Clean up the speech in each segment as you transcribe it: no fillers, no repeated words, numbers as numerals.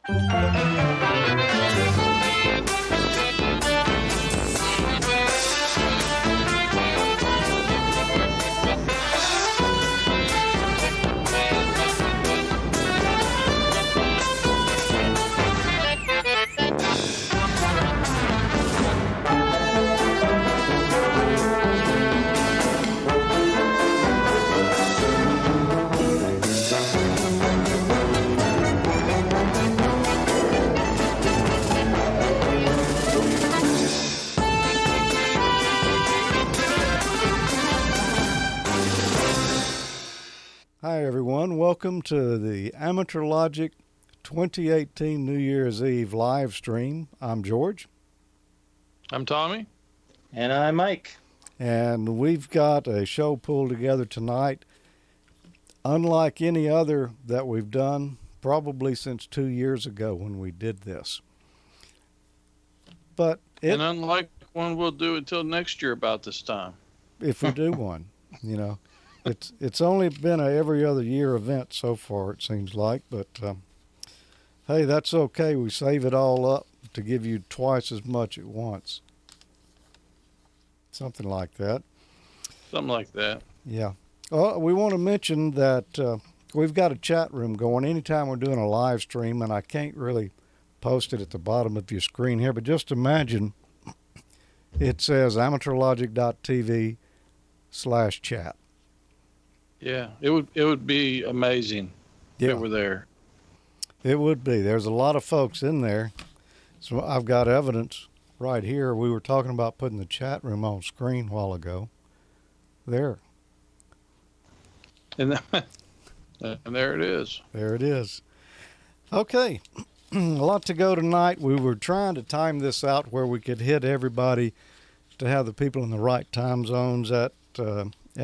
Hi everyone, welcome to the Amateur Logic 2018 New Year's Eve live stream. I'm George. I'm Tommy. And I'm Mike. And we've got a show pulled together tonight, unlike any other that we've done, probably since 2 years ago when we did this. But and unlike one we'll do until next year about this time. If we do one, you know. It's only been a every other year event so far, it seems like, but hey, that's okay. We save it all up to give you twice as much at once. Something like that. Something like that. Yeah. We want to mention that we've got a chat room going anytime we're doing a live stream, and I can't really post it at the bottom of your screen here, but just imagine it says AmateurLogic.TV/chat. Yeah, it would be amazing if it were there. It would be. There's a lot of folks in there. So I've got evidence right here. We were talking about putting the chat room on screen a while ago. There. And there it is. There it is. Okay. A lot to go tonight. We were trying to time this out where we could hit everybody to have the people in the right time zones at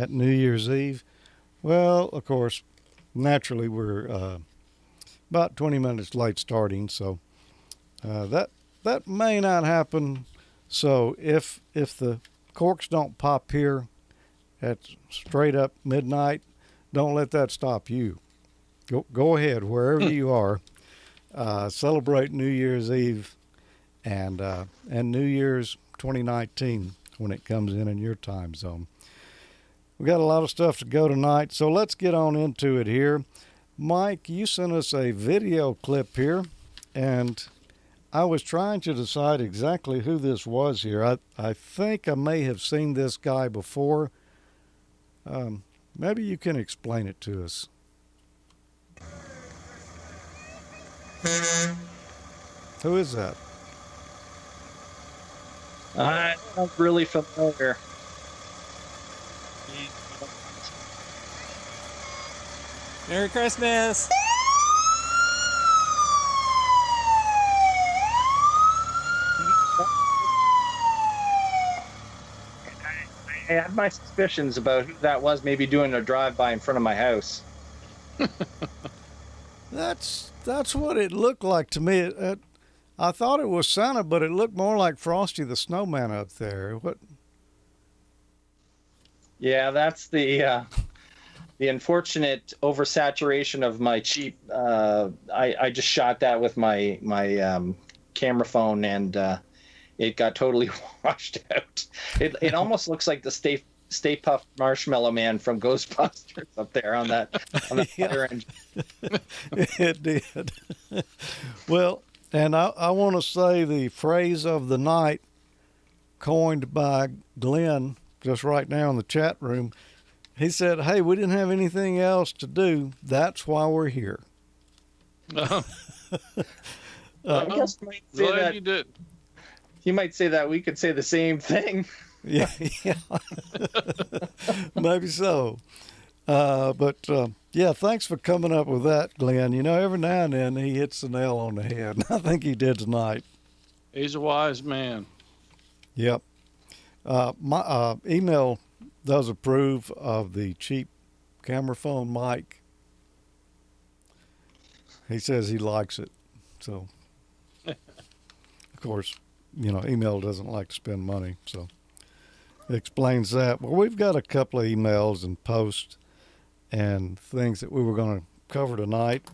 New Year's Eve. Well, of course, naturally we're about 20 minutes late starting, so that may not happen. So if the corks don't pop here at straight up midnight, don't let that stop you. Go ahead wherever you are. Celebrate New Year's Eve and New Year's 2019 when it comes in your time zone. We got a lot of stuff to go tonight, so let's get on into it here. Mike, you sent us a video clip here, and I was trying to decide exactly who this was here. I think I may have seen this guy before. Maybe you can explain it to us. Who is that? I'm not really familiar. Merry Christmas! I had my suspicions about who that was, maybe doing a drive-by in front of my house. That's what it looked like to me. I thought it was Santa, but it looked more like Frosty the Snowman up there. What? Yeah, that's the unfortunate oversaturation of my cheap. I just shot that with my camera phone, and it got totally washed out. It almost looks like the Stay Puft Marshmallow Man from Ghostbusters up there on that fire engine. It did. Well, and I want to say the phrase of the night, coined by Glenn, just right now in the chat room. He said, "Hey, we didn't have anything else to do. That's why we're here." I guess you might say that. You did. You might say that. We could say the same thing. Yeah. Maybe so. But thanks for coming up with that, Glenn. You know, every now and then he hits the nail on the head, and I think he did tonight. He's a wise man. Yep. My email does approve of the cheap camera phone mic. He says he likes it. So, of course, you know, email doesn't like to spend money, so it explains that. Well, we've got a couple of emails and posts and things that we were going to cover tonight,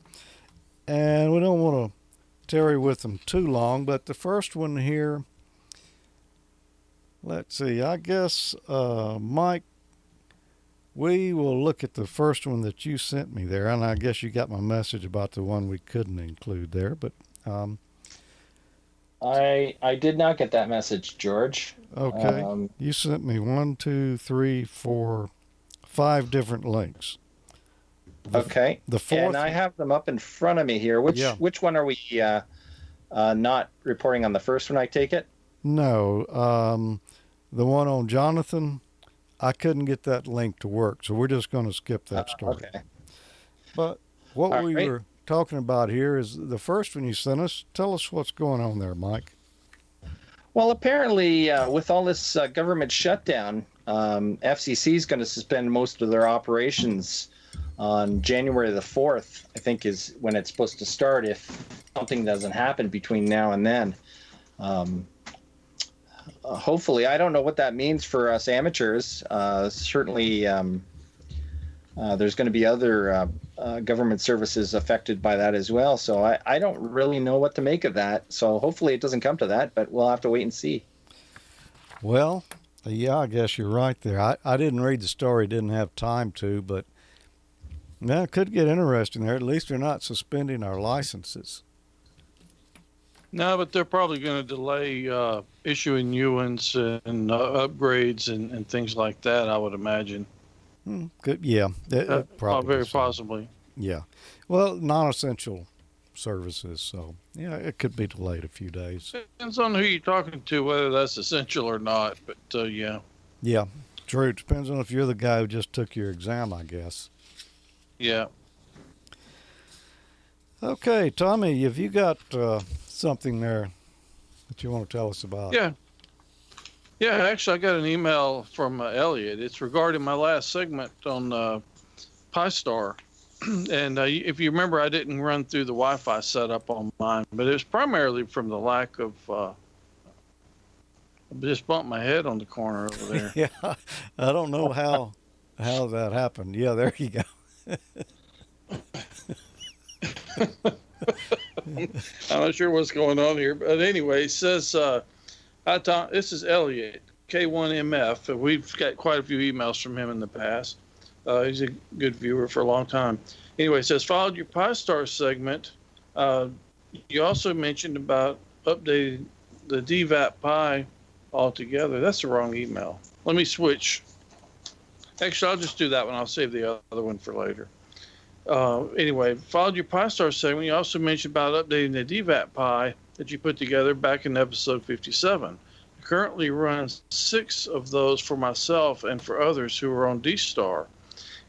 and we don't want to tarry with them too long, but the first one here, let's see, I guess, Mike, we will look at the first one that you sent me there, and I guess you got my message about the one we couldn't include there, but I did not get that message, George. okay. You sent me 1, 2, 3, 4, 5 different links. Okay. The fourth, and I have them up in front of me here. Which one are we not reporting on? The first one, I take it? No. The one on Jonathan, I couldn't get that link to work, so we're just going to skip that story. Okay. But what were talking about here is the first one you sent us. Tell us what's going on there, Mike. Well, apparently, with all this government shutdown, FCC is going to suspend most of their operations on January the 4th, I think is when it's supposed to start if something doesn't happen between now and then. Hopefully, I don't know what that means for us amateurs. Certainly, there's going to be other government services affected by that as well. So I don't really know what to make of that. So hopefully it doesn't come to that, but we'll have to wait and see. Well, yeah, I guess you're right there. I didn't read the story, didn't have time to, but yeah, it could get interesting there. At least they're not suspending our licenses. No, but they're probably going to delay issuing new ones and upgrades and things like that, I would imagine. Good, yeah. Probably very possibly. Yeah. Well, non-essential services, so yeah, it could be delayed a few days. Depends on who you're talking to, whether that's essential or not, but yeah. Yeah, true. It depends on if you're the guy who just took your exam, I guess. Yeah. Okay, Tommy, have you got something there that you want to tell us about? Yeah. Yeah, actually, I got an email from Elliot. It's regarding my last segment on Pi-Star. And if you remember, I didn't run through the Wi-Fi setup on mine, but it was primarily from the lack of... I just bumped my head on the corner over there. Yeah, I don't know how that happened. Yeah, there you go. I'm not sure what's going on here, but anyway, it says, "Hi Tom, this is Elliot, K1MF. We've got quite a few emails from him in the past. He's a good viewer for a long time. Anyway, it says, followed your Pi-Star segment. You also mentioned about updating the DVAP Pi altogether. That's the wrong email. Let me switch. Actually, I'll just do that one. I'll save the other one for later. Anyway, followed your Pi-Star segment. You also mentioned about updating the DVAP Pi that you put together back in episode 57. I currently run 6 of those for myself and for others who are on D-Star.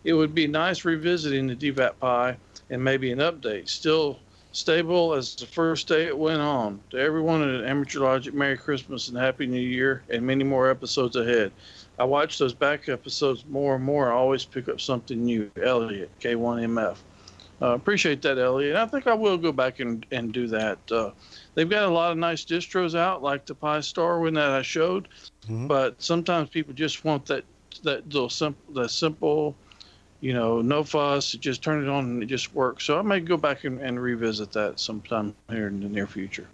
It would be nice revisiting the DVAP Pi and maybe an update. Still stable as the first day it went on. To everyone at Amateur Logic, Merry Christmas and Happy New Year, and many more episodes ahead. I watch those back episodes more and more. I always pick up something new. Elliot, K1MF. Appreciate that, Elliot. I think I will go back and do that. They've got a lot of nice distros out, like the Pi-Star one that I showed. Mm-hmm. But sometimes people just want that little simple, no fuss. Just turn it on and it just works. So I may go back and revisit that sometime here in the near future.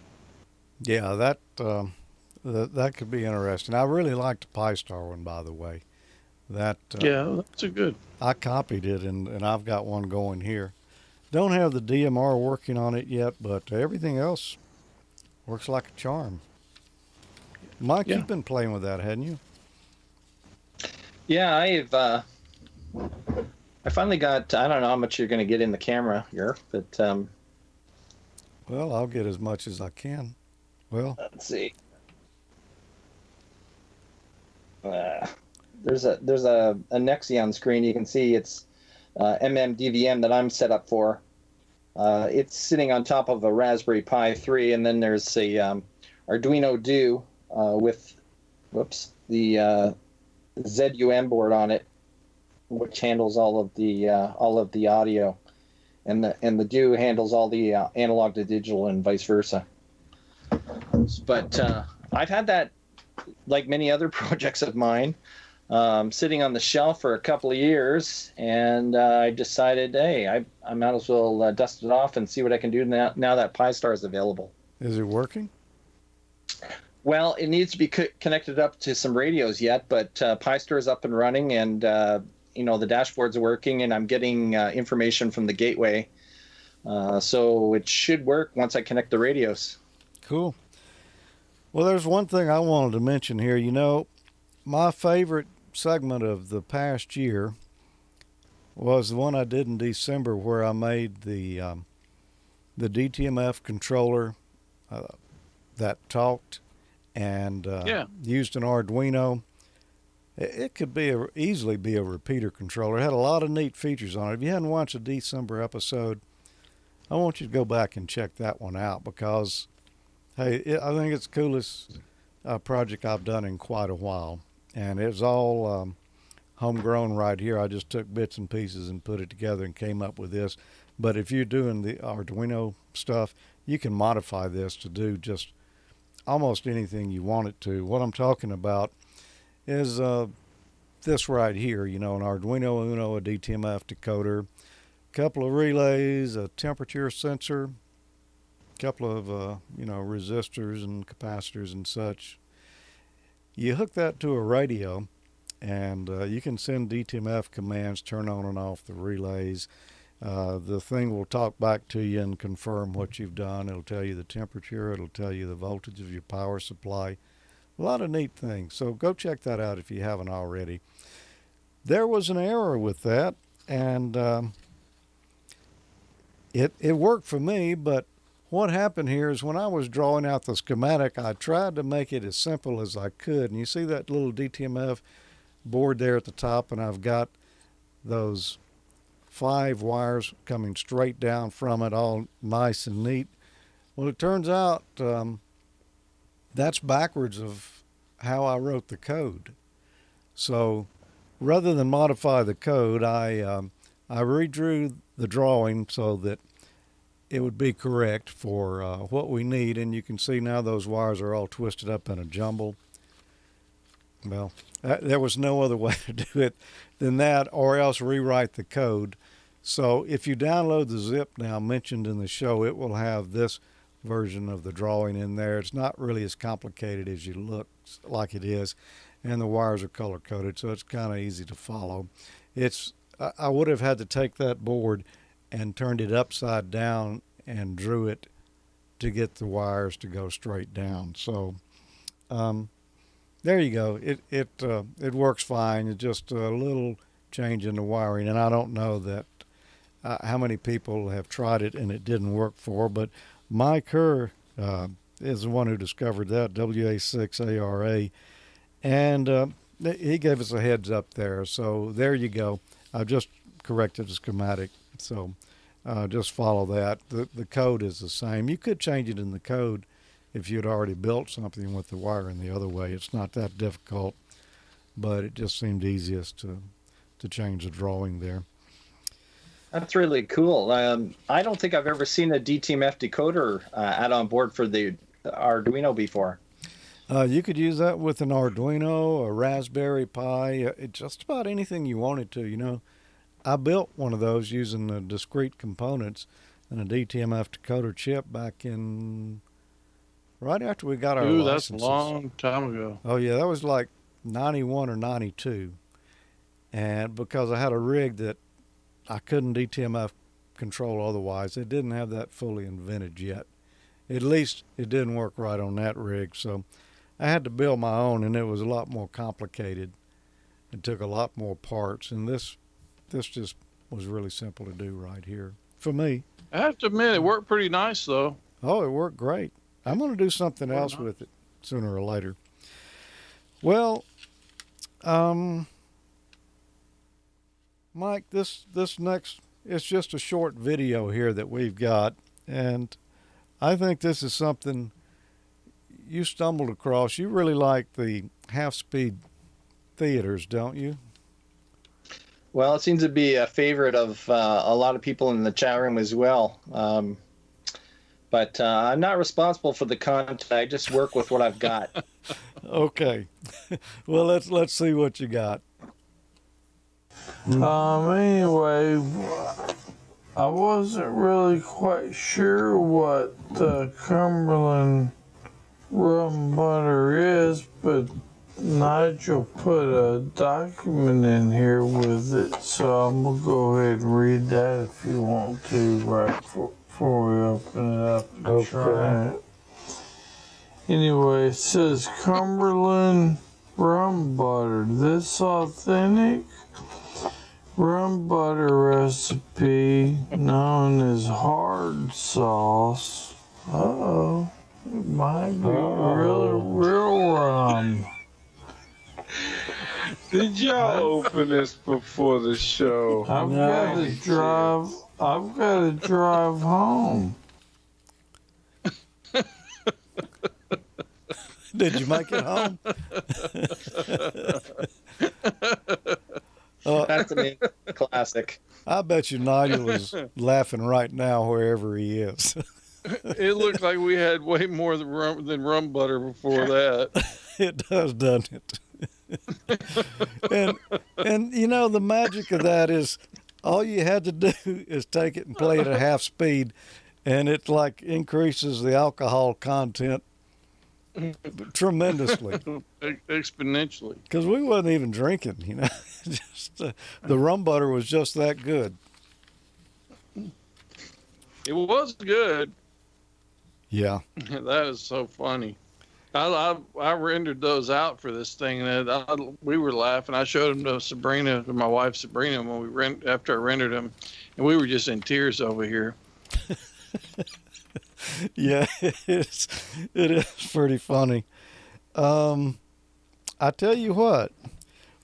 Yeah, that could be interesting. I really liked the Pi-Star one, by the way. Yeah, that's a good. I copied it, and I've got one going here. Don't have the DMR working on it yet, but everything else works like a charm. Mike, You've been playing with that, hadn't you? Yeah, I finally got, I don't know how much you're going to get in the camera here, but... Well, I'll get as much as I can. Well... Let's see. There's a Nexion screen. You can see it's MMDVM that I'm set up for. It's sitting on top of a Raspberry Pi 3, and then there's a Arduino Do with the ZUM board on it, which handles all of the audio, and the Do handles all the analog to digital and vice versa. But I've had that, like many other projects of mine, sitting on the shelf for a couple of years, and I decided, hey, I might as well dust it off and see what I can do now that Pi-Star is available. Is it working? Well, it needs to be connected up to some radios yet, but Pi-Star is up and running, and the dashboards are working, and I'm getting information from the gateway. So it should work once I connect the radios. Cool. Well, there's one thing I wanted to mention here. My favorite segment of the past year was the one I did in December, where I made the DTMF controller that talked and used an Arduino. It could easily be a repeater controller. It had a lot of neat features on it. If you hadn't watched the December episode, I want you to go back and check that one out, because, hey, I think it's the coolest project I've done in quite a while. And it was all homegrown right here. I just took bits and pieces and put it together and came up with this. But if you're doing the Arduino stuff, you can modify this to do just almost anything you want it to. What I'm talking about is this right here, an Arduino Uno, a DTMF decoder, a couple of relays, a temperature sensor, a couple of resistors and capacitors and such. You hook that to a radio, and you can send DTMF commands, turn on and off the relays. The thing will talk back to you and confirm what you've done. It'll tell you the temperature. It'll tell you the voltage of your power supply. A lot of neat things. So go check that out if you haven't already. There was an error with that, and it worked for me, but what happened here is when I was drawing out the schematic, I tried to make it as simple as I could. And you see that little DTMF board there at the top, and I've got those 5 wires coming straight down from it, all nice and neat. Well, it turns out that's backwards of how I wrote the code. So rather than modify the code, I redrew the drawing so that it would be correct for what we need. And you can see now those wires are all twisted up in a jumble. Well, there was no other way to do it than that, or else rewrite the code. So if you download the zip now mentioned in the show, it will have this version of the drawing in there. It's not really as complicated as you look like it is, and the wires are color coded, so it's kind of easy to follow. I would have had to take that board and turned it upside down and drew it to get the wires to go straight down. So there you go. It works fine. It's just a little change in the wiring, and I don't know that how many people have tried it and it didn't work for, but Mike Kerr is the one who discovered that, WA6ARA, and he gave us a heads up there. So there you go. I've just corrected the schematic, so just follow that. The code is the same. You could change it in the code if you'd already built something with the wiring the other way. It's not that difficult, but it just seemed easiest to change the drawing there. That's really cool. I don't think I've ever seen a DTMF decoder add on board for the Arduino before. You could use that with an Arduino, a Raspberry Pi, just about anything you wanted to. I built one of those using the discrete components and a DTMF decoder chip back in right after we got our licenses. That's a long time ago. Oh, yeah, that was like 91 or 92. And because I had a rig that I couldn't DTMF control otherwise. It didn't have that fully invented yet. At least it didn't work right on that rig. So I had to build my own, and it was a lot more complicated. It took a lot more parts, and this just was really simple to do right here for me. I have to admit, it worked pretty nice, though. Oh, it worked great. I'm going to do something else with it sooner or later. Well, Mike, this next, it's just a short video here that we've got, and I think this is something you stumbled across. You really like the half-speed theaters, don't you? Well, it seems to be a favorite of a lot of people in the chat room as well. But I'm not responsible for the content. I just work with what I've got. Okay. Well, let's see what you got. Anyway, I wasn't really quite sure what Cumberland rum butter is, but Nigel put a document in here with it, so I'm gonna go ahead and read that if you want to, right before we open it up and try it. Anyway, it says Cumberland rum butter. This authentic rum butter recipe, known as hard sauce. Uh-oh. It might be real rum. Did y'all open this before the show? I've got to drive home. Did you make it home? That's a classic. I bet you Nigel is laughing right now wherever he is. It looked like we had way more than rum butter before that. It does, doesn't it? and you know, the magic of that is all you had to do is take it and play it at half speed, and it like increases the alcohol content tremendously. Exponentially. Because we wasn't even drinking, you know. Just the rum butter was just that good. It was good. Yeah. That is so funny. I rendered those out for this thing, and we were laughing. I showed them to Sabrina, to my wife Sabrina, when after I rendered them, and we were just in tears over here. Yeah, it is pretty funny. I tell you what,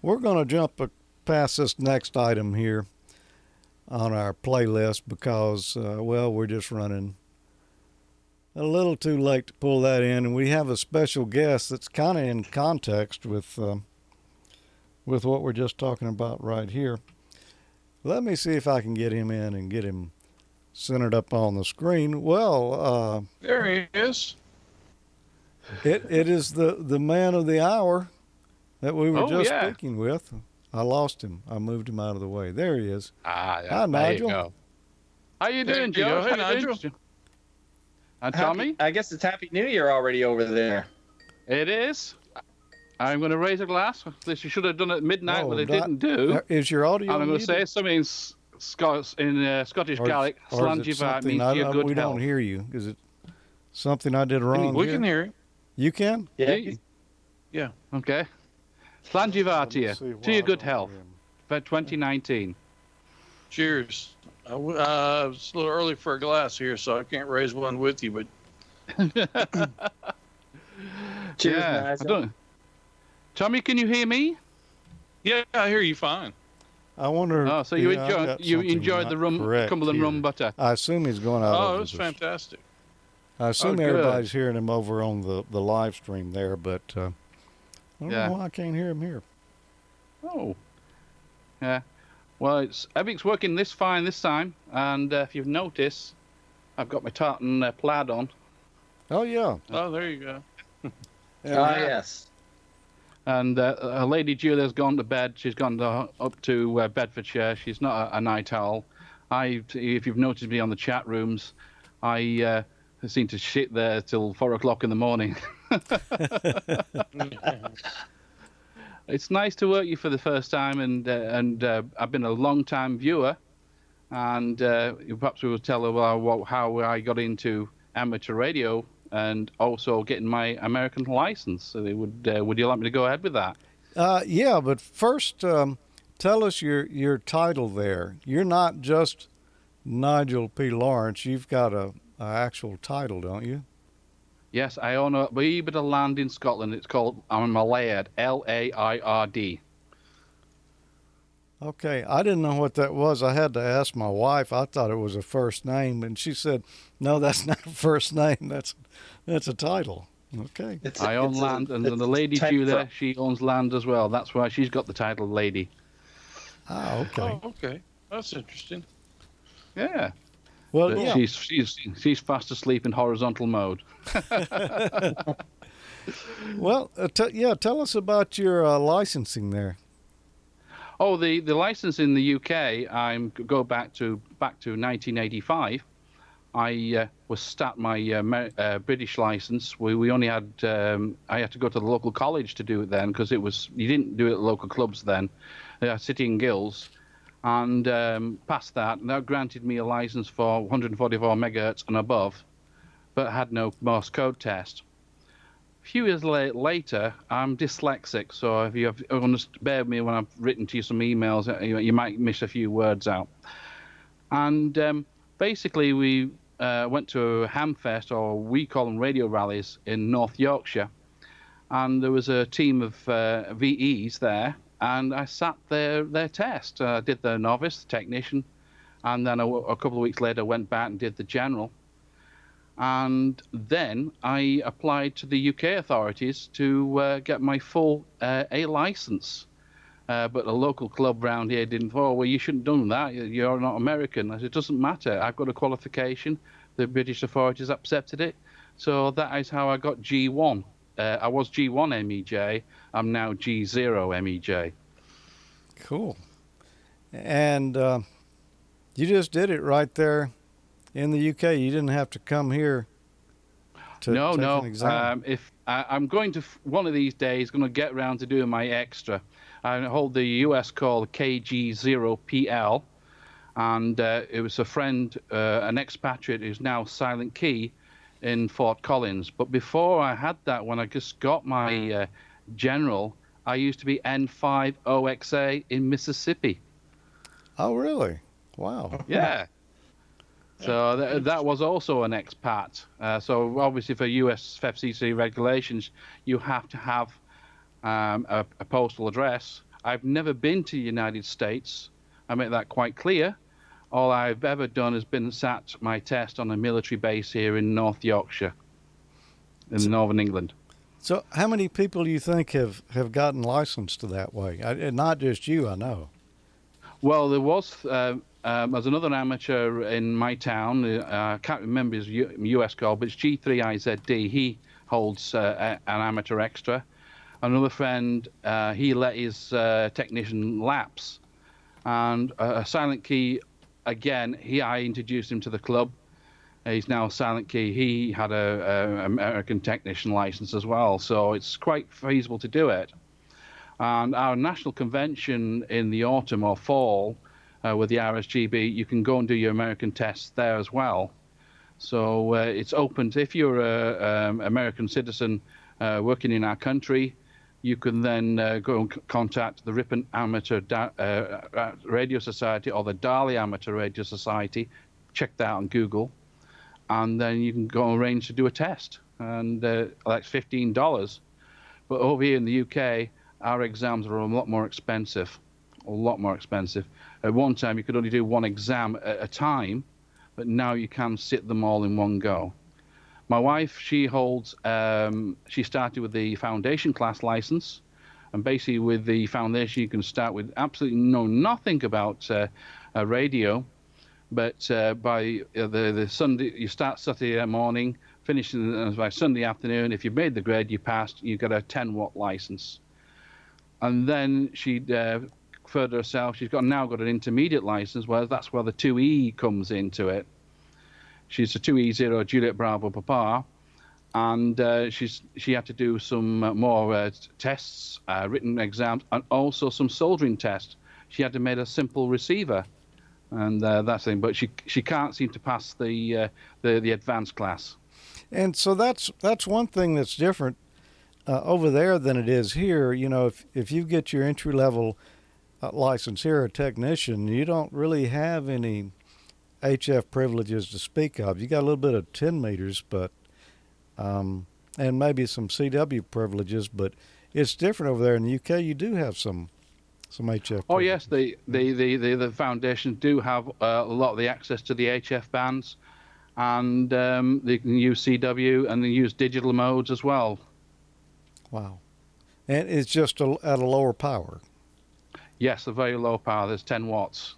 we're going to jump past this next item here on our playlist because, well, we're just running a little too late to pull that in, and we have a special guest that's kind of in context with what we're just talking about right here. Let me see if I can get him in and get him centered up on the screen. Well, there he is. It is the man of the hour that we were just speaking with. I lost him. I moved him out of the way. There he is. Yeah. Hi, Nigel. You go. How you doing, There you Joe? go. Hey, How you doing? Nigel. And Tommy? I guess it's Happy New Year already over there. It is. I'm going to raise a glass. This you should have done at midnight, but they that- didn't do. Is your audio And I'm going to muted? say something in Scottish Gaelic. Or is Slangy it vibe something means to your good we health. don't hear you? Is it something I did wrong We here? can hear him. You can? Yeah. Okay. Slanjivar to you. Let me see To why your I good don't health. hear him. For 2019. Cheers. It's a little early for a glass here, so I can't raise one with you, but Cheers, Yeah, I Nigel. don't- Tommy, can you hear me? yeah, I hear you fine. I wonder. Oh, so you yeah, I've got something enjoyed the not rum, correct Cumberland here. rum butter. I assume he's going out. Oh, over it was the- fantastic. I assume good. everybody's hearing him over on the live stream there, but I don't Yeah. know why I can't hear him here. Oh. Yeah. Well, everything's working this fine this time, and if you've noticed, I've got my tartan plaid on. Oh yeah. Oh, there you go. Yes. And Lady Julia's gone to bed. She's gone up to Bedfordshire. She's not a night owl. If you've noticed me on the chat rooms, I seem to shit there till 4 o'clock in the morning. It's nice to work you for the first time, and I've been a long-time viewer. And perhaps we will tell about how I got into amateur radio and also getting my American license. So would you like me to go ahead with that? Yeah, but first, tell us your title there. You're not just Nigel P. Lawrence. You've got a actual title, don't you? Yes, I own a wee bit of land in Scotland. It's called, I'm a Laird, Laird. Okay, I didn't know what that was. I had to ask my wife. I thought it was a first name, and she said, "No, that's not a first name. That's a title." Okay. I own land, and the lady Julia, she owns land as well. That's why she's got the title lady. Ah, okay. Oh, okay. That's interesting. Yeah. Well, But yeah. she's fast asleep in horizontal mode. Well, tell us about your licensing there. Oh, the license in the UK, go back to 1985. I was start my British license. We only had I had to go to the local college to do it then, because you didn't do it at local clubs then, City and Guilds, and past that, and that granted me a license for 144 megahertz and above, but had no Morse code test. A few years later, I'm dyslexic, so if you bear with me when I've written to you some emails, you might miss a few words out. And basically, we went to a Hamfest, or we call them radio rallies, in North Yorkshire. And there was a team of VEs there, and I sat their test. I did the novice, the technician, and then a couple of weeks later, went back and did the general. And then I applied to the UK authorities to get my full A license. But a local club round here didn't. Oh, well, you shouldn't have done that. You're not American. I said, it doesn't matter. I've got a qualification. The British authorities accepted it. So that is how I got G1. I was G1 MEJ. I'm now G0 MEJ. Cool. And you just did it right there in the UK. You didn't have to come here to take an exam. If I'm going to one of these days, going to get around to doing my extra. I hold the US call KG0PL, and it was a friend, an expatriate who's now Silent Key in Fort Collins. But before I had that, when I just got my general, I used to be N50XA in Mississippi. Oh, really? Wow. Yeah. So that was also an expat. So obviously for US FCC regulations, you have to have a postal address. I've never been to the United States. I make that quite clear. All I've ever done has been sat my test on a military base here in North Yorkshire, in northern England. So how many people do you think have gotten licensed that way? Not just you, I know. Well, there was another amateur in my town. I can't remember his US call, but it's G3IZD. He holds an amateur extra. Another friend, he let his technician lapse. And a Silent Key, again, I introduced him to the club. He's now Silent Key. He had a American technician license as well, so it's quite feasible to do it. And our national convention in the autumn or fall with the RSGB, you can go and do your American tests there as well. So it's open to, if you're an American citizen working in our country, you can then go and contact the Ripon Amateur Radio Society or the Dali Amateur Radio Society. Check that out on Google. And then you can go and arrange to do a test. And that's $15. But over here in the UK, our exams are a lot more expensive. A lot more expensive. At one time, you could only do one exam at a time, but now you can sit them all in one go. My wife, she holds, she started with the foundation class license. And basically with the foundation, you can start with absolutely know nothing about radio. But by the Sunday, you start Saturday morning, finish by Sunday afternoon. If you made the grade, you passed, you get a 10-watt license. And then she further herself, she's now got an intermediate license, where that's where the 2E comes into it. She's a 2E0 Juliet Bravo Papa, and she had to do some more tests, written exams, and also some soldering tests. She had to make a simple receiver, and that thing. But she can't seem to pass the advanced class. And so that's one thing that's different over there than it is here. You know, if you get your entry level license here, a technician, you don't really have any HF privileges to speak of. You got a little bit of 10 meters, but and maybe some CW privileges, but it's different over there in the UK. You do have some HF. Oh yes, the foundations do have a lot of the access to the HF bands, and they can use CW and they use digital modes as well. Wow, and it's just at a lower power. Yes, a very low power. There's 10 watts.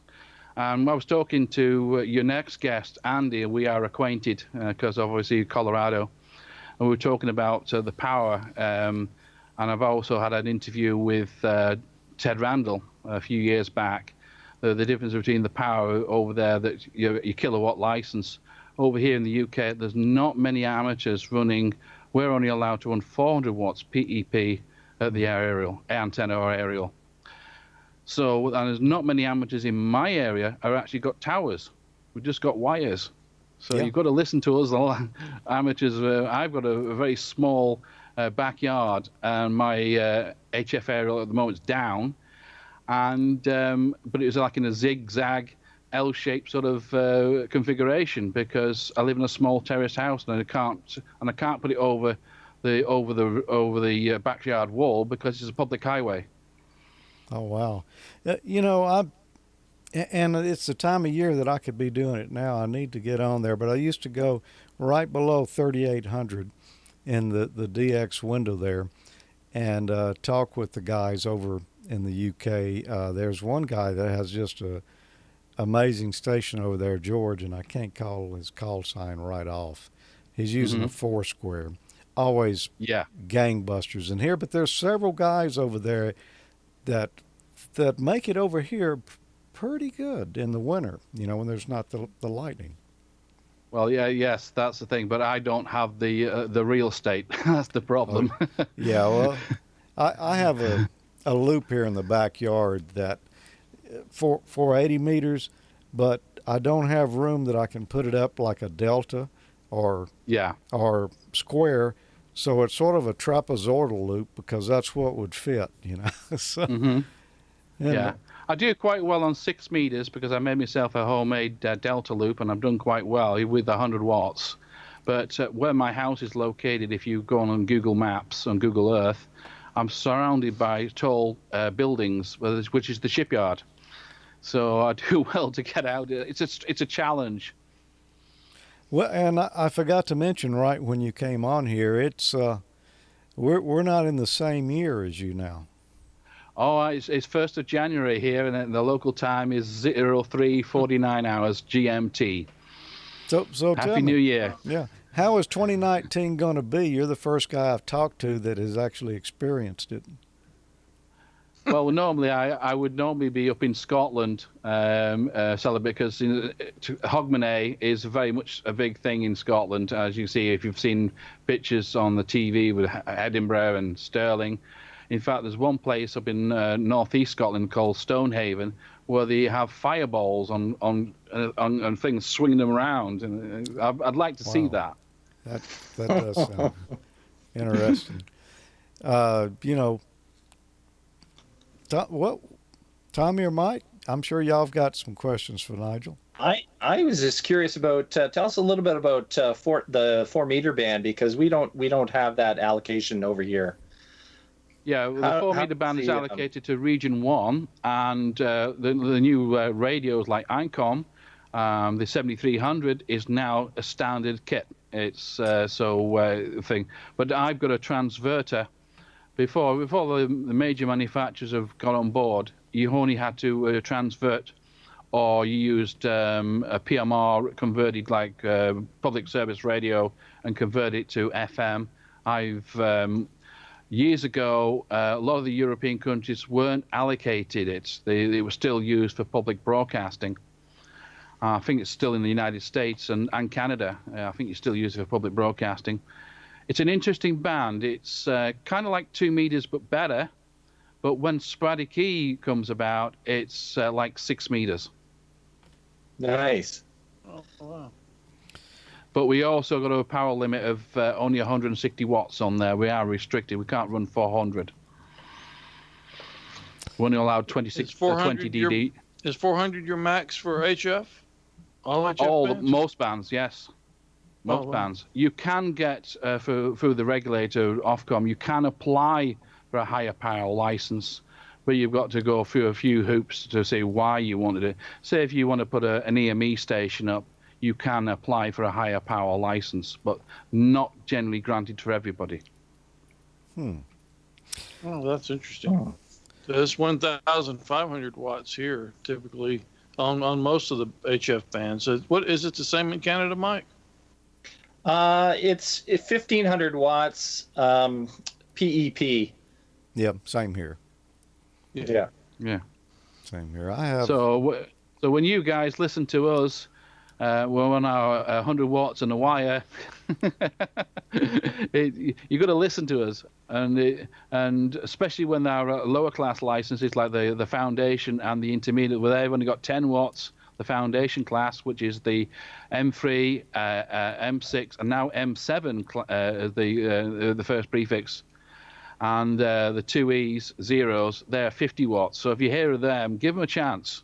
I was talking to your next guest, Andy. We are acquainted because obviously Colorado. And we were talking about the power. And I've also had an interview with Ted Randall a few years back. The difference between the power over there, that your kilowatt license. Over here in the UK, there's not many amateurs running. We're only allowed to run 400 watts PEP at the air antenna or aerial. So, and there's not many amateurs in my area are actually got towers. We've just got wires. So You've got to listen to us, amateurs. I've got a very small backyard, and my HF aerial at the moment is down. And but it was like in a zigzag L-shaped sort of configuration because I live in a small terraced house and I can't put it over the backyard wall because it's a public highway. Oh wow! And it's the time of year that I could be doing it now. I need to get on there, but I used to go right below 3,800 in the DX window there, and talk with the guys over in the UK. There's one guy that has just a amazing station over there, George, and I can't call his call sign right off. He's using a Foursquare. Always gangbusters in here, but there's several guys over there that make it over here pretty good in the winter, when there's not the lightning. Well, yes, that's the thing, but I don't have the real estate. That's the problem. Yeah, well, I have a loop here in the backyard that for 80 meters, but I don't have room that I can put it up like a delta or square. So it's sort of a trapezoidal loop because that's what would fit, So, Yeah. I do quite well on 6 meters because I made myself a homemade delta loop, and I've done quite well with 100 watts. But where my house is located, if you go on Google Maps, on Google Earth, I'm surrounded by tall buildings, which is the shipyard. So I do well to get out. It's a challenge. Well, and I forgot to mention right when you came on here, it's we're not in the same year as you now. Oh, it's 1st of January here, and the local time is 03:49 hours GMT. So Happy New Year. Yeah. How is 2019 going to be? You're the first guy I've talked to that has actually experienced it. Well, normally I would normally be up in Scotland, celebrating, because Hogmanay is very much a big thing in Scotland, as you see if you've seen pictures on the TV with Edinburgh and Stirling. In fact, there's one place up in northeast Scotland called Stonehaven where they have fireballs on things, swinging them around, and I'd like to see that. That does sound interesting. Tommy or Mike, I'm sure y'all have got some questions for Nigel. I was just curious about tell us a little bit about the 4-meter band, because we don't have that allocation over here. Yeah, well, the 4-meter band is allocated to Region 1, and the new radios like ICOM, the 7300 is now a standard kit. It's thing. But I've got a transverter. Before the major manufacturers have got on board, you only had to transvert, or you used a PMR converted, like public service radio, and convert it to FM. Years ago, a lot of the European countries weren't allocated it. They were still used for public broadcasting. I think it's still in the United States and Canada. I think it's still used for public broadcasting. It's an interesting band. It's kind of like 2 meters, but better. But when sporadic E comes about, it's like 6 meters. Nice. Oh, wow. But we also got a power limit of only 160 watts on there. We are restricted. We can't run 400. We're only allowed 20 DD. Is 400 your max for HF? All bands? Most bands, yes. Most bands. You can get, through the regulator, Ofcom, you can apply for a higher power license, but you've got to go through a few hoops to say why you wanted it. Say if you want to put an EME station up, you can apply for a higher power license, but not generally granted for everybody. Oh, that's interesting. So this 1,500 watts here typically on most of the HF bands. What is it the same in Canada, Mike? It's 1500 watts PEP. Yeah, same here. Yeah. Yeah. Same here. I have. So when you guys listen to us, we're on our 100 watts and a wire. You got to listen to us, and especially when our lower class licenses like the foundation and the intermediate, where they've only got 10 watts. The foundation class, which is the M3, M6, and now M7, the first prefix, and the two E's, zeros, they're 50 watts. So if you hear of them, give them a chance.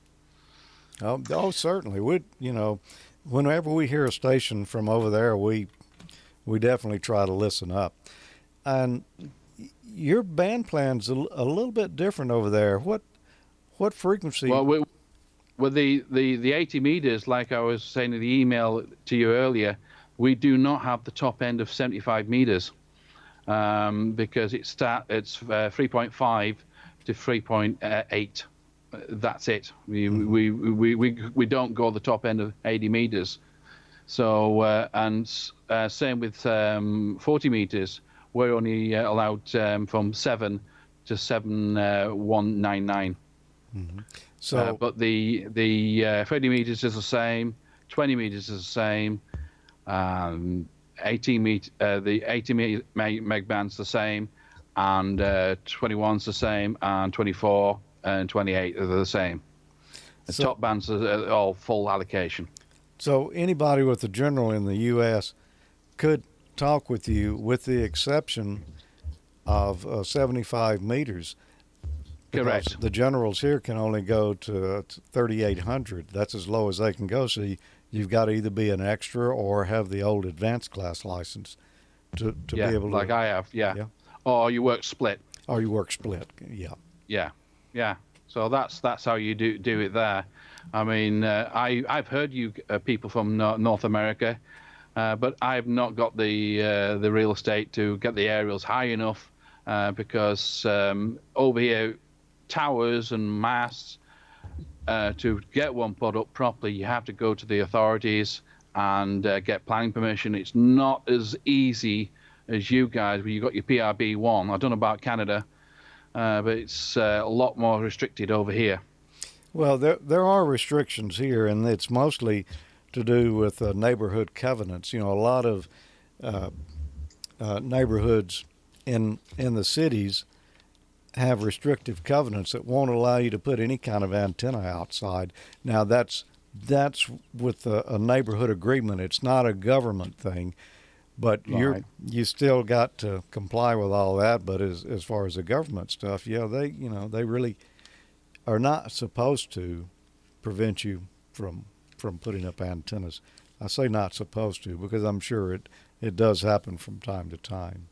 Oh, certainly. Whenever we hear a station from over there, we definitely try to listen up. And your band plan's a little bit different over there. What frequency? Well, the 80 meters, like I was saying in the email to you earlier, we do not have the top end of 75 meters because it's 3.5 to 3.8. That's it. We don't go the top end of 80 meters. So same with 40 meters, we're only allowed from 7 to 7199. Mm-hmm. So, but the 30 meters is the same, 20 meters is the same, 18 meter the 80 meg band's the same, and 21's the same, and 24 and 28 are the same. The top bands are all full allocation. So anybody with a general in the U.S. could talk with you, with the exception of 75 meters. Correct. The generals here can only go to 3,800. That's as low as they can go. So you've got to either be an extra or have the old advanced class license to be able to. Like I have, yeah. Or you work split. Or you work split, yeah. Yeah. So that's how you do it there. I mean, I've heard you people from North America, but I've not got the real estate to get the aerials high enough because over here, towers and masts, to get one put up properly, you have to go to the authorities and get planning permission. It's not as easy as you guys, where you got your PRB1. I don't know about Canada, but it's a lot more restricted over here. Well, there are restrictions here, and it's mostly to do with neighborhood covenants. A lot of neighborhoods in the cities have restrictive covenants that won't allow you to put any kind of antenna outside. Now, that's with a neighborhood agreement. It's not a government thing, but right. you still got to comply with all that. But as far as the government stuff, they really are not supposed to prevent you from putting up antennas. I say not supposed to because I'm sure it does happen from time to time.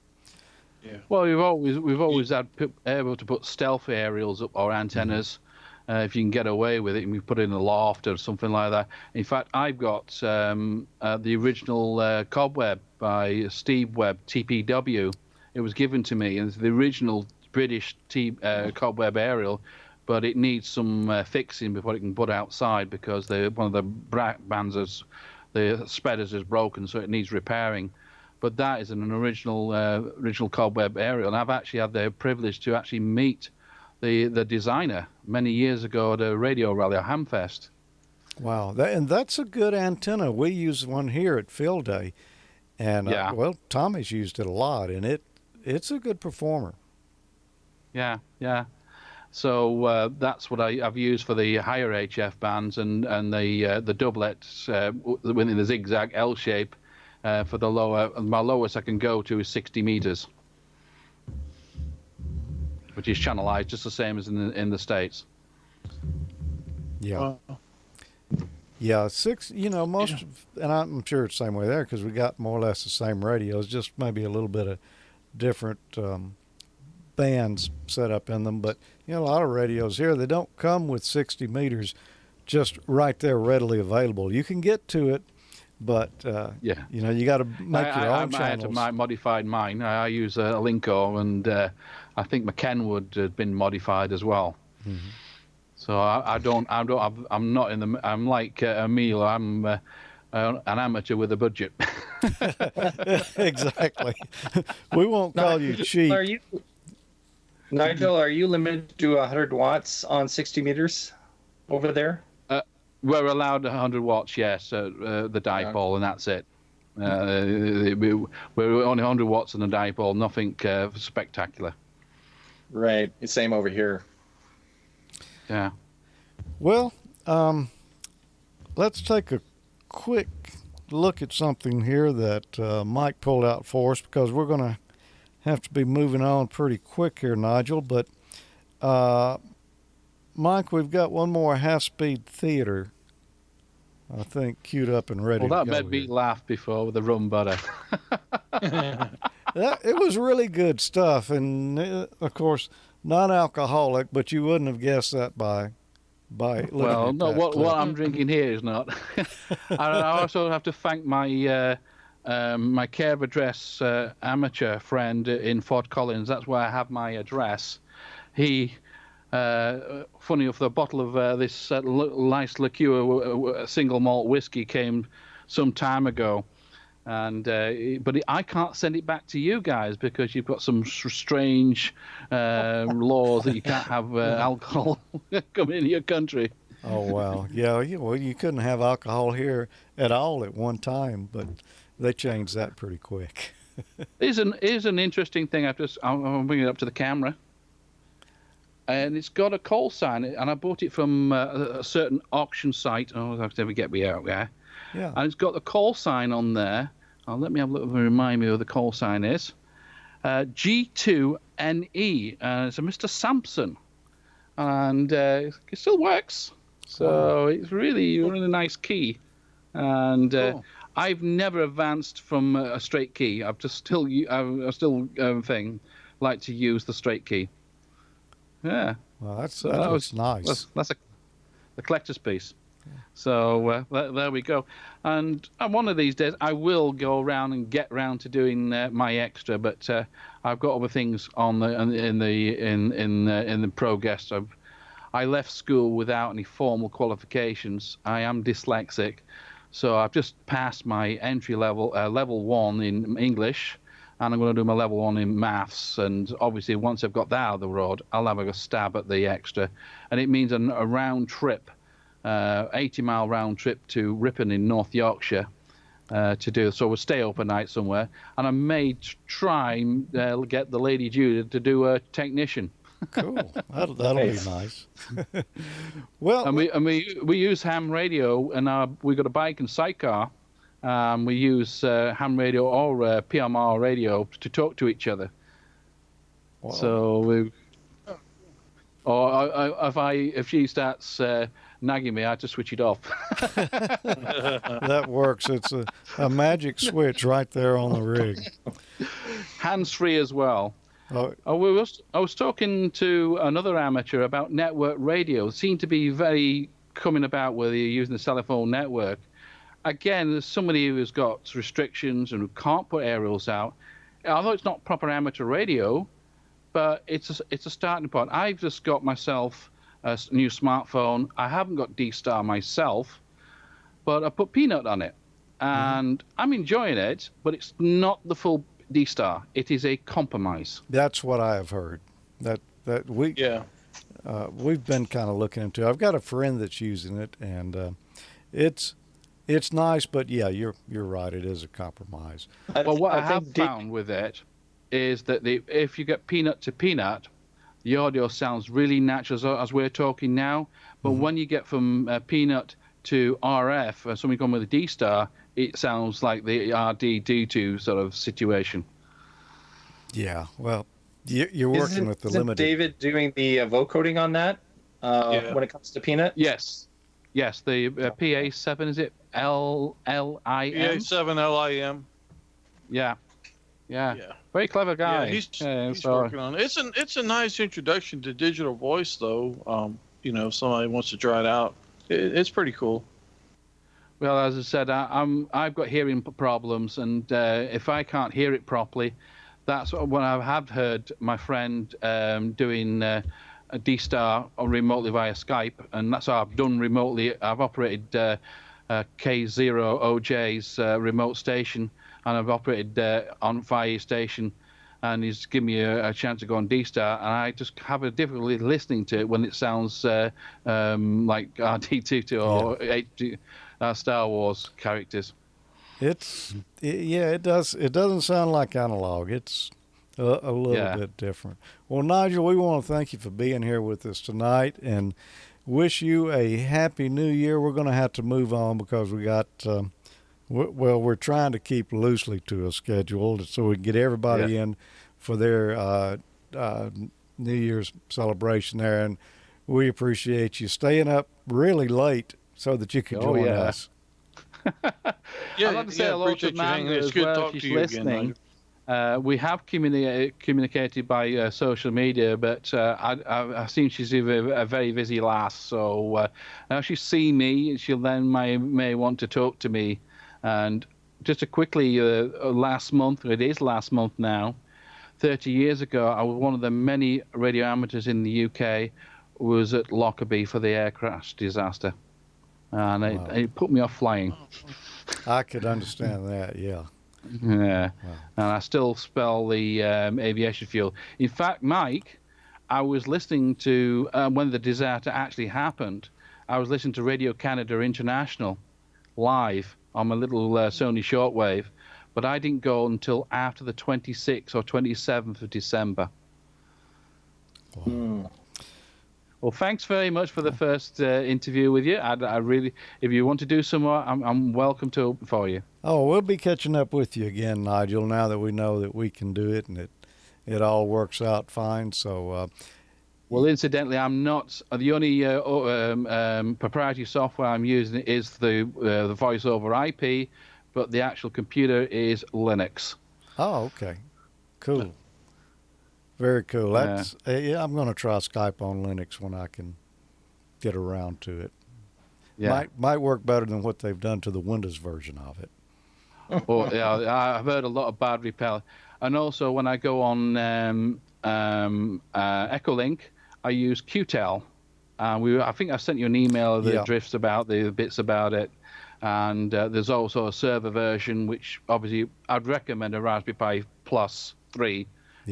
Yeah. Well, we've always had able to put stealth aerials up or antennas if you can get away with it, and we put it in a loft or something like that. In fact, I've got the original Cobweb by Steve Webb, TPW. It was given to me, and it's the original British Cobweb aerial, but it needs some fixing before it can put outside because one of the bands the spreaders is broken, so it needs repairing. But that is an original Cobweb aerial, and I've actually had the privilege to actually meet the designer many years ago at a radio rally, a Hamfest. Wow, and that's a good antenna. We use one here at Field Day, and Tommy's used it a lot, and it's a good performer. Yeah. So that's what I've used for the higher HF bands and the doublets within the zigzag L shape. For the lower, my lowest I can go to is 60 meters, which is channelized just the same as in the States. Yeah. Yeah, and I'm sure it's the same way there because we got more or less the same radios, just maybe a little bit of different bands set up in them. But a lot of radios here, they don't come with 60 meters just right there readily available. You can get to it. But you got to make your own channels. I had to modify mine. I use a Linko, and I think my Kenwood had been modified as well. Mm-hmm. So I'm not in the. I'm like Emile. I'm an amateur with a budget. Exactly. We won't call you cheap. Nigel, are you limited to 100 watts on 60 meters over there? We're allowed 100 watts, yes, the dipole, and that's it. We're only 100 watts on the dipole, nothing spectacular. Right. Same over here. Yeah. Well, let's take a quick look at something here that Mike pulled out for us, because we're going to have to be moving on pretty quick here, Nigel. But Mike, we've got one more half-speed theater, I think, queued up and ready. Well, that to go made me here. laugh before with the rum butter. It was really good stuff, and of course, non-alcoholic, but you wouldn't have guessed that by looking Well, at no, that what clip. I'm drinking here is not. I also have to thank my my care of address amateur friend in Fort Collins. That's where I have my address. He, funny enough, the bottle of this nice liqueur single malt whiskey came some time ago. And but I can't send it back to you guys because you've got some strange laws that you can't have alcohol coming into your country. Oh wow, yeah. Well, you couldn't have alcohol here at all at one time, but they changed that pretty quick. Here's an interesting thing. I'll bring it up to the camera, and it's got a call sign, and I bought it from a certain auction site. Oh, I'll have to get me out there. Yeah. And it's got the call sign on there. Let me have a look and remind me who the call sign is. G2NE. It's a Mr. Sampson. And it still works. So it's really nice key. And Cool. I've never advanced from a straight key. I still like to use the straight key. Yeah. Well, that's nice. That's the collector's piece. So there we go. And one of these days I will go around and get round to doing my extra, but I've got other things on in the progress. I left school without any formal qualifications. I am dyslexic, so I've just passed my entry level level 1 in English, and I'm going to do my level 1 in maths. And obviously, once I've got that out of the road, I'll have a stab at the extra, and it means a round trip. 80-mile round trip to Ripon in North Yorkshire to do. So we'll stay overnight somewhere, and I may try get the Lady Judah to do a technician. Cool. That'll be nice. Well, And we use ham radio, and we got a bike and sidecar. We use ham radio or PMR radio to talk to each other. wow. So if she starts nagging me, I have to switch it off. that works. It's a magic switch right there on the rig. Hands-free as well. Oh, I was talking to another amateur about network radio. It seemed to be very coming about whether you're using the telephone network. Again, there's somebody who's got restrictions and who can't put aerials out. Although it's not proper amateur radio, but it's a starting point. I've just got myself a new smartphone. I haven't got D-Star myself, but I put Peanut on it, and I'm enjoying it. But it's not the full D-Star. It is a compromise. that's what I have heard. That we've been kind of looking into. I've got a friend that's using it, and it's nice. But yeah, you're right. It is a compromise. Well, what I have found with it is that if you get Peanut to Peanut, the audio sounds really natural as we're talking now. But when you get from Peanut to RF, something come with a D-Star, it sounds like the RD-D2 sort of situation. Yeah. Well, you're working with the isn't limited. David doing the vocoding on that when it comes to Peanut? Yes. The PA7, is it LLIM? PA7 LIM. Yeah. Very clever guy. Yeah, he's working on it. It's a nice introduction to digital voice, though. If somebody wants to try it out, it's pretty cool. Well, as I said, I've got hearing problems, and if I can't hear it properly, that's what I have heard my friend doing D-Star remotely via Skype, and that's how I've done remotely. I've operated K0OJ's remote station, and I've operated on Fire Station, and he's given me a chance to go on D-Star, and I just have a difficulty listening to it when it sounds like R2-D2 or Star Wars characters. It does. It doesn't sound like analog. It's a little bit different. Well, Nigel, we want to thank you for being here with us tonight, and wish you a happy New Year. We're going to have to move on because we got. We're trying to keep loosely to a schedule so we can get everybody in for their New Year's celebration there, and we appreciate you staying up really late so that you could join us. I'd like to say hello to Amanda as well if she's listening. We have communicated by social media, but I've seen she's a very busy lass. So now she's seen me, she'll then may want to talk to me. And just to quickly, last month now, 30 years ago, I was one of the many radio amateurs in the UK who was at Lockerbie for the air crash disaster. And it put me off flying. I could understand that, yeah. Yeah, wow. And I still spell the aviation fuel. In fact, Mike, I was listening to, when the disaster actually happened, I was listening to Radio Canada International live on my little Sony shortwave, but I didn't go until after the 26th or 27th of December. Wow. Well, thanks very much for the first interview with you. I really, if you want to do some more, I'm welcome to open for you. Oh, we'll be catching up with you again, Nigel, now that we know that we can do it and it all works out fine. So, well, incidentally, I'm not the only proprietary software I'm using is the voice over IP, but the actual computer is Linux. Oh, okay, cool. Very cool. That's I'm going to try Skype on Linux when I can get around to it. Yeah, might work better than what they've done to the Windows version of it. Well, yeah, I've heard a lot of bad repel, and also when I go on Echolink, I use Qtel. I think I sent you an email of the drifts about the bits about it, and there's also a server version which obviously I'd recommend a Raspberry Pi Plus 3.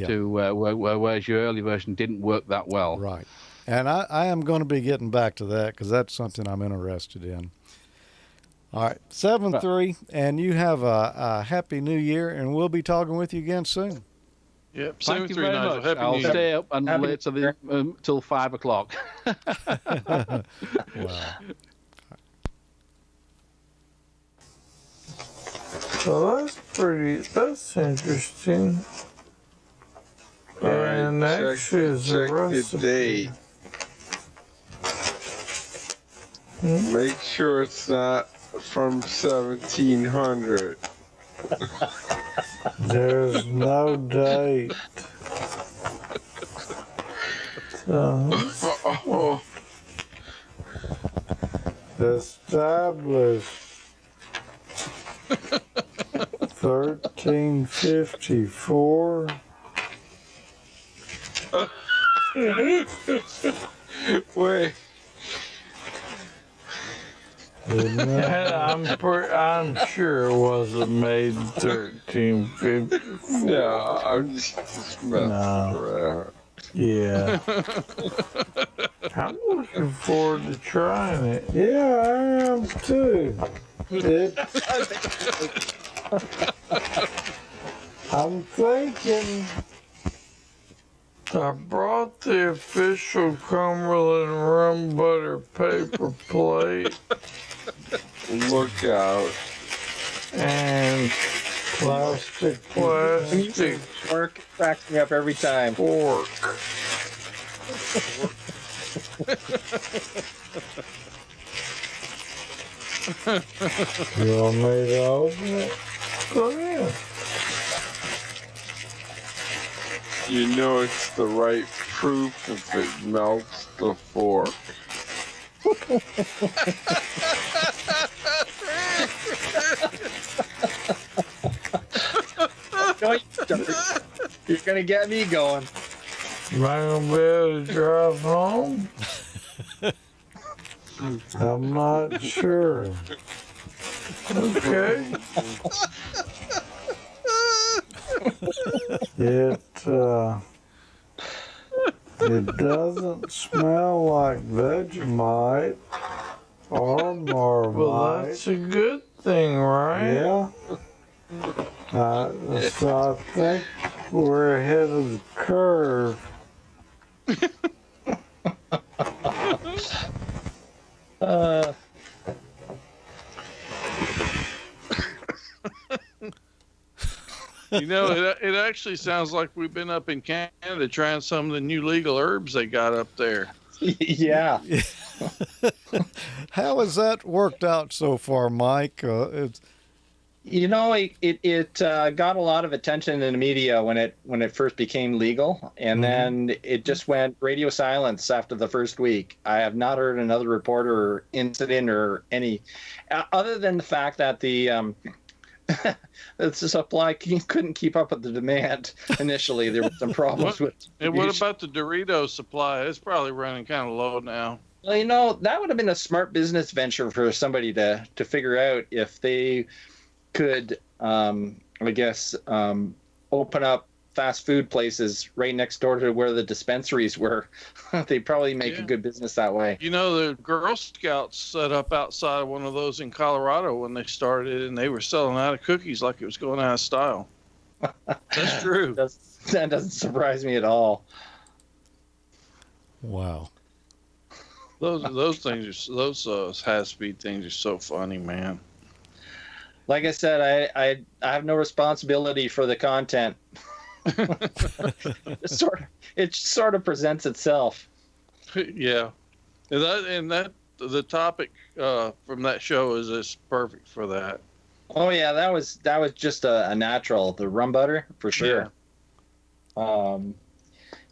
To whereas your early version didn't work that well. Right. And I am going to be getting back to that because that's something I'm interested in. All right, 7-3, and you have a happy New Year, and we'll be talking with you again soon. Yep, 7-3, Thank you very Nigel. much. Happy I'll New Year. stay up and late till 5 o'clock. Wow. So that's interesting. All right, and actually is a recipe. The date. Make sure it's not from 1700. There's no date. Established 1354. Wait. I'm sure it wasn't made 1354. Yeah, I'm just messing around. Yeah. I'm looking forward to trying it. Yeah, I am too. I'm thinking I brought the official Cumberland Rum Butter paper plate. Look out. And plastic. Work cracks me up every time. Fork. You want me to open it? Go ahead. You know it's the right proof if it melts the fork. You're gonna get me going. Am I gonna be able to drive home? I'm not sure. Okay. It doesn't smell like Vegemite or Marmite. Well, that's a good thing, right? Yeah. So I think we're ahead of the curve. You know, it actually sounds like we've been up in Canada trying some of the new legal herbs they got up there. Yeah. How has that worked out so far, Mike? You know, it got a lot of attention in the media when it first became legal, and then it just went radio silence after the first week. I have not heard another report or incident or any, other than the fact that the supply couldn't keep up with the demand initially. There were some problems with. And what about the Dorito supply? It's probably running kind of low now. Well, you know, that would have been a smart business venture for somebody to figure out if they could, I guess, open up fast food places right next door to where the dispensaries were. They'd probably make a good business that way. You know, the Girl Scouts set up outside one of those in Colorado when they started, and they were selling out of cookies like it was going out of style. That's true. That doesn't surprise me at all. Wow. Those things are those high-speed things are so funny, man. Like I said, I have no responsibility for the content. It sort of presents itself. Yeah, and that the topic from that show is just perfect for that. Oh yeah, that was just a natural, the rum butter for sure. Yeah.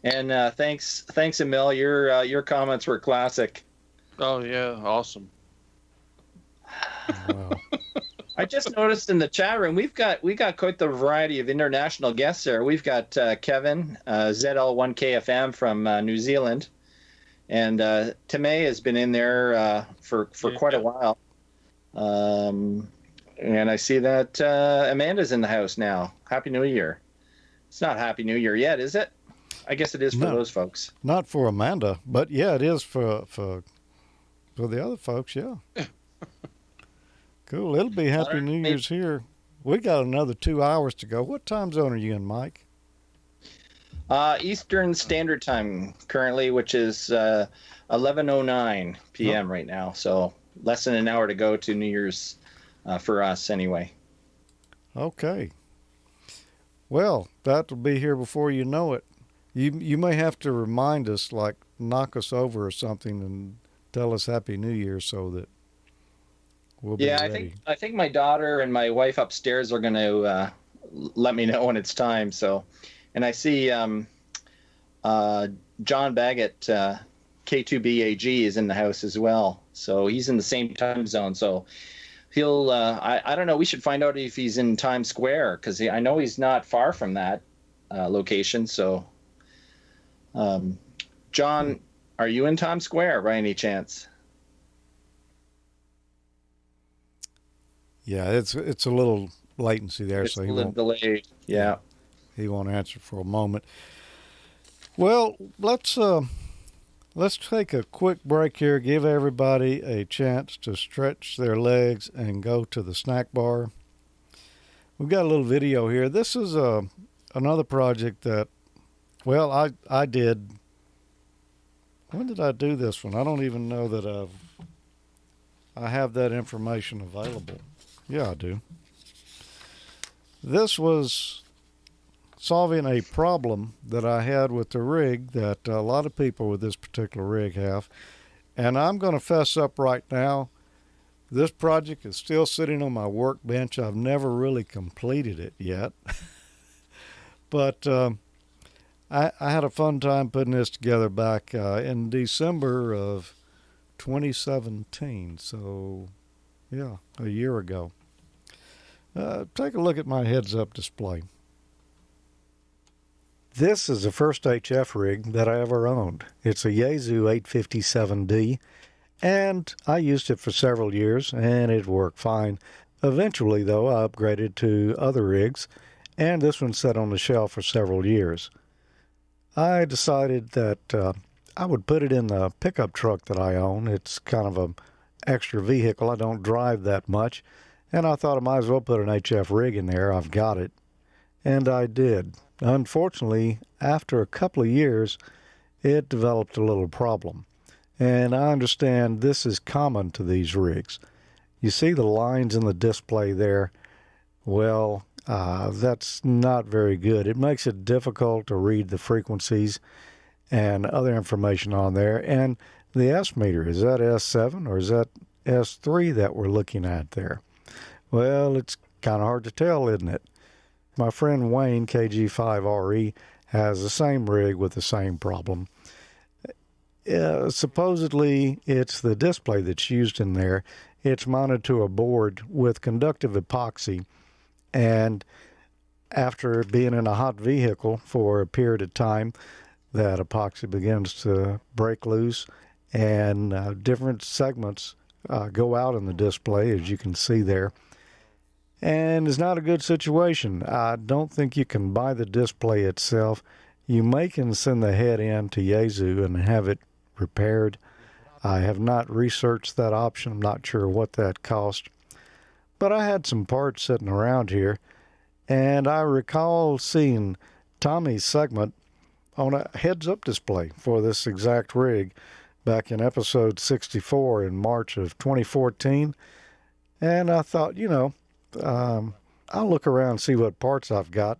And thanks Emile, your comments were classic. Oh yeah, awesome. Wow. I just noticed in the chat room we got quite the variety of international guests there. We've got Kevin, ZL1KFM from New Zealand, and Timay has been in there for quite a while. And I see that Amanda's in the house now. Happy New Year. It's not Happy New Year yet, is it? I guess it is for those folks. Not for Amanda, but yeah, it is for the other folks, yeah. Cool. It'll be Happy New Year's here. We got another 2 hours to go. What time zone are you in, Mike? Eastern Standard Time currently, which is 11:09 p.m. right now. So less than an hour to go to New Year's for us anyway. Okay. Well, that'll be here before you know it. You may have to remind us, like knock us over or something and tell us Happy New Year so that we'll be ready. I think my daughter and my wife upstairs are going to let me know when it's time. So, and I see John Baggett, K2BAG, is in the house as well. So he's in the same time zone. So he'll I don't know. We should find out if he's in Times Square because I know he's not far from that location. So, John, are you in Times Square by any chance? Yeah, it's a little latency there, It's so a little delayed. Yeah. He won't answer for a moment. Well, let's take a quick break here, give everybody a chance to stretch their legs and go to the snack bar. We've got a little video here. This is another project that, well, I did. When did I do this one? I don't even know that I have that information available. Yeah, I do. This was solving a problem that I had with the rig that a lot of people with this particular rig have. And I'm going to fess up right now. This project is still sitting on my workbench. I've never really completed it yet. But I had a fun time putting this together back in December of 2017. So, yeah, a year ago. Take a look at my heads-up display. This is the first HF rig that I ever owned. It's a Yaesu 857D, and I used it for several years, and it worked fine. Eventually, though, I upgraded to other rigs, and this one sat on the shelf for several years. I decided that I would put it in the pickup truck that I own. It's kind of an extra vehicle. I don't drive that much, and I thought I might as well put an HF rig in there. I've got it, and I did. Unfortunately, after a couple of years, it developed a little problem, and I understand this is common to these rigs. You see the lines in the display there? Well, that's not very good. It makes it difficult to read the frequencies and other information on there. And the S meter, is that S7 or is that S3 that we're looking at there? Well, it's kind of hard to tell, isn't it? My friend Wayne, KG5RE, has the same rig with the same problem. Supposedly, it's the display that's used in there. It's mounted to a board with conductive epoxy, and after being in a hot vehicle for a period of time, that epoxy begins to break loose, and different segments go out in the display, as you can see there. And it's not a good situation. I don't think you can buy the display itself. You may can send the head in to Yaesu and have it repaired. I have not researched that option. I'm not sure what that cost. But I had some parts sitting around here, and I recall seeing Tommy's segment on a heads-up display for this exact rig back in episode 64 in March of 2014. And I thought, I'll look around and see what parts I've got.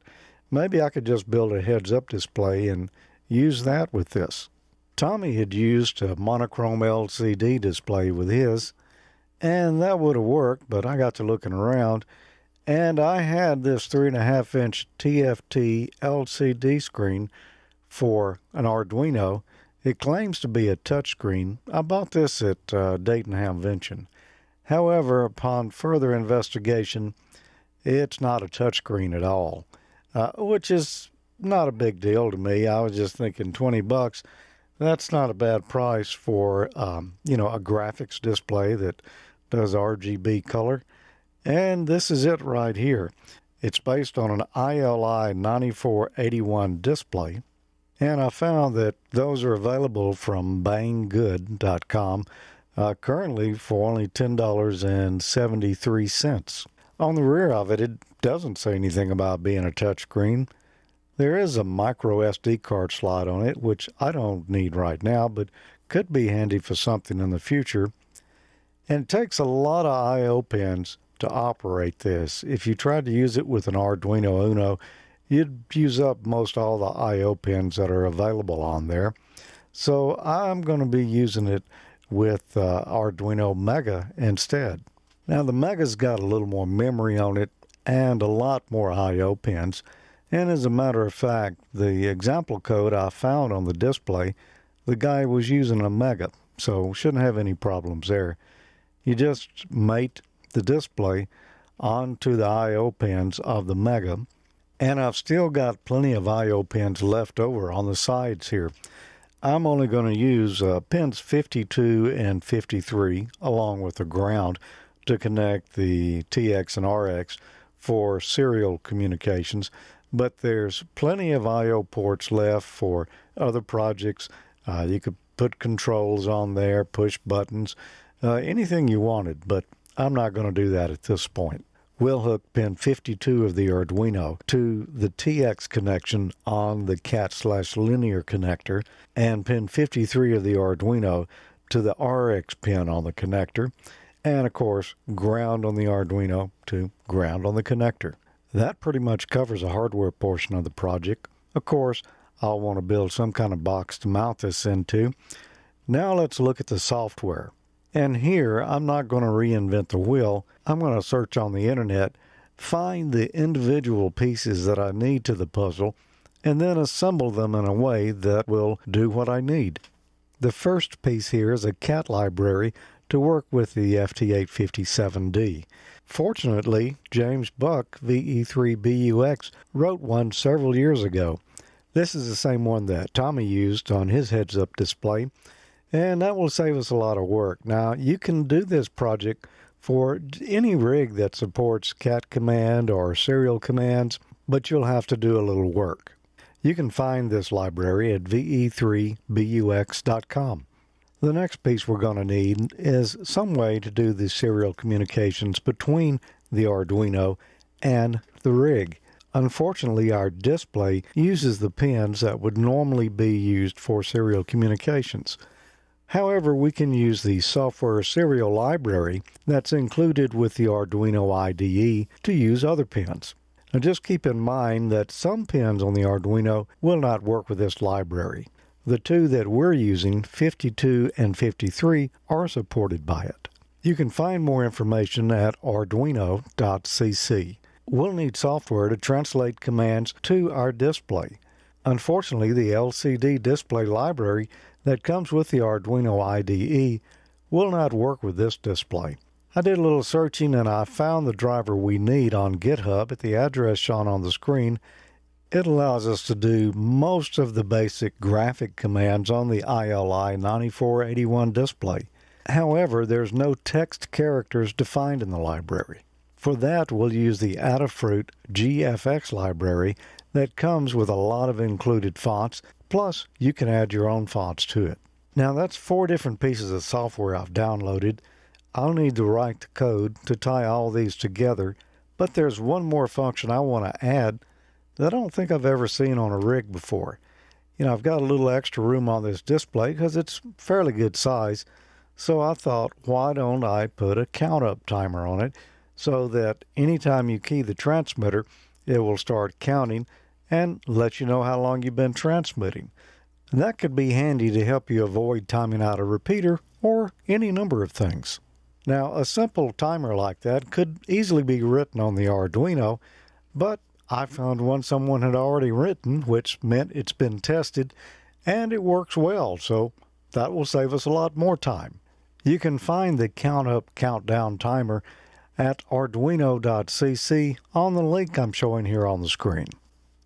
Maybe I could just build a heads-up display and use that with this. Tommy had used a monochrome LCD display with his, and that would have worked, but I got to looking around, and I had this 3.5-inch TFT LCD screen for an Arduino. It claims to be a touchscreen. I bought this at Dayton Hamvention. However, upon further investigation, it's not a touchscreen at all, which is not a big deal to me. I was just thinking $20. That's not a bad price for, a graphics display that does RGB color. And this is it right here. It's based on an ILI 9481 display. And I found that those are available from banggood.com. Currently for only $10.73. On the rear of it, it doesn't say anything about being a touchscreen. There is a micro SD card slot on it, which I don't need right now, but could be handy for something in the future. And it takes a lot of I/O pins to operate this. If you tried to use it with an Arduino Uno, you'd use up most all the I/O pins that are available on there. So I'm going to be using it with Arduino Mega instead. Now the Mega's got a little more memory on it and a lot more I/O pins, and as a matter of fact, the example code I found on the display, the guy was using a Mega, so shouldn't have any problems there. You just mate the display onto the I/O pins of the Mega, and I've still got plenty of I/O pins left over on the sides here. I'm only going to use pins 52 and 53 along with the ground to connect the TX and RX for serial communications, but there's plenty of I/O ports left for other projects. You could put controls on there, push buttons, anything you wanted, but I'm not going to do that at this point. We'll hook pin 52 of the Arduino to the TX connection on the cat/linear connector, and pin 53 of the Arduino to the RX pin on the connector, and of course ground on the Arduino to ground on the connector. That pretty much covers the hardware portion of the project. Of course, I'll want to build some kind of box to mount this into. Now let's look at the software. And here, I'm not going to reinvent the wheel. I'm going to search on the internet, find the individual pieces that I need to the puzzle, and then assemble them in a way that will do what I need. The first piece here is a cat library to work with the FT857D. Fortunately, James Buck, VE3BUX, wrote one several years ago. This is the same one that Tommy used on his heads-up display, and that will save us a lot of work. Now, you can do this project for any rig that supports cat command or serial commands, but you'll have to do a little work. You can find this library at ve3bux.com. The next piece we're going to need is some way to do the serial communications between the Arduino and the rig. Unfortunately, our display uses the pins that would normally be used for serial communications. However, we can use the software serial library that's included with the Arduino IDE to use other pins. Now just keep in mind that some pins on the Arduino will not work with this library. The two that we're using, 52 and 53, are supported by it. You can find more information at arduino.cc. We'll need software to translate commands to our display. Unfortunately, the LCD display library that comes with the Arduino IDE will not work with this display. I did a little searching and I found the driver we need on GitHub at the address shown on the screen. It allows us to do most of the basic graphic commands on the ILI 9481 display. However, there's no text characters defined in the library. For that, we'll use the Adafruit GFX library that comes with a lot of included fonts, plus you can add your own fonts to it. Now that's 4 different pieces of software I've downloaded. I'll need to write the code to tie all these together, but there's one more function I want to add that I don't think I've ever seen on a rig before. I've got a little extra room on this display because it's fairly good size, so I thought, why don't I put a count-up timer on it so that anytime you key the transmitter, it will start counting and let you know how long you've been transmitting. And that could be handy to help you avoid timing out a repeater or any number of things. Now, a simple timer like that could easily be written on the Arduino, but I found one someone had already written, which meant it's been tested and it works well, so that will save us a lot more time. You can find the count up countdown timer at arduino.cc on the link I'm showing here on the screen.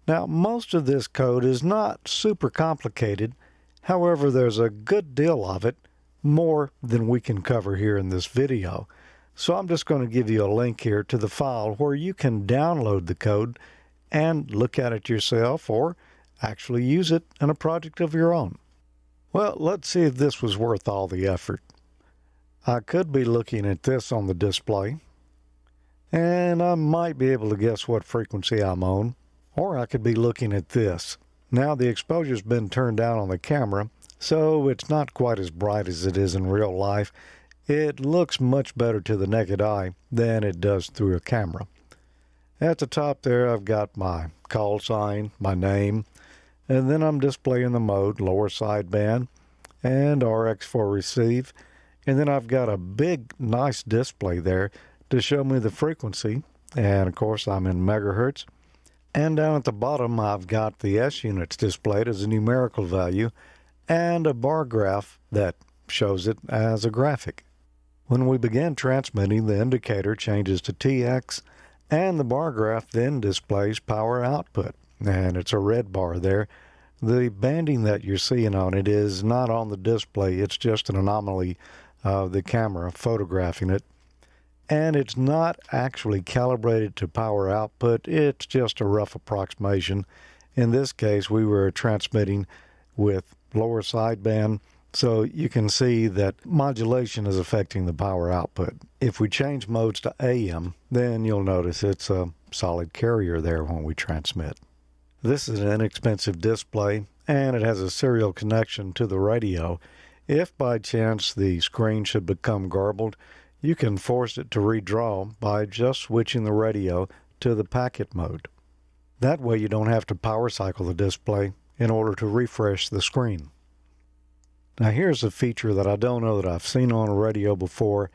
Now, most of this code is not super complicated. However, there's a good deal of it, more than we can cover here in this video. So I'm just going to give you a link here to the file where you can download the code and look at it yourself or actually use it in a project of your own. Well, let's see if this was worth all the effort. I could be looking at this on the display, and I might be able to guess what frequency I'm on, or I could be looking at this. Now the exposure's been turned down on the camera, so it's not quite as bright as it is in real life. It looks much better to the naked eye than it does through a camera. At the top there, I've got my call sign, my name, and then I'm displaying the mode, lower sideband, and RX for receive. And then I've got a big, nice display there to show me the frequency. And of course, I'm in megahertz. And down at the bottom, I've got the S units displayed as a numerical value and a bar graph that shows it as a graphic. When we begin transmitting, the indicator changes to TX, and the bar graph then displays power output. And it's a red bar there. The banding that you're seeing on it is not on the display. It's just an anomaly of the camera photographing it. And it's not actually calibrated to power output. It's just a rough approximation. In this case, we were transmitting with lower sideband, so you can see that modulation is affecting the power output. If we change modes to AM, then you'll notice it's a solid carrier there when we transmit. This is an inexpensive display, and it has a serial connection to the radio. If by chance the screen should become garbled, you can force it to redraw by just switching the radio to the packet mode. That way you don't have to power cycle the display in order to refresh the screen. Now here's a feature that I don't know that I've seen on a radio before.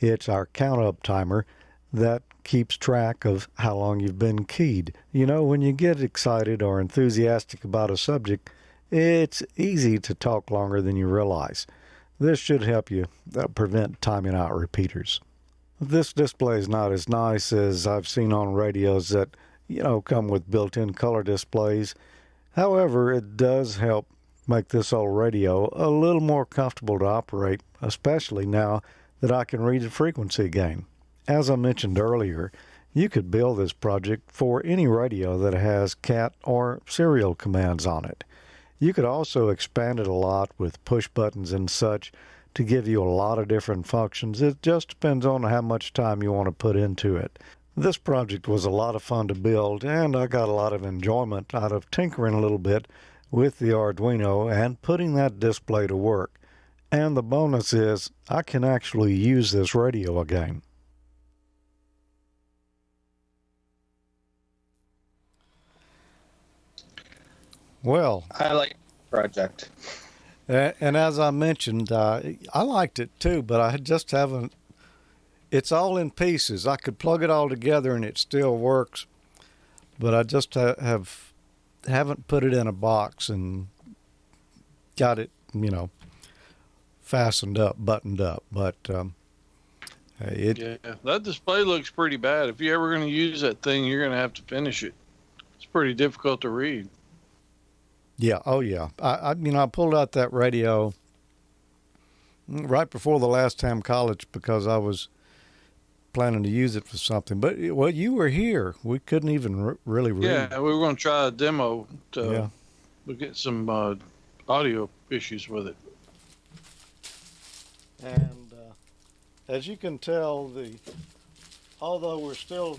It's our count-up timer that keeps track of how long you've been keyed. When you get excited or enthusiastic about a subject, it's easy to talk longer than you realize. This should help you prevent timing out repeaters. This display is not as nice as I've seen on radios that, come with built-in color displays. However, it does help make this old radio a little more comfortable to operate, especially now that I can read the frequency again. As I mentioned earlier, you could build this project for any radio that has cat or serial commands on it. You could also expand it a lot with push buttons and such to give you a lot of different functions. It just depends on how much time you want to put into it. This project was a lot of fun to build, and I got a lot of enjoyment out of tinkering a little bit with the Arduino and putting that display to work. And the bonus is I can actually use this radio again. Well, I like the project. and as I mentioned, I liked it too, but I just haven't. It's all in pieces. I could plug it all together and it still works, but I just haven't put it in a box and got it, fastened up, buttoned up. But Yeah, that display looks pretty bad. If you're ever going to use that thing, you're going to have to finish it. It's pretty difficult to read. Yeah, oh yeah. I pulled out that radio right before the last time college because I was planning to use it for something. But well, you were here. We couldn't even really read. Yeah, we were going to try a demo to get some audio issues with it. And as you can tell, although we're still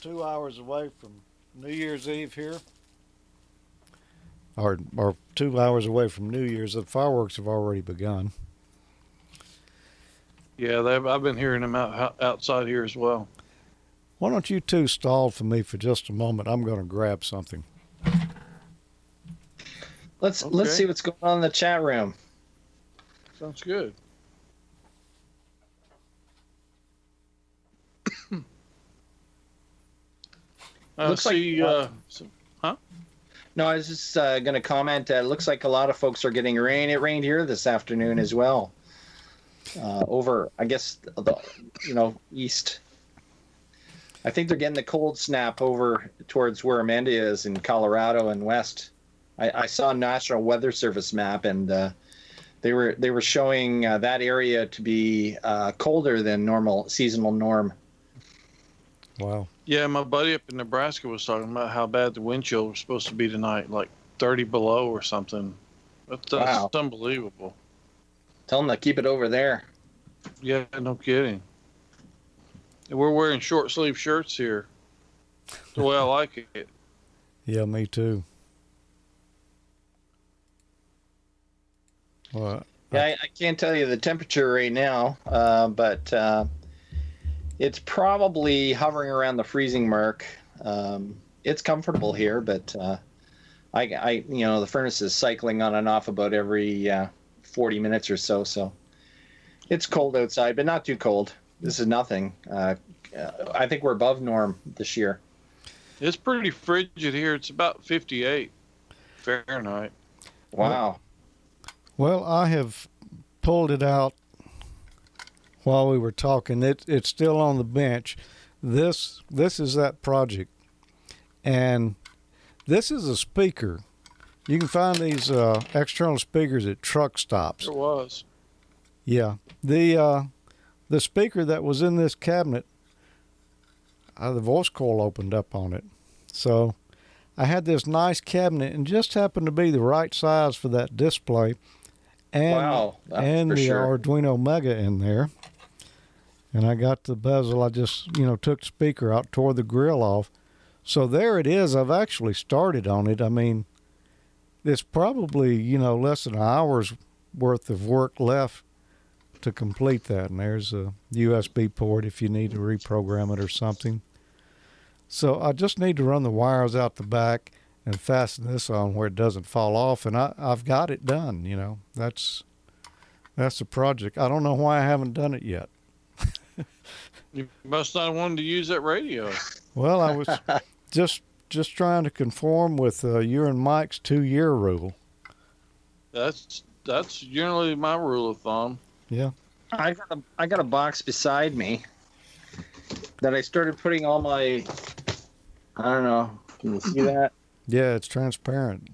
2 hours away from New Year's Eve here, or 2 hours away from New Year's, the fireworks have already begun. Yeah, I've been hearing them outside here as well. Why don't you two stall for me for just a moment? I'm going to grab something. Let's see what's going on in the chat room. Sounds good. Looks No, I was just going to comment. Looks like a lot of folks are getting rain. It rained here this afternoon as well. Over, I guess, east. I think they're getting the cold snap over towards where Amanda is in Colorado and west. I saw a National Weather Service map, and they were showing that area to be colder than normal seasonal norm. Wow. Yeah, my buddy up in Nebraska was talking about how bad the wind chill was supposed to be tonight, like 30 below or something. That's Wow. unbelievable. Tell them to keep it over there. Yeah, no kidding. And we're wearing short sleeve shirts here. The way I like it. Yeah, me too. Well, Yeah, I can't tell you the temperature right now, but it's probably hovering around the freezing mark. It's comfortable here, but the furnace is cycling on and off about every 40 minutes or so. So it's cold outside, but not too cold. This is nothing. I think we're above norm this year. It's pretty frigid here. It's about 58 Fahrenheit. Wow. Well, I have pulled it out while we were talking. It's still on the bench. This is that project, and this is a speaker. You can find these external speakers at truck stops. It was. Yeah, the speaker that was in this cabinet, the voice coil opened up on it, so I had this nice cabinet and just happened to be the right size for that display, and Wow, and for the sure. Arduino Mega in there. And I got the bezel. I just, took the speaker out, tore the grill off. So there it is. I've actually started on it. I mean, it's probably, less than an hour's worth of work left to complete that. And there's a USB port if you need to reprogram it or something. So I just need to run the wires out the back and fasten this on where it doesn't fall off. And I've got it done, That's the project. I don't know why I haven't done it yet. You must not have wanted to use that radio. Well, I was just trying to conform with your and Mike's 2-year rule. That's generally my rule of thumb. Yeah. I got a box beside me that I started putting all my. I don't know. Can you see that? Yeah, it's transparent.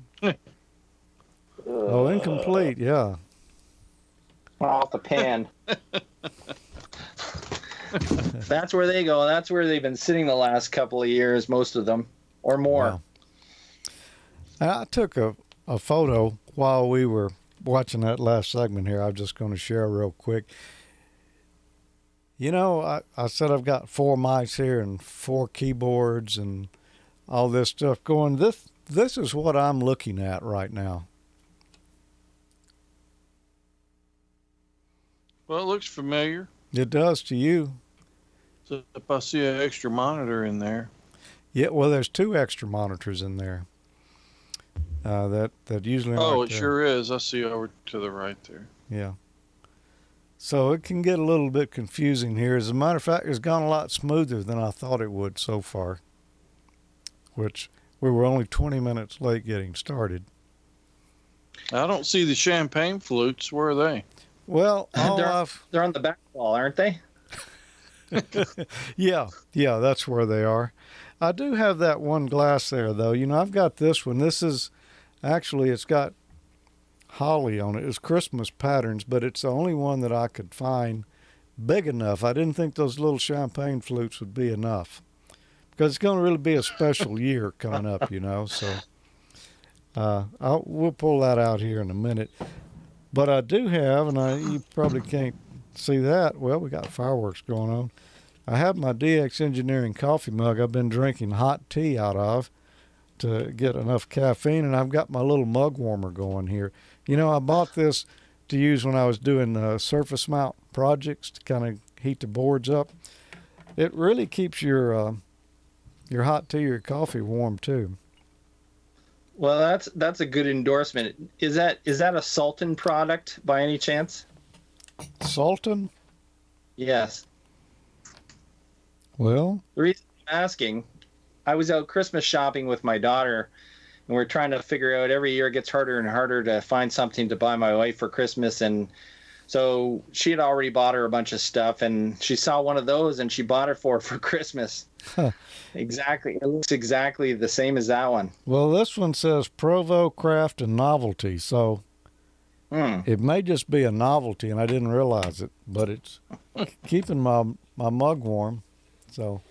Oh, incomplete. Yeah. Off the pan. That's where they go. That's where they've been sitting the last couple of years, most of them, or more. Wow. I took a photo while we were watching that last segment here. I'm just going to share real quick. You know, I said I've got 4 mice here and 4 keyboards and all this stuff going. This is what I'm looking at right now. Well, it looks familiar. It does to you. So if I see an extra monitor in there. Yeah, well, there's 2 extra monitors in there. That usually. Oh, it sure is. I see over to the right there. Yeah. So it can get a little bit confusing here. As a matter of fact, it's gone a lot smoother than I thought it would so far, which we were only 20 minutes late getting started. I don't see the champagne flutes. Where are they? Well, they're on the back wall, aren't they? Yeah, that's where they are. I do have that one glass there, though. You know, I've got this one. This is actually, it's got holly on it. It's Christmas patterns, but it's the only one that I could find big enough. I didn't think those little champagne flutes would be enough because it's going to really be a special year coming up, you know. So we'll pull that out here in a minute. But I do have, and you probably can't see that. Well, we got fireworks going on. I have my DX Engineering coffee mug I've been drinking hot tea out of to get enough caffeine, and I've got my little mug warmer going here. You know, I bought this to use when I was doing surface mount projects to kind of heat the boards up. It really keeps your hot tea or coffee warm too. Well, that's a good endorsement. Is that a Sultan product by any chance? Sultan? Yes. Well, the reason I'm asking, I was out Christmas shopping with my daughter, and we're trying to figure out every year it gets harder and harder to find something to buy my wife for Christmas. And so she had already bought her a bunch of stuff, and she saw one of those and she bought it for Christmas. Huh. Exactly. It looks exactly the same as that one. Well, this one says Provo Craft and Novelty, so it may just be a novelty, and I didn't realize it, but it's keeping my mug warm, so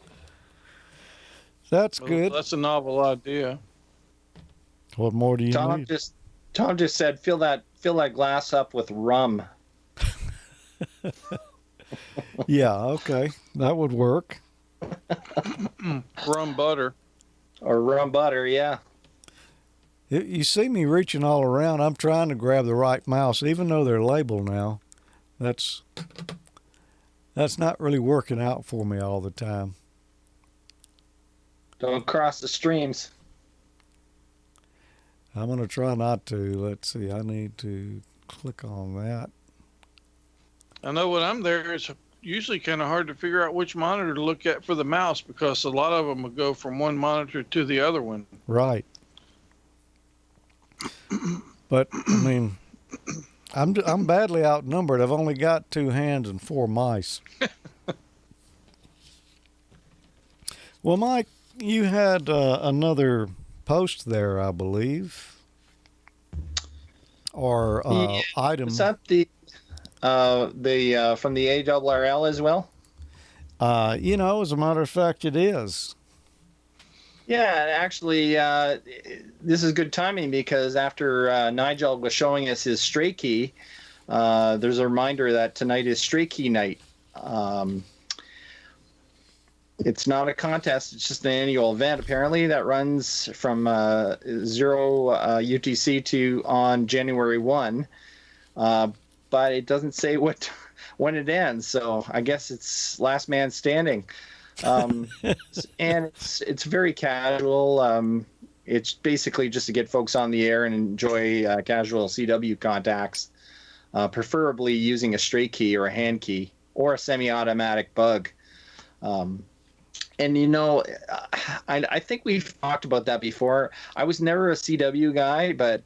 that's good. That's a novel idea. What more do you need? Tom just said, fill that glass up with rum. Yeah, okay, that would work. Rum butter. Or rum butter, yeah. You see me reaching all around. I'm trying to grab the right mouse, even though they're labeled now. That's not really working out for me all the time. Don't cross the streams. I'm going to try not to. Let's see. I need to click on that. I know when I'm there, it's usually kind of hard to figure out which monitor to look at for the mouse because a lot of them will go from one monitor to the other one. Right. But I mean, I'm badly outnumbered. I've only got 2 hands and 4 mice. Well, Mike, you had another post there, I believe, or item. Was that the from the ARRL as well? You know, as a matter of fact, it is. Yeah, actually, this is good timing because after Nigel was showing us his stray key, there's a reminder that tonight is stray key night. It's not a contest, it's just an annual event, apparently, that runs from 0 UTC to on January 1. But it doesn't say when it ends, so I guess it's last man standing. And it's very casual. It's basically just to get folks on the air and enjoy casual CW contacts, preferably using a straight key or a hand key or a semi-automatic bug. And you know, I think we've talked about that before. I was never a CW guy, but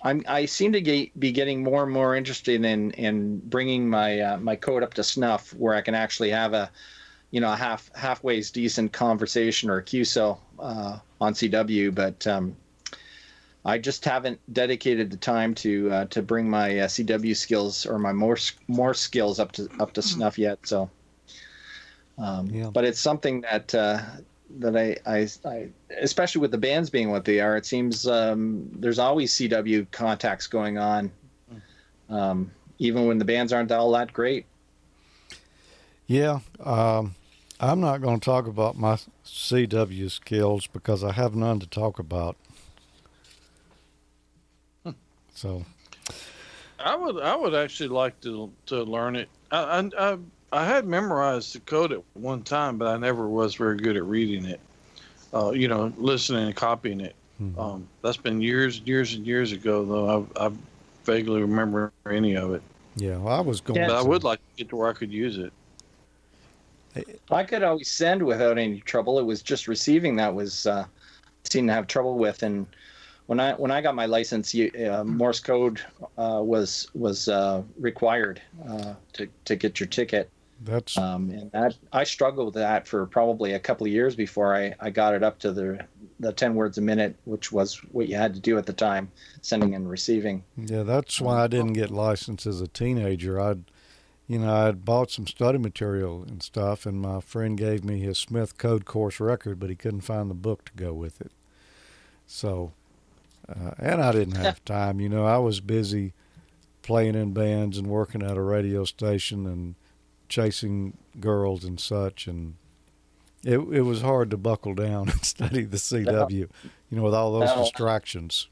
I seem to be getting more and more interested in bringing my code up to snuff, where I can actually have a halfway's decent conversation or a QSO on CW. But I just haven't dedicated the time to bring my CW skills or my more skills up to snuff yet. So, but it's something that I especially with the bands being what they are, it seems there's always CW contacts going on, even when the bands aren't all that great. Yeah, I'm not going to talk about my CW skills because I have none to talk about. So, I would actually like to learn it. I had memorized the code at one time, but I never was very good at reading it. Listening and copying it. mm-hmm. That's been years and years ago, though. I vaguely remember any of it. Yeah, well, I was going. But I to. would like to get to where I could use it. I could always send without any trouble. It was just receiving that was seemed to have trouble with. And when I got my license, Morse code was required to get your ticket. That's and that I struggled with that for probably a couple of years before I got it up to the 10 words a minute, which was what you had to do at the time, sending and receiving. Yeah, that's why I didn't get licensed as a teenager. I'd bought some study material and stuff, and my friend gave me his Smith Code course record, but he couldn't find the book to go with it. So, and I didn't have time. I was busy playing in bands and working at a radio station and chasing girls and such, and it was hard to buckle down and study the CW, with all those distractions.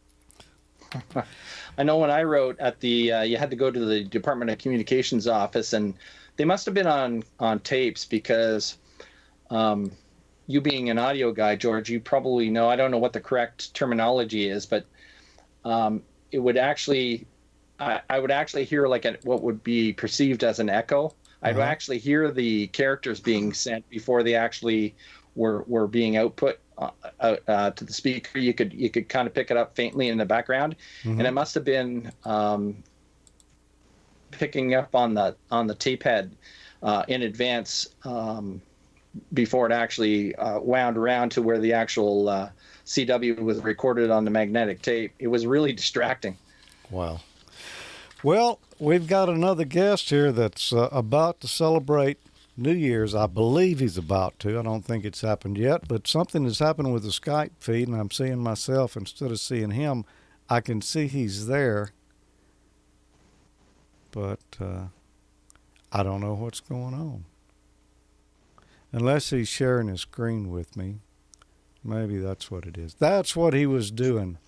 I know when I wrote at the, you had to go to the Department of Communications office, and they must have been on tapes because you being an audio guy, George, you probably know, I don't know what the correct terminology is, but it would actually, I would actually hear like what would be perceived as an echo. I'd actually hear the characters being sent before they actually were being output to the speaker. You could kind of pick it up faintly in the background, and it must have been picking up on the tape head in advance before it actually wound around to where the actual CW was recorded on the magnetic tape. It was really distracting. Wow. Well, we've got another guest here that's about to celebrate New Year's. I believe he's about to. I don't think it's happened yet, but something has happened with the Skype feed, and I'm seeing myself instead of seeing him. I can see he's there, but I don't know what's going on. Unless he's sharing his screen with me. Maybe that's what it is. That's what he was doing.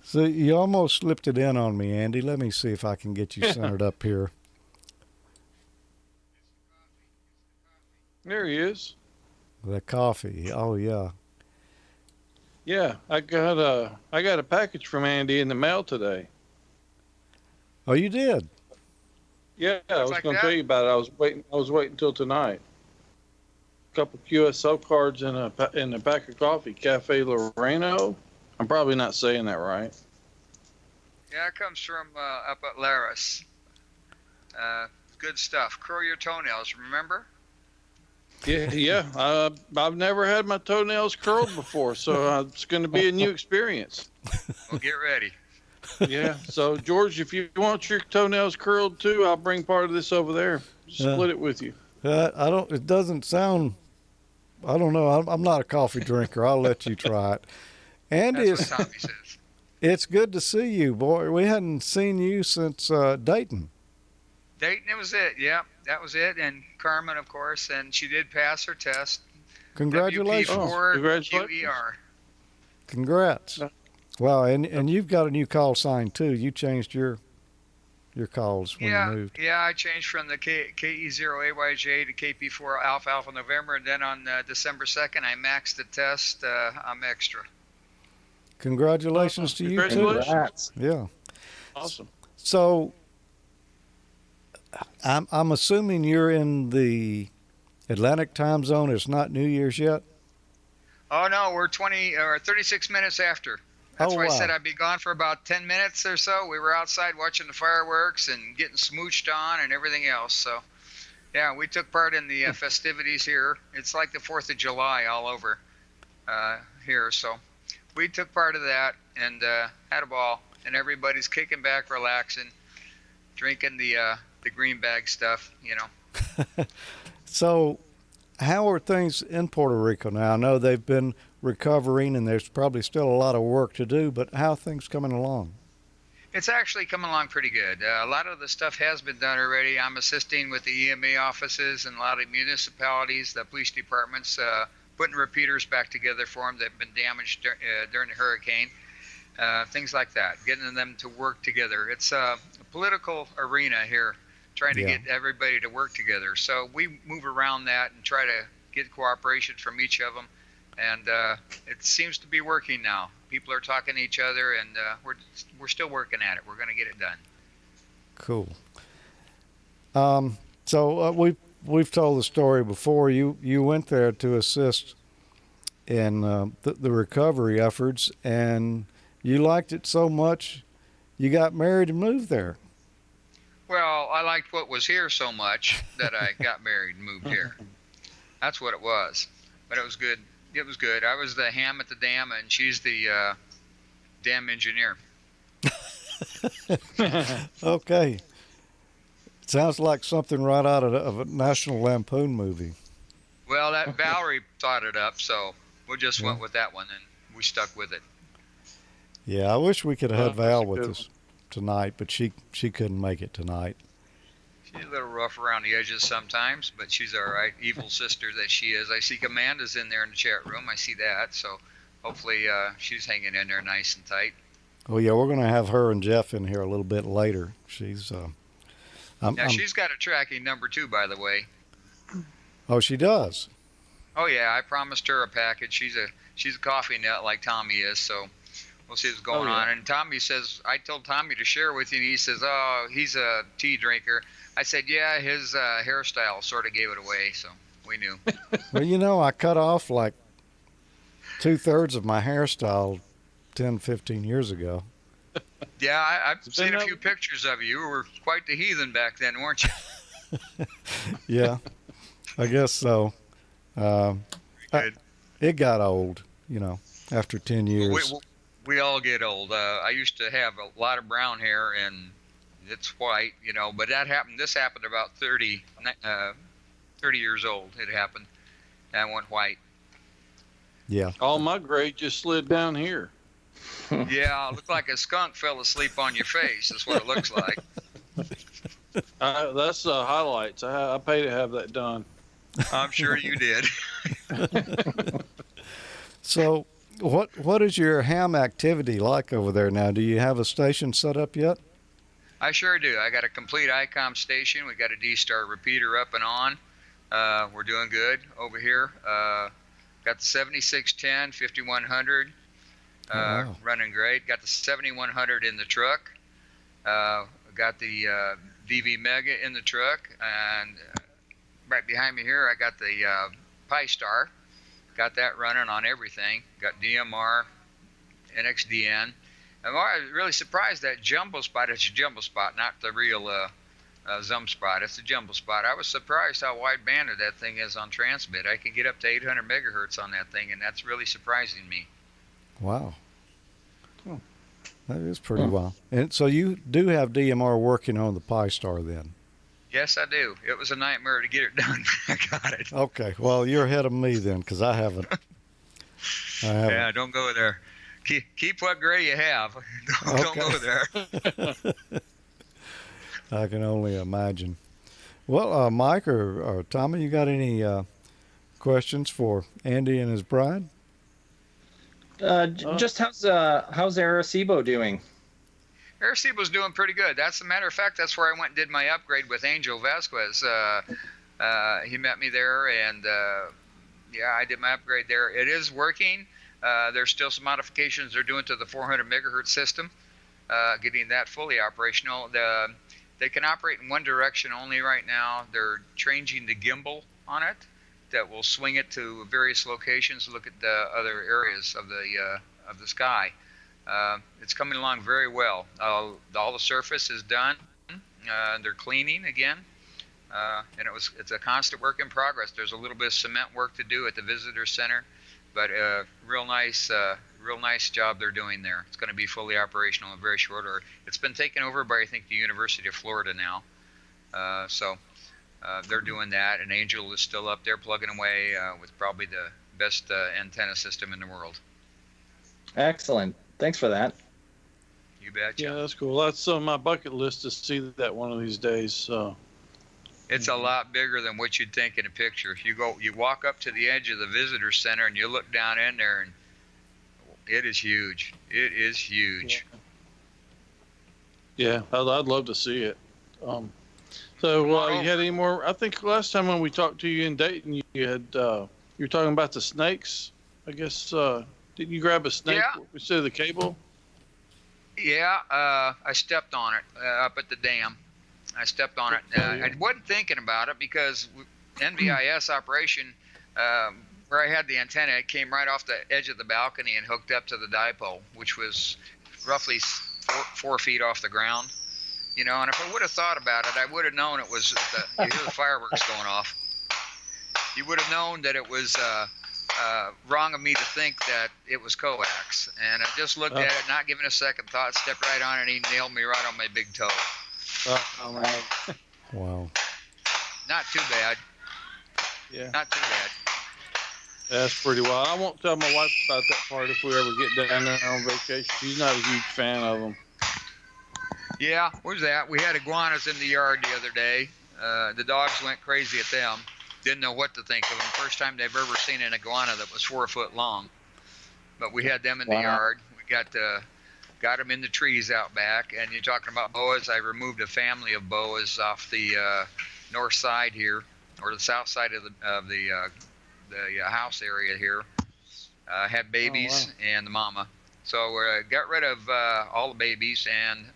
So you almost slipped it in on me, Andy. Let me see if I can get you centered up here. There he is. The coffee. Oh, yeah. Yeah, I got a package from Andy in the mail today. Oh, you did? Yeah, I was going to tell you about it. I was waiting until tonight. A couple QSO cards and a pack of coffee. Cafe Loreno. I'm probably not saying that right. Yeah, it comes from up at Laris. Good stuff. Curl your toenails, remember? Yeah. I've never had my toenails curled before, so it's going to be a new experience. Well, get ready. Yeah. So, George, if you want your toenails curled too, I'll bring part of this over there. Split it with you. It doesn't sound. I don't know. I'm not a coffee drinker. I'll let you try it. Andy, That's what Tommy says. It's good to see you, boy. We hadn't seen you since Dayton. Dayton, it was it. Yeah, that was it. And Carmen, of course, and she did pass her test. Congratulations. Congratulations. QER. Congrats. Wow, and you've got a new call sign too. You changed your calls when you moved. Yeah, I changed from the KE0AYJ to KP4 Alpha November, and then on December 2nd, I maxed the test. I'm extra. Congratulations to you too. Yeah. Awesome. So, I'm assuming you're in the Atlantic time zone. It's not New Year's yet. Oh no, we're 20 or 36 minutes after. That's why I said I'd be gone for about 10 minutes or so. We were outside watching the fireworks and getting smooched on and everything else. So, yeah, we took part in the festivities here. It's like the 4th of July all over here. So we took part of that. and had a ball. And everybody's kicking back, relaxing, drinking the greenbag stuff, you know. So, how are things in Puerto Rico now? I know they've been recovering, and there's probably still a lot of work to do. But how are things coming along? It's actually coming along pretty good. A lot of the stuff has been done already. I'm assisting with the EMA offices and a lot of municipalities, the police departments, putting repeaters back together for them that have been damaged during the hurricane. Things like that, getting them to work together. It's a political arena here, trying to get everybody to work together. So we move around that and try to get cooperation from each of them. And it seems to be working now. People are talking to each other, and we're still working at it. We're going to get it done. Cool. So we've told the story before. You went there to assist in the recovery efforts, and you liked it so much, you got married and moved there. Well, I liked what was here so much that I got married and moved here. That's what it was. But it was good. It was good. I was the ham at the dam, and she's the dam engineer. Okay. Sounds like something right out of a National Lampoon movie. Well, that Valerie thought it up, so we just went with that one, and we stuck with it. Yeah, I wish we could have had Val with us tonight, but she couldn't make it tonight. She's a little rough around the edges sometimes, but she's all right. Evil sister that she is. I see Amanda's in there in the chat room. I see that, so hopefully she's hanging in there nice and tight. Oh yeah, we're going to have her and Jeff in here a little bit later. She's she's got a tracking number too, by the way. Oh, she does. Oh yeah, I promised her a package. She's a coffee nut like Tommy is, so we'll see what's going on. And Tommy says, I told Tommy to share with you, and he says, oh, he's a tea drinker. I said, yeah, his hairstyle sort of gave it away, so we knew. Well, I cut off like 2/3 of my hairstyle 10, 15 years ago. Yeah, I've seen a few pictures of you. You were quite the heathen back then, weren't you? Yeah, I guess so. Good. It got old, after 10 years. We all get old. I used to have a lot of brown hair, and it's white, but this happened about 30 years old. It happened. And I went white. Yeah. All my gray just slid down here. Yeah, it looked like a skunk fell asleep on your face. That's what it looks like. That's highlights. I paid to have that done. I'm sure you did. So, what is your ham activity like over there now? Do you have a station set up yet? I sure do. I got a complete ICOM station. We got a D-Star repeater up and on. We're doing good over here. Got the 7610, 5100 running great. Got the 7100 in the truck. Got the DV Mega in the truck, and right behind me here I got the Pi Star. Got that running on everything. Got DMR, NXDN. And I was really surprised that jumbo spot. It's a jumbo spot, not the real Zum spot. It's a jumbo spot. I was surprised how wide banded that thing is on transmit. I can get up to 800 megahertz on that thing, and that's really surprising me. Wow. That is pretty wild. And so you do have DMR working on the Pi Star then? Yes, I do. It was a nightmare to get it done. I got it. Okay. Well, you're ahead of me then, because I haven't. Yeah, don't go there. Keep what gray you have. Don't go there. I can only imagine. Well, Mike or Tommy, you got any questions for Andy and his bride? Just how's Arecibo doing? Arecibo's doing pretty good. That's a matter of fact. That's where I went and did my upgrade with Angel Vasquez. He met me there, and I did my upgrade there. It is working. There's still some modifications they're doing to the 400 megahertz system, getting that fully operational. They can operate in one direction only right now. They're changing the gimbal on it that will swing it to various locations, look at the other areas of the sky. It's coming along very well. All the surface is done. They're cleaning again, and it's a constant work in progress. There's a little bit of cement work to do at the visitor center, but real nice real nice job they're doing there. It's going to be fully operational in very short order. It's been taken over by, I think, the University of Florida now. So they're doing that, and Angel is still up there plugging away with probably the best antenna system in the world. Excellent. Thanks for that. You betcha. Yeah, that's cool. That's on my bucket list to see that one of these days. So it's a lot bigger than what you'd think in a picture. You walk up to the edge of the visitor center and you look down in there, and it is huge. It is huge. Yeah, I'd love to see it. So you had any more? I think last time when we talked to you in Dayton, you had you were talking about the snakes. I guess didn't you grab a snake instead of the cable? Yeah, I stepped on it up at the dam. I stepped on it. I wasn't thinking about it because NVIS operation, where I had the antenna, it came right off the edge of the balcony and hooked up to the dipole, which was roughly 4 feet off the ground. You know, and if I would have thought about it, I would have known it was you hear the fireworks going off. You would have known that it was wrong of me to think that it was coax. And I just looked at it, not giving a second thought, stepped right on it, and he nailed me right on my big toe. Wow. Not too bad. Yeah. Not too bad. That's pretty wild. I won't tell my wife about that part if we ever get down there on vacation. She's not a huge fan of them. Yeah, where's that? We had iguanas in the yard the other day. The dogs went crazy at them. Didn't know what to think of them. First time they've ever seen an iguana that was 4 foot long. But we had them in the yard. We got them in the trees out back. And you're talking about boas. I removed a family of boas off the north side here, or the south side of the house area here. Had babies and the mama. So we got rid of all the babies and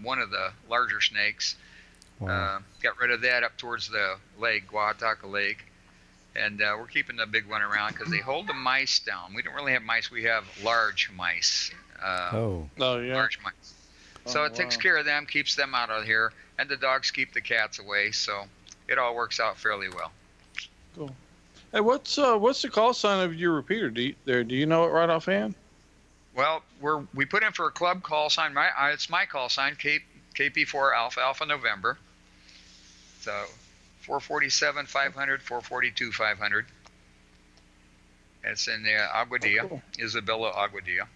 one of the larger snakes. Wow. Got rid of that up towards the lake, Guataka Lake. And we're keeping the big one around because they hold the mice down. We don't really have mice. We have large mice. Large mice. So it takes care of them, keeps them out of here. And the dogs keep the cats away. So it all works out fairly well. Cool. Hey, what's the call sign of your repeater? Do you know it right offhand? Well, we put in for a club call sign, right? It's my call sign, KP4 Alpha November. So 447 500, 442 500. It's in Aguadilla, Isabella Aguadilla.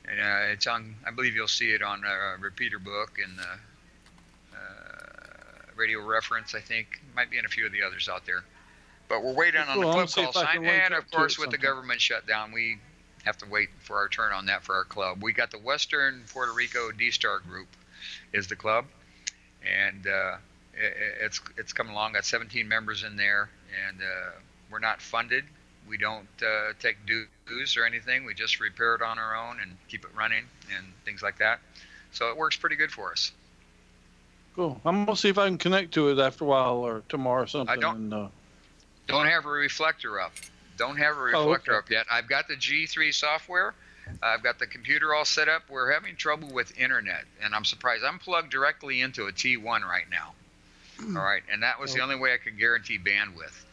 And it's on, I believe you'll see it on a repeater book and radio reference, I think. Might be in a few of the others out there. But we're waiting on the club call sign. And of course, with the government shutdown, we have to wait for our turn on that for our club. We got the Western Puerto Rico D-Star group is the club, and it's coming along. Got 17 members in there, and we're not funded. We don't take dues or anything. We just repair it on our own and keep it running and things like that. So it works pretty good for us. Cool. I'm gonna see if I can connect to it after a while or tomorrow or something. I don't have a reflector up. Up yet. I've got the G3 software. I've got the computer all set up. We're having trouble with internet, and I'm surprised. I'm plugged directly into a T1 right now. All right, and that was the only way I could guarantee bandwidth.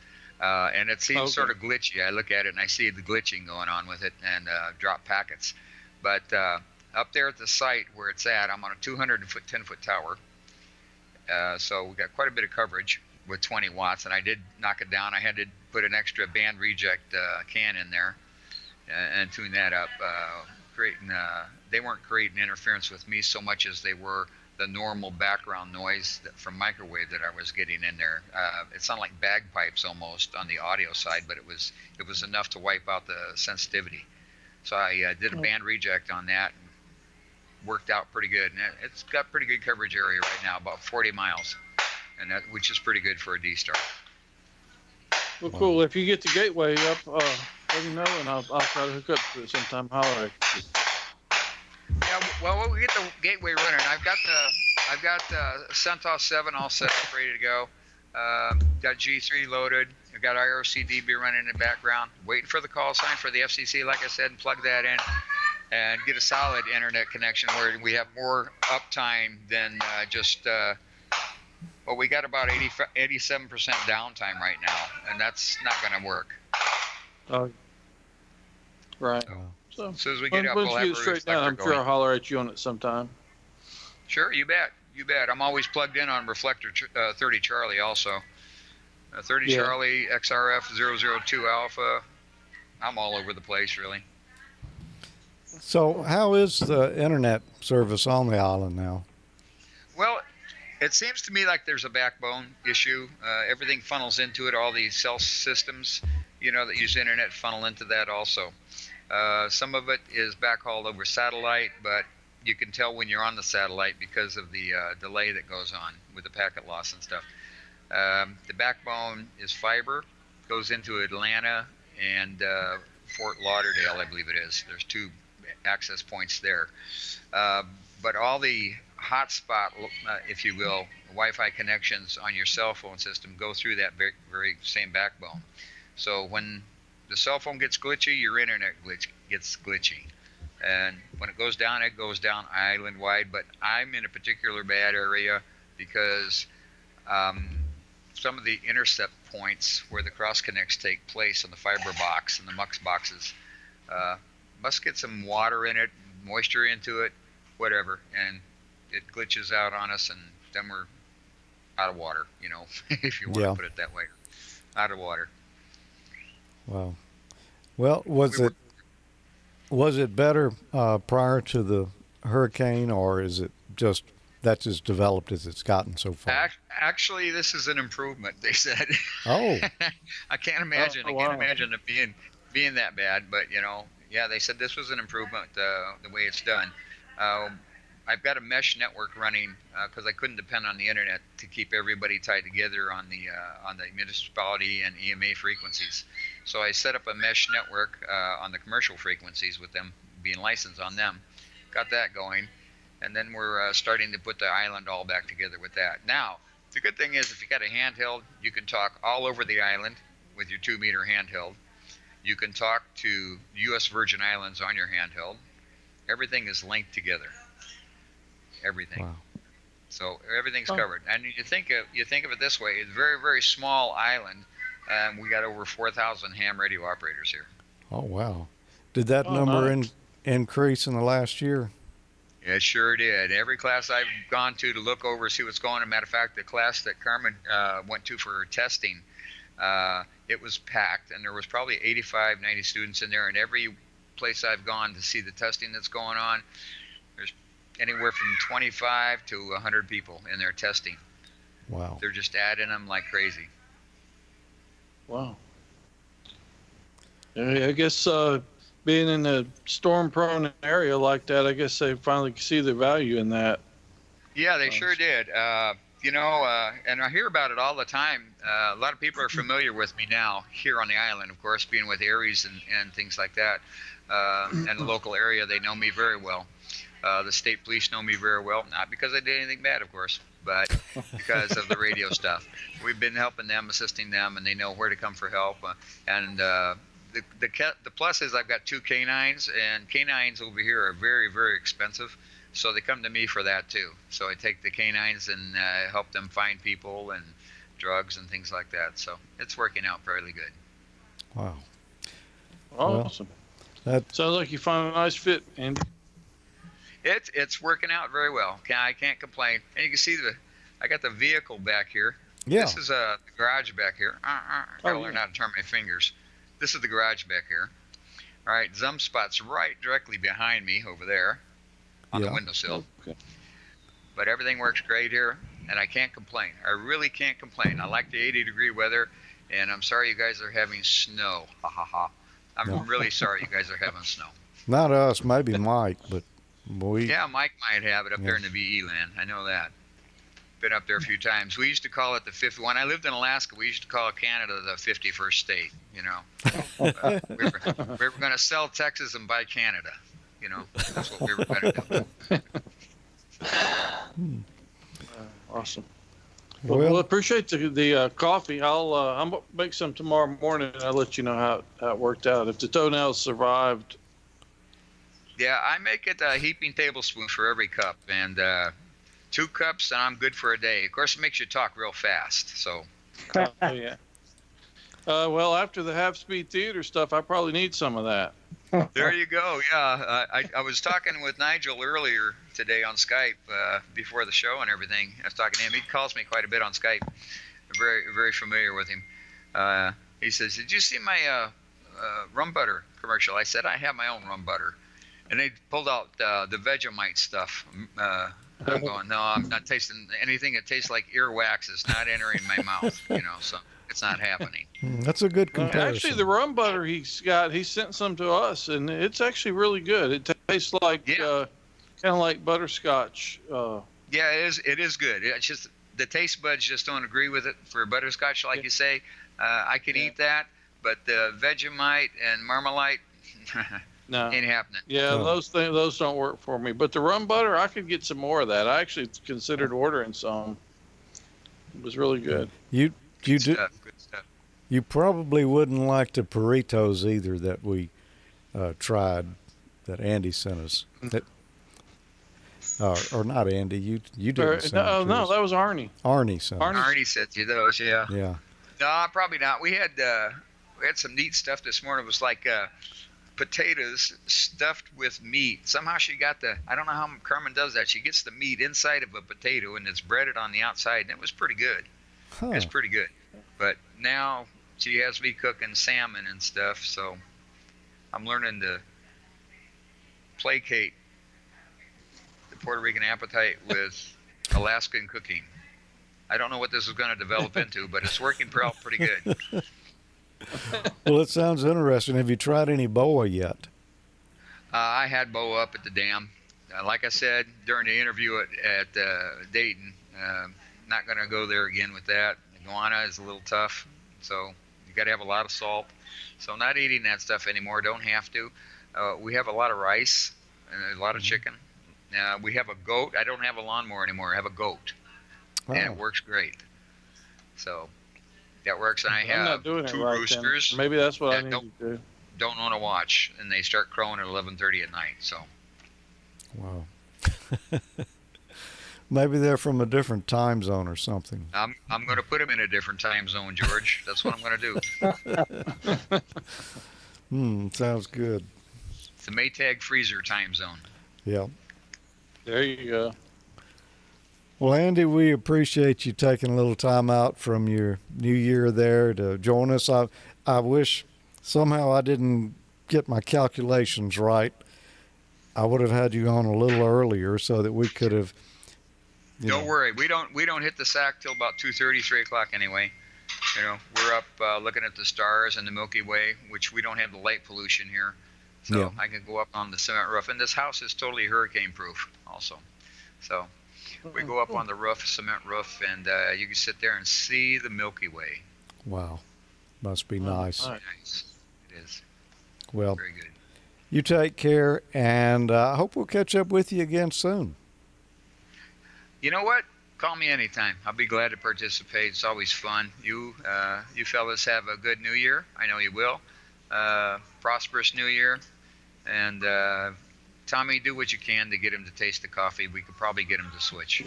And it seems sort of glitchy. I look at it and I see the glitching going on with it and drop packets. But up there at the site where it's at, I'm on a 210-foot tower. So we got quite a bit of coverage with 20 watts, and I did knock it down. I had to put an extra band reject can in there and tune that up. They weren't creating interference with me so much as they were the normal background noise from microwave that I was getting in there. It sounded like bagpipes almost on the audio side, but it was enough to wipe out the sensitivity. So I did a band reject on that, and worked out pretty good. And it's got pretty good coverage area right now, about 40 miles, and which is pretty good for a D-Star. Well, cool. If you get the gateway up, let me know, and I'll try to hook up to it sometime. Holler. Yeah, well, we get the gateway running. I've got the CentOS 7 all set up, ready to go. Got G3 loaded. I've got IRCDB running in the background. Waiting for the call sign for the FCC, like I said, and plug that in and get a solid internet connection where we have more uptime than well, we got about 87% downtime right now, and that's not going to work. Oh, right. So As soon as we get up, once we'll you have get a straight down, reflector I'm sure going. I'll holler at you on it sometime. Sure, you bet. You bet. I'm always plugged in on reflector 30 Charlie also. 30 Yeah. Charlie, XRF 002 Alpha. I'm all over the place, really. So, how is the internet service on the island now? Well, it seems to me like there's a backbone issue. Everything funnels into it. All these cell systems, that use internet funnel into that also. Some of it is backhauled over satellite, but you can tell when you're on the satellite because of the delay that goes on with the packet loss and stuff. The backbone is fiber, goes into Atlanta and Fort Lauderdale, I believe it is. There's 2 access points there. But all the hotspot, if you will, Wi-Fi connections on your cell phone system go through that very same backbone. So when the cell phone gets glitchy, your internet gets glitchy. And when it goes down island-wide. But I'm in a particular bad area because some of the intercept points where the cross connects take place on the fiber box and the MUX boxes must get some water in it, moisture into it, whatever, and it glitches out on us, and then we're out of water, if you want to put it that way. Out of water. Wow. Well, was it better prior to the hurricane, or is it just that's as developed as it's gotten so far? Actually, this is an improvement, they said. Oh. I can't imagine. Oh, I wow. can't imagine it being that bad, but they said this was an improvement the way it's done. I've got a mesh network running because I couldn't depend on the internet to keep everybody tied together on the municipality and EMA frequencies. So I set up a mesh network on the commercial frequencies with them being licensed on them. Got that going, and then we're starting to put the island all back together with that. Now, the good thing is if you got a handheld, you can talk all over the island with your 2-meter handheld. You can talk to U.S. Virgin Islands on your handheld. Everything is linked together. Everything. Wow. So everything's covered. And you think of it this way: it's a very, very small island. We got over 4,000 ham radio operators here. Oh, wow. Did that number nice. increase in the last year? It sure did. Every class I've gone to look over, see what's going on. Matter of fact, the class that Carmen went to for testing, it was packed, and there was probably 85, 90 students in there. And every place I've gone to see the testing that's going on, there's anywhere from 25 to 100 people in there testing. Wow. They're just adding them like crazy. Wow. I guess being in a storm-prone area like that, I guess they finally see the value in that. Yeah, they sure did. And I hear about it all the time. A lot of people are familiar with me now here on the island, of course, being with Aries and things like that. And the local area, they know me very well. The state police know me very well, not because I did anything bad, of course, but because of the radio stuff. We've been helping them, assisting them, and they know where to come for help. The plus is I've got 2 canines, and canines over here are very, very expensive. So they come to me for that too. So I take the canines and help them find people and drugs and things like that. So it's working out fairly good. Wow. Awesome. That Sounds like you found a nice fit, Andy. It's working out very well. I can't complain. And you can see I got the vehicle back here. Yeah. This is the garage back here. Gotta learn how to turn my fingers. This is the garage back here. All right, Zum Spot's right directly behind me over there on the windowsill. Okay. But everything works great here, and I can't complain. I really can't complain. I like the 80-degree weather, and I'm sorry you guys are having snow. Ha ha ha. I'm really sorry you guys are having snow. not us, maybe Mike, but we. Yeah, Mike might have it up there in the VE land. I know that. Been up there a few times. We used to call it the 50. When I lived in Alaska, we used to call Canada the 51st state. We were going to sell Texas and buy Canada. That's what we were going to do. Awesome. Well, appreciate the coffee. I'll make some tomorrow morning, and I'll let you know how it worked out. If the toenails survived. Yeah, I make it a heaping tablespoon for every cup, and 2 cups, and I'm good for a day. Of course, it makes you talk real fast. So. Yeah. Well, after the half-speed theater stuff, I probably need some of that. There you go. Yeah, I was talking with Nigel earlier today on Skype before the show and everything. I was talking to him. He calls me quite a bit on Skype. I'm very, very familiar with him. He says, "Did you see my rum butter commercial?" I said, "I have my own rum butter." And they pulled out the Vegemite stuff. I'm going, no, I'm not tasting anything that tastes like earwax. It's not entering my mouth, so it's not happening. That's a good comparison. Actually, the rum butter he sent some to us, and it's actually really good. It tastes like kind of like butterscotch. Yeah, it is good. It's just the taste buds just don't agree with it for butterscotch, like you say. I could eat that, but the Vegemite and Marmite, no, ain't happening. Yeah, No. those don't work for me. But the rum butter, I could get some more of that. I actually considered ordering some. It was really good. Good stuff. You probably wouldn't like the burritos either that we tried, that Andy sent us. Or not Andy, you didn't send them to no, us. that was Arnie. Arnie sent them. Arnie sent you those, yeah. Yeah. No, probably not. We had some neat stuff this morning. It was like potatoes stuffed with meat. Somehow she got I don't know how Carmen does that. She gets the meat inside of a potato and it's breaded on the outside, and it was pretty good. Huh. It's pretty good. But now she has me cooking salmon and stuff, so I'm learning to placate the Puerto Rican appetite with Alaskan cooking. I don't know what this is going to develop into, but it's working out pretty good. Well, it sounds interesting. Have you tried any boa yet? I had boa up at the dam. Like I said during the interview at Dayton, not going to go there again with that. Iguana is a little tough, so you got to have a lot of salt. So not eating that stuff anymore. Don't have to. We have a lot of rice and a lot of chicken. We have a goat. I don't have a lawnmower anymore. I have a goat, and it works great. So that works. And I have two roosters. Then. Maybe that's what I need to do. Don't want to watch, and they start crowing at 11:30 at night. So. Wow. Maybe they're from a different time zone or something. I'm going to put them in a different time zone, George. That's what I'm going to do. Sounds good. It's the Maytag freezer time zone. Yeah. There you go. Well, Andy, we appreciate you taking a little time out from your new year there to join us. I wish somehow I didn't get my calculations right. I would have had you on a little earlier so that we could have. Don't worry, we don't hit the sack till about 2:30, 3 o'clock anyway. We're up looking at the stars and the Milky Way, which we don't have the light pollution here, so I can go up on the cement roof. And this house is totally hurricane proof, also. So we go up on the roof, cement roof, and you can sit there and see the Milky Way. Wow, must be nice. Nice, it is. Well, very good. You take care, and I hope we'll catch up with you again soon. You know what? Call me anytime. I'll be glad to participate. It's always fun. You fellas have a good New Year. I know you will. Prosperous New Year. And Tommy, do what you can to get him to taste the coffee. We could probably get him to switch.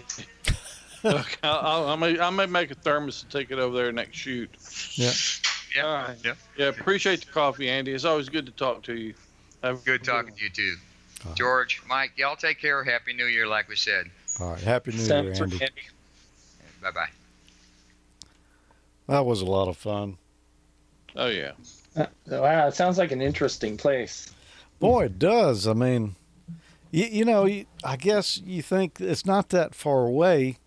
Okay, I may make a thermos and take it over there next shoot. Yeah. Yeah. All right. Yeah. Yeah. Appreciate the coffee, Andy. It's always good to talk to you. Good talking to you too, George, Mike. Y'all take care. Happy New Year, like we said. All right. Happy New Year, Andy. Bye-bye. That was a lot of fun. Oh, yeah. Wow, it sounds like an interesting place. Boy, it does. I mean, I guess you think it's not that far away.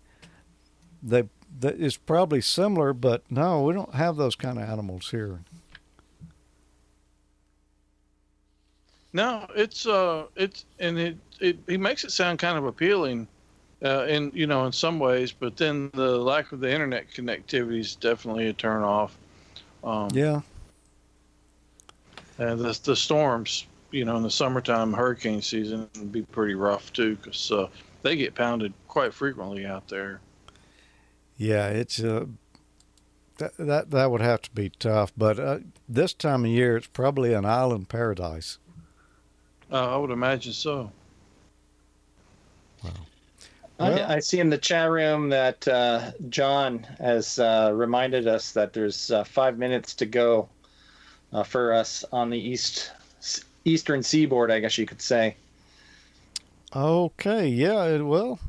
It's probably similar, but no, we don't have those kind of animals here. No, he makes it sound kind of appealing, in some ways, but then the lack of the internet connectivity is definitely a turn off. Yeah. And the storms, in the summertime hurricane season would be pretty rough too, because they get pounded quite frequently out there. Yeah, it's that would have to be tough, but this time of year it's probably an island paradise. I would imagine so. Wow. I see in the chat room that John has reminded us that there's 5 minutes to go for us on the Eastern Seaboard, I guess you could say. Okay, yeah, well,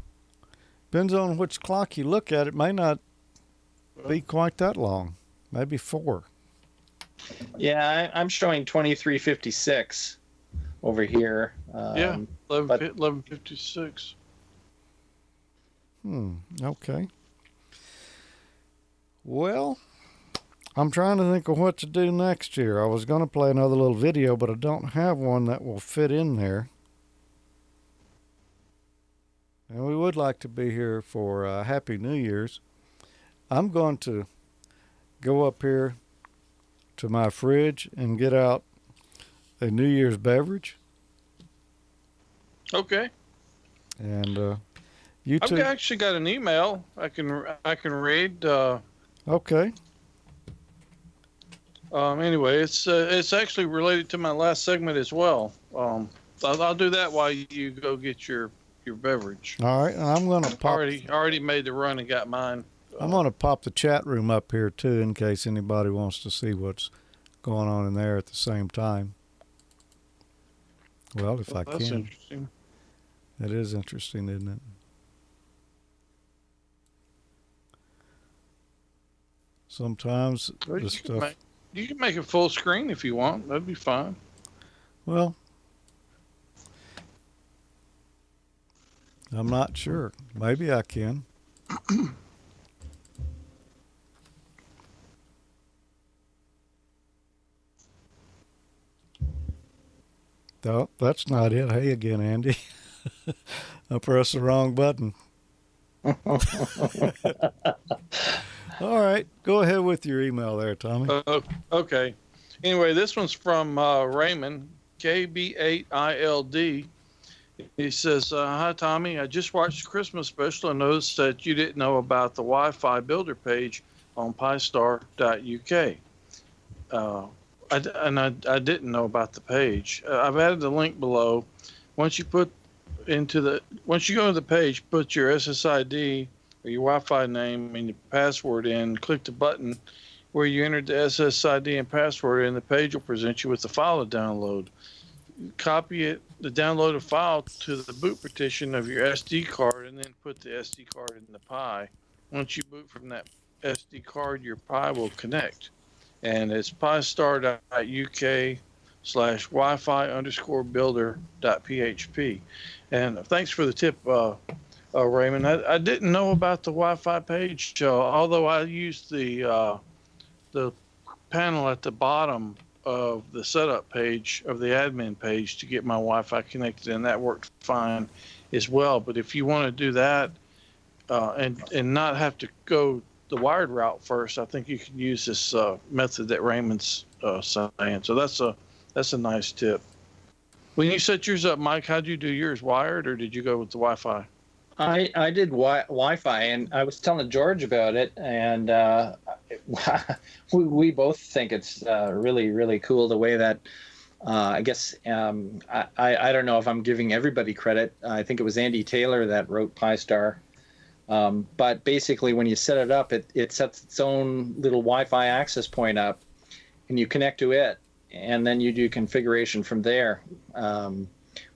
depends on which clock you look at. It may not be quite that long, maybe 4. Yeah, I'm showing 23:56 over here. Yeah, 11:56. Okay. Well, I'm trying to think of what to do next year. I was going to play another little video, but I don't have one that will fit in there. And we would like to be here for Happy New Year's. I'm going to go up here to my fridge and get out a New Year's beverage. Okay. And you two. I've actually got an email I can read. Okay. Anyway, it's actually related to my last segment as well. I'll do that while you go get your beverage. All right, and I'm going to pop. Already made the run and got mine. I'm going to pop the chat room up here too, in case anybody wants to see what's going on in there at the same time. Well, if I can. That's interesting. It is interesting, isn't it? Sometimes Well, the stuff. You can make it full screen if you want. That'd be fine. Well, I'm not sure. Maybe I can. No, that's not it. Hey again, Andy. I pressed the wrong button. All right, go ahead with your email there, Tommy. Okay. Anyway, this one's from Raymond, KB8ILD. He says, hi, Tommy. I just watched the Christmas special and noticed that you didn't know about the Wi-Fi builder page on pistar.uk. I didn't know about the page. I've added the link below. Once you go to the page, put your SSID or your Wi-Fi name and your password in, click the button where you entered the SSID and password, and the page will present you with the file to download. Copy the downloaded file to the boot partition of your SD card, and then put the SD card in the Pi. Once you boot from that SD card, your Pi will connect. And it's pistar.uk/Wi-Fi_builder.php. And thanks for the tip, Raymond. I didn't know about the Wi-Fi page, although I used the panel at the bottom of the setup page of the admin page to get my Wi-Fi connected, and that worked fine as well. But if you want to do that and not have to go the wired route first, I think you can use this method that Raymond's saying. So that's a nice tip. When you set yours up, Mike, how'd you do yours? Wired, or did you go with the Wi-Fi? I did Wi-Fi, and I was telling George about it, and we both think it's really, really cool the way that I guess I don't know if I'm giving everybody credit. I think it was Andy Taylor that wrote Pi-Star. But basically, when you set it up, it sets its own little Wi-Fi access point up, and you connect to it, and then you do configuration from there,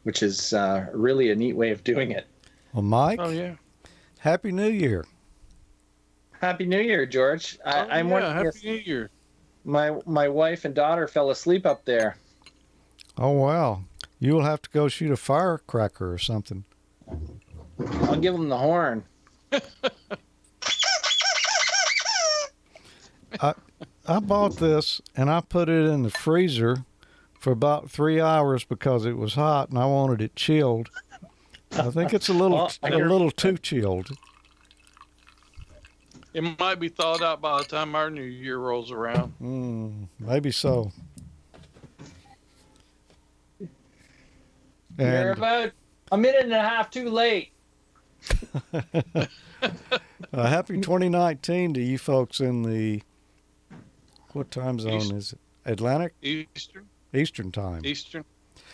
which is really a neat way of doing it. Well, Mike, yeah. Happy New Year. Happy New Year, George. I'm wondering Happy if New Year. my wife and daughter fell asleep up there. Oh, wow. You will have to go shoot a firecracker or something. I'll give them the horn. I bought this and I put it in the freezer for about 3 hours because it was hot and I wanted it chilled. I think it's a little too chilled. It might be thawed out by the time our New Year rolls around. Maybe so. You're about a minute and a half too late. Happy 2019 to you folks in the, what time zone is it? Atlantic? Eastern time.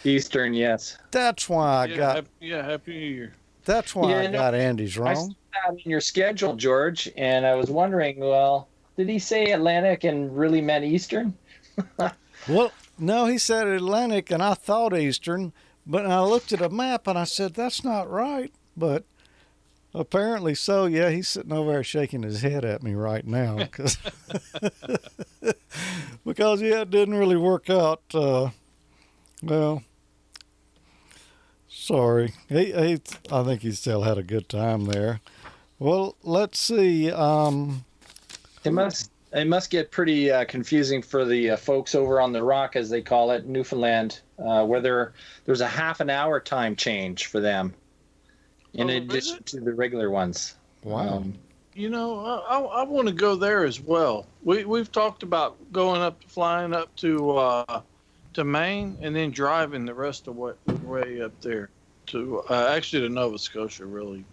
Eastern, yes. That's why I got. Happy New Year. That's why I got Andy's wrong. I saw that in your schedule, George, and I was wondering, well, did he say Atlantic and really meant Eastern? Well, No, he said Atlantic, and I thought Eastern, but I looked at a map and I said, that's not right. But apparently so. Yeah, he's sitting over there shaking his head at me right now because yeah, it didn't really work out. Well, sorry. I think he still had a good time there. Well, let's see. It must get pretty confusing for the folks over on the Rock, as they call it, Newfoundland, where there's a half an hour time change for them, in addition to the regular ones. Wow. I want to go there as well. We've talked about flying up to Maine and then driving the rest of the way up there to actually to Nova Scotia, really.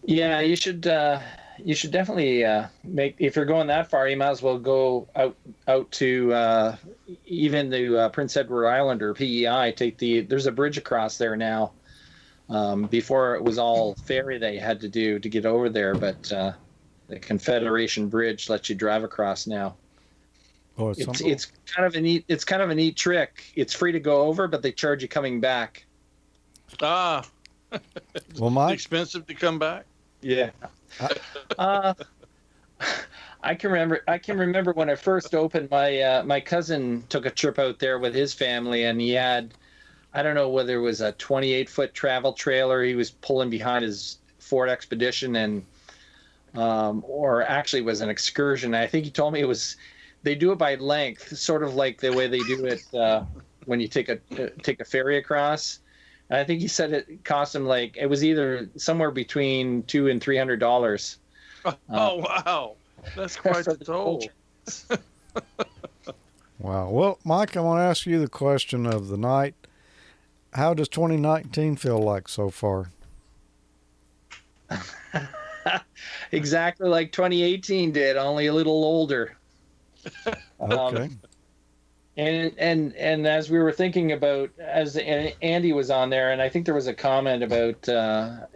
Yeah, you should definitely if you're going that far, you might as well go out to even the Prince Edward Island or PEI. There's a bridge across there now. Before it was all ferry they had to do to get over there, but the Confederation Bridge lets you drive across now. Oh, it's kind of a neat trick. It's free to go over, but they charge you coming back. Well, Mike, expensive to come back. Yeah. I can remember when I first opened. My cousin took a trip out there with his family, and he had, I don't know whether it was a 28-foot travel trailer he was pulling behind his Ford Expedition, and or actually it was an excursion. I think he told me they do it by length, sort of like the way they do it when you take a ferry across. And I think he said it cost him it was either somewhere between $200 and $300. Oh wow, that's quite the toll. Wow. Well, Mike, I want to ask you the question of the night. How does 2019 feel like so far? Exactly like 2018 did, only a little older. Okay. And as we were thinking about, as Andy was on there, and I think there was a comment about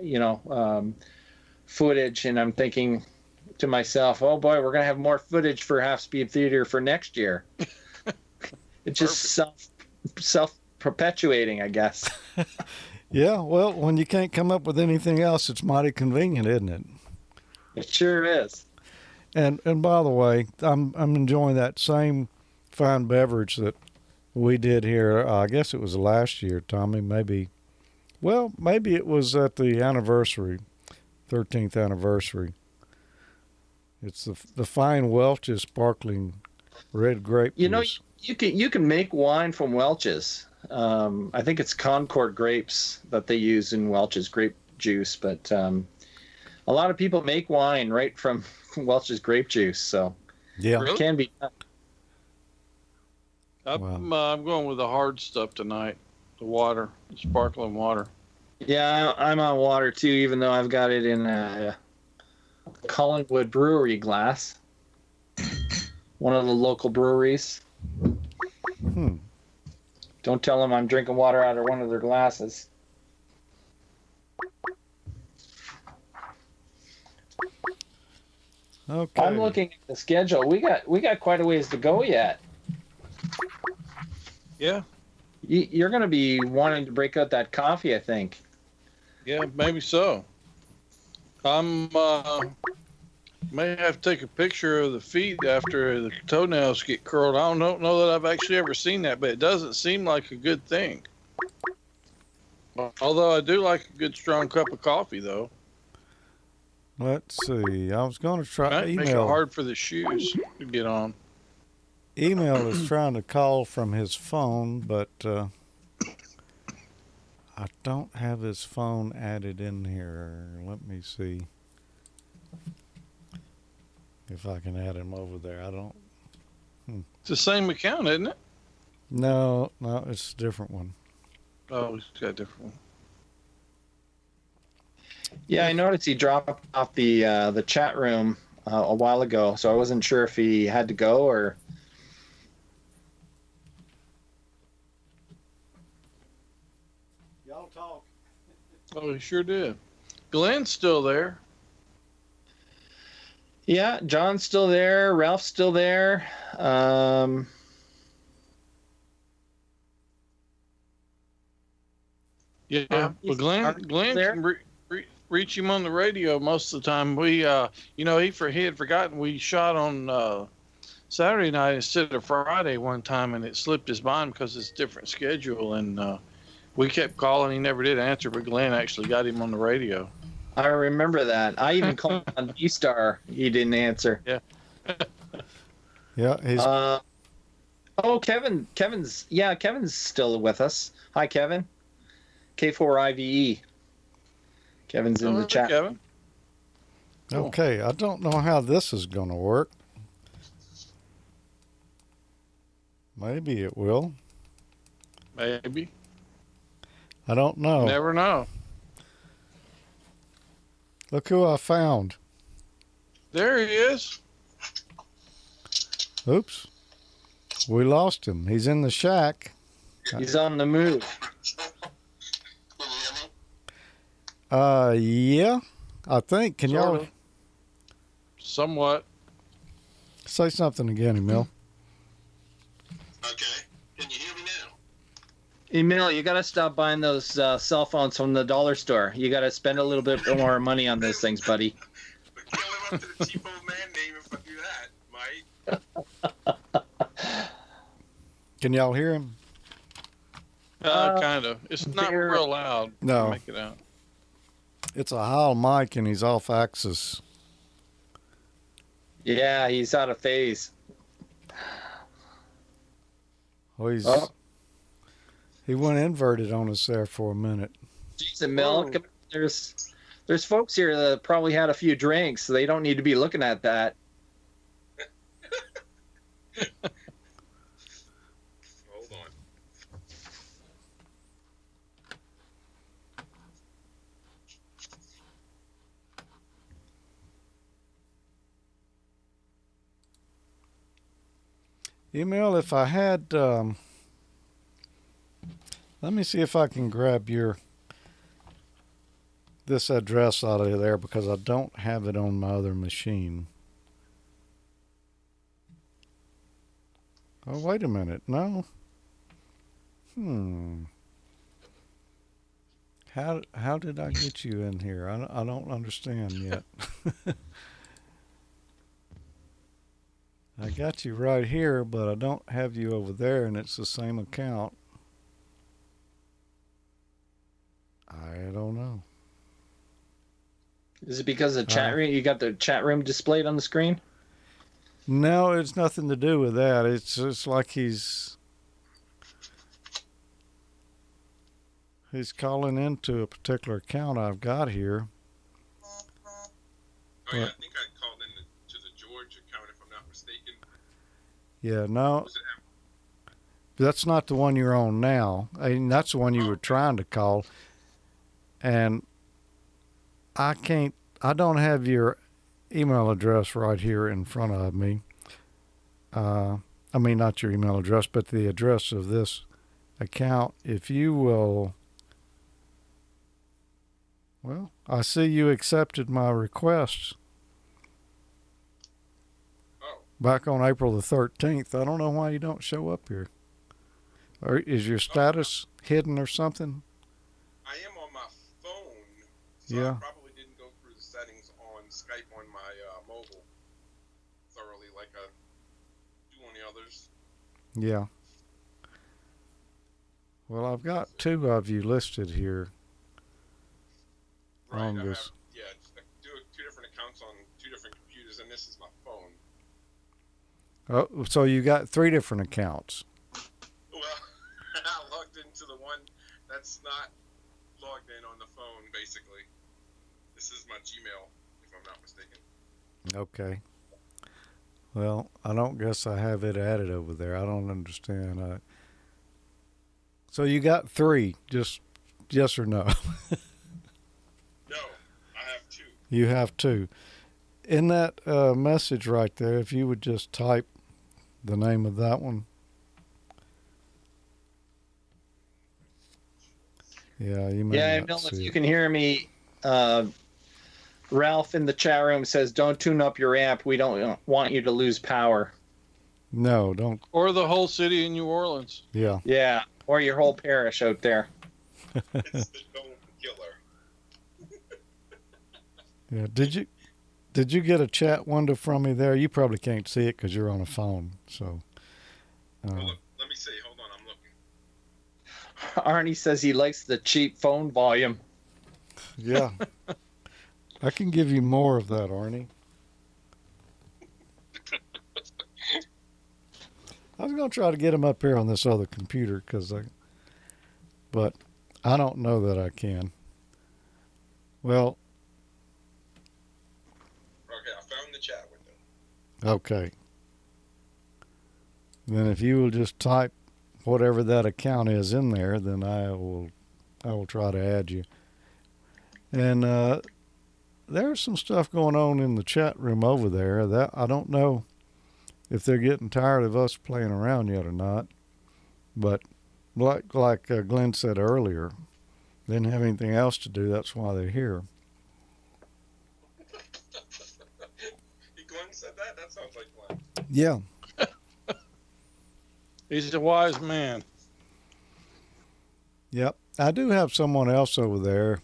footage, and I'm thinking to myself, oh boy, we're gonna have more footage for Half Speed Theater for next year. It's just self perpetuating, I guess. Yeah, well, when you can't come up with anything else, it's mighty convenient, isn't it? It sure is. And by the way, I'm enjoying that same fine beverage that we did here. I guess it was last year, Tommy. Maybe it was at the anniversary, 13th anniversary. It's the fine Welch's sparkling red grape juice. You can make wine from Welch's. I think it's Concord grapes that they use in Welch's grape juice, but a lot of people make wine right from Welch's grape juice. So yeah, it can be done. I'm going with the hard stuff tonight. The water, the sparkling water. Yeah, I'm on water too, even though I've got it in a Collingwood Brewery glass. One of the local breweries. Don't tell them I'm drinking water out of one of their glasses. Okay. I'm looking at the schedule. We got quite a ways to go yet. Yeah. You're going to be wanting to break out that coffee, I think. Yeah, maybe so. I'm may have to take a picture of the feet after the toenails get curled. I don't know that I've actually ever seen that, but it doesn't seem like a good thing. Although I do like a good strong cup of coffee, though. Let's see. I was going to try Might make it email. hard for the shoes to get on. Email is trying to call from his phone, but I don't have his phone added in here. Let me see if I can add him over there. I don't. It's the same account, isn't it? No, it's a different one. Oh, he's got a different one. Yeah, I noticed he dropped off the chat room a while ago, so I wasn't sure if he had to go or. Y'all talk. Oh, he sure did. Glenn's still there. Yeah, John's still there. Ralph's still there. Yeah, well, Glenn can reach him on the radio most of the time. We, he had forgotten we shot on Saturday night instead of Friday one time, and it slipped his mind because it's a different schedule. And we kept calling, he never did answer, but Glenn actually got him on the radio. I remember that. I even called on D-Star. He didn't answer. Yeah. Yeah. He's... Kevin's still with us. Hi, Kevin. K4IVE. Kevin's in the chat. Kevin. Cool. Okay, I don't know how this is going to work. Maybe it will. Maybe. I don't know. Never know. Look who I found. There he is. Oops. We lost him. He's in the shack. He's on the move. Yeah, I think. Can y'all somewhat say something again, Emile? Okay. Can you hear me now? Emile, you got to stop buying those cell phones from the dollar store. You got to spend a little bit more money on those things, buddy. But can't live up to the cheap old man name if I do that, Mike. Can y'all hear him? Kind of. It's not real loud. No. Make it out. It's a Heil mic and he's off axis. Yeah, he's out of phase. Oh, he went inverted on us there for a minute. Jeez, Emile, there's folks here that probably had a few drinks, so they don't need to be looking at that. Hold on. Emile, if I had, let me see if I can grab this address out of there because I don't have it on my other machine. Oh, wait a minute. No. How did I get you in here? I don't understand yet. I got you right here, but I don't have you over there, and it's the same account. I don't know. Is it because of the chat room? You got the chat room displayed on the screen? No, it's nothing to do with that. It's just like he's calling into a particular account I've got here. Oh, yeah, I think I called in to the George account, if I'm not mistaken. Yeah, no. That's not the one you're on now. I mean, that's the one you were trying to call. And I don't have your email address right here in front of me. I mean, not your email address, but the address of this account. If you will, well, I see you accepted my request back on April the 13th. I don't know why you don't show up here. Or is your status hidden or something? I am on my phone, so yeah. I probably didn't go through the settings on Skype on my mobile thoroughly like I do on the others. Yeah. Well, I've got two of you listed here. Right, on I this. have two different accounts on two different computers, and this is my phone. Oh, so you got three different accounts. Well, I logged into the one that's not logged in on the phone, basically. This is my Gmail, if I'm not mistaken. Okay. Well, I don't guess I have it added over there. I don't understand. So you got three, just yes or no? No, I have two. You have two. In that message right there, if you would just type the name of that one. Yeah, you may not Emile, see if you it. can hear me, Ralph in the chat room says, "Don't tune up your amp. We don't want you to lose power." No, don't. Or the whole city of New Orleans. Yeah. Yeah, or your whole parish out there. It's the dome killer. Yeah. Did you get a chat window from me there? You probably can't see it because you're on a phone. So. Hold on, let me see. Hold on, I'm looking. Arnie says he likes the cheap phone volume. Yeah. I can give you more of that, Arnie. I was going to try to get him up here on this other computer but I don't know that I can. Well. Okay, I found the chat window. Okay. Then if you will just type whatever that account is in there, then I will try to add you. And there's some stuff going on in the chat room over there that I don't know if they're getting tired of us playing around yet or not. But like Glenn said earlier, they didn't have anything else to do. That's why they're here. Glenn said that? That sounds like Glenn. Yeah. He's a wise man. Yep. I do have someone else over there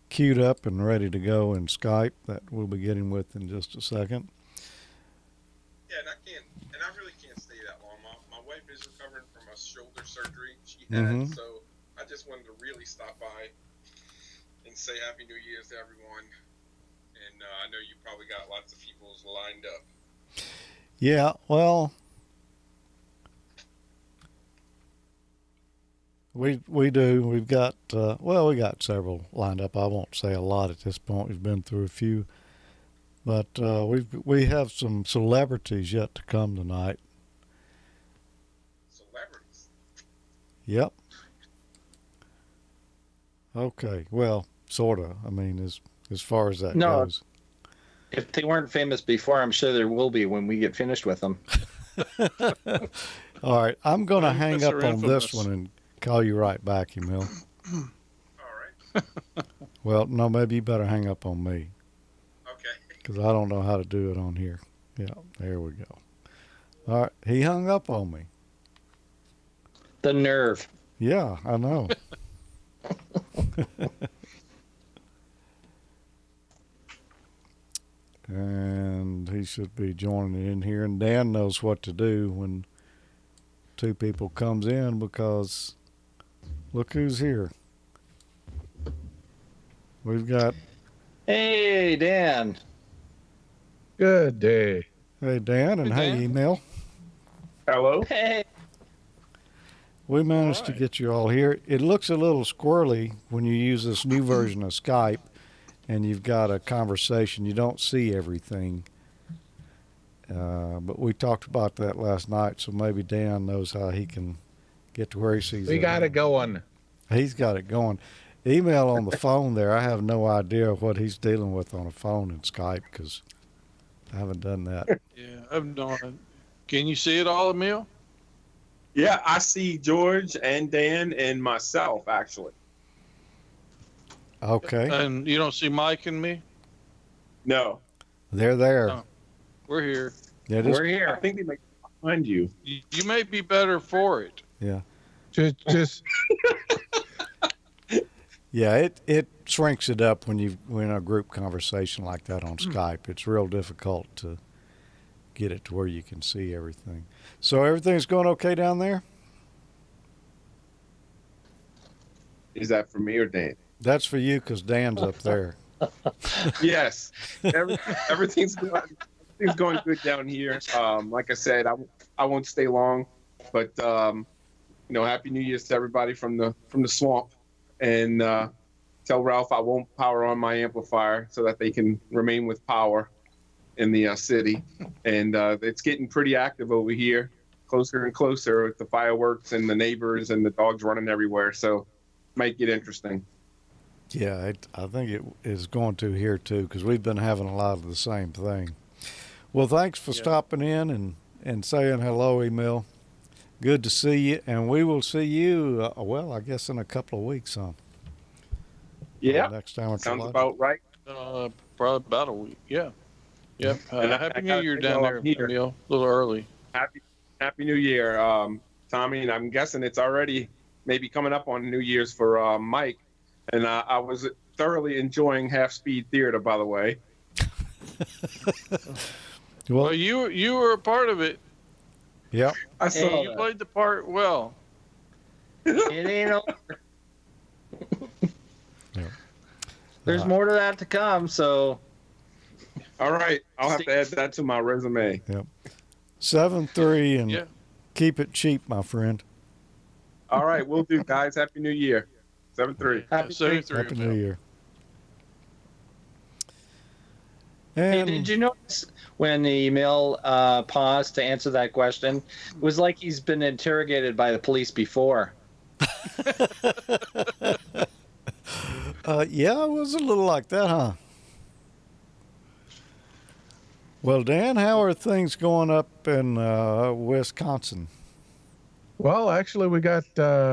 queued up and ready to go in Skype that we'll be getting with in just a second. Yeah, and I really can't stay that long. My wife is recovering from a shoulder surgery she had, so I just wanted to really stop by and say Happy New Year's to everyone. And I know you probably got lots of people lined up. Yeah, well, we do. We've got we got several lined up. I won't say a lot at this point. We've been through a few, but we have some celebrities yet to come tonight. Celebrities. Yep. Okay. Well, sorta. I mean, as far as that goes. If they weren't famous before, I'm sure there will be when we get finished with them. All right. I'm going to hang up on this one and call you right back, Emile. All right. Well, no, maybe you better hang up on me. Okay. Because I don't know how to do it on here. Yeah, there we go. All right. He hung up on me. The nerve. Yeah, I know. And he should be joining in here. And Dan knows what to do when two people comes in, because look who's here. We've got... Hey, Dan. Good day. Hey, Dan, and hey, Emile. Hello. Hey. We managed to get you all here. It looks a little squirrely when you use this new version of Skype and you've got a conversation. You don't see everything. But we talked about that last night, so maybe Dan knows how he can get to where he sees it. We got it going. He's got it going. Email on the phone there. I have no idea what he's dealing with on a phone in Skype because I haven't done that. Yeah, I've done. Can you see it all, Emile? Yeah, I see George and Dan and myself, actually. Okay. And you don't see Mike and me? No. They're there. Oh, we're here. Yeah, We're here. I think they might find you. You may be better for it. Yeah. Just Yeah, it shrinks it up when you in a group conversation like that on Skype. It's real difficult to get it to where you can see everything. So everything's going okay down there? Is that for me or Dan? That's for you because Dan's up there. Yes. Everything's going good down here. Like I said, I won't stay long, but Happy New Year's to everybody from the swamp, and tell Ralph I won't power on my amplifier so that they can remain with power in the city. And it's getting pretty active over here, closer and closer with the fireworks and the neighbors and the dogs running everywhere. So might get interesting. Yeah, I think it is going to here too, because we've been having a lot of the same thing. Well, thanks for stopping in and saying hello, Emile. Good to see you, and we will see you, I guess in a couple of weeks, huh? Yeah. Next time. Sounds about right. Probably about a week. Yeah. Yep. Happy New Year down there, here. Emile. A little early. Happy New Year, Tommy. And I'm guessing it's already maybe coming up on New Year's for Mike. And I was thoroughly enjoying Half Speed Theater, by the way. Well, you were a part of it. Yep. I saw you played the part well. It ain't over. Yep. There's more to that to come, so. All right. I'll have to add that to my resume. Yep. 7-3 and keep it cheap, my friend. All right. We'll do, guys. Happy New Year. 7-3. Happy New Year. And hey, did you notice when the email paused to answer that question? It was like he's been interrogated by the police before. yeah, it was a little like that, huh? Well, Dan, how are things going up in Wisconsin? Well, actually, we got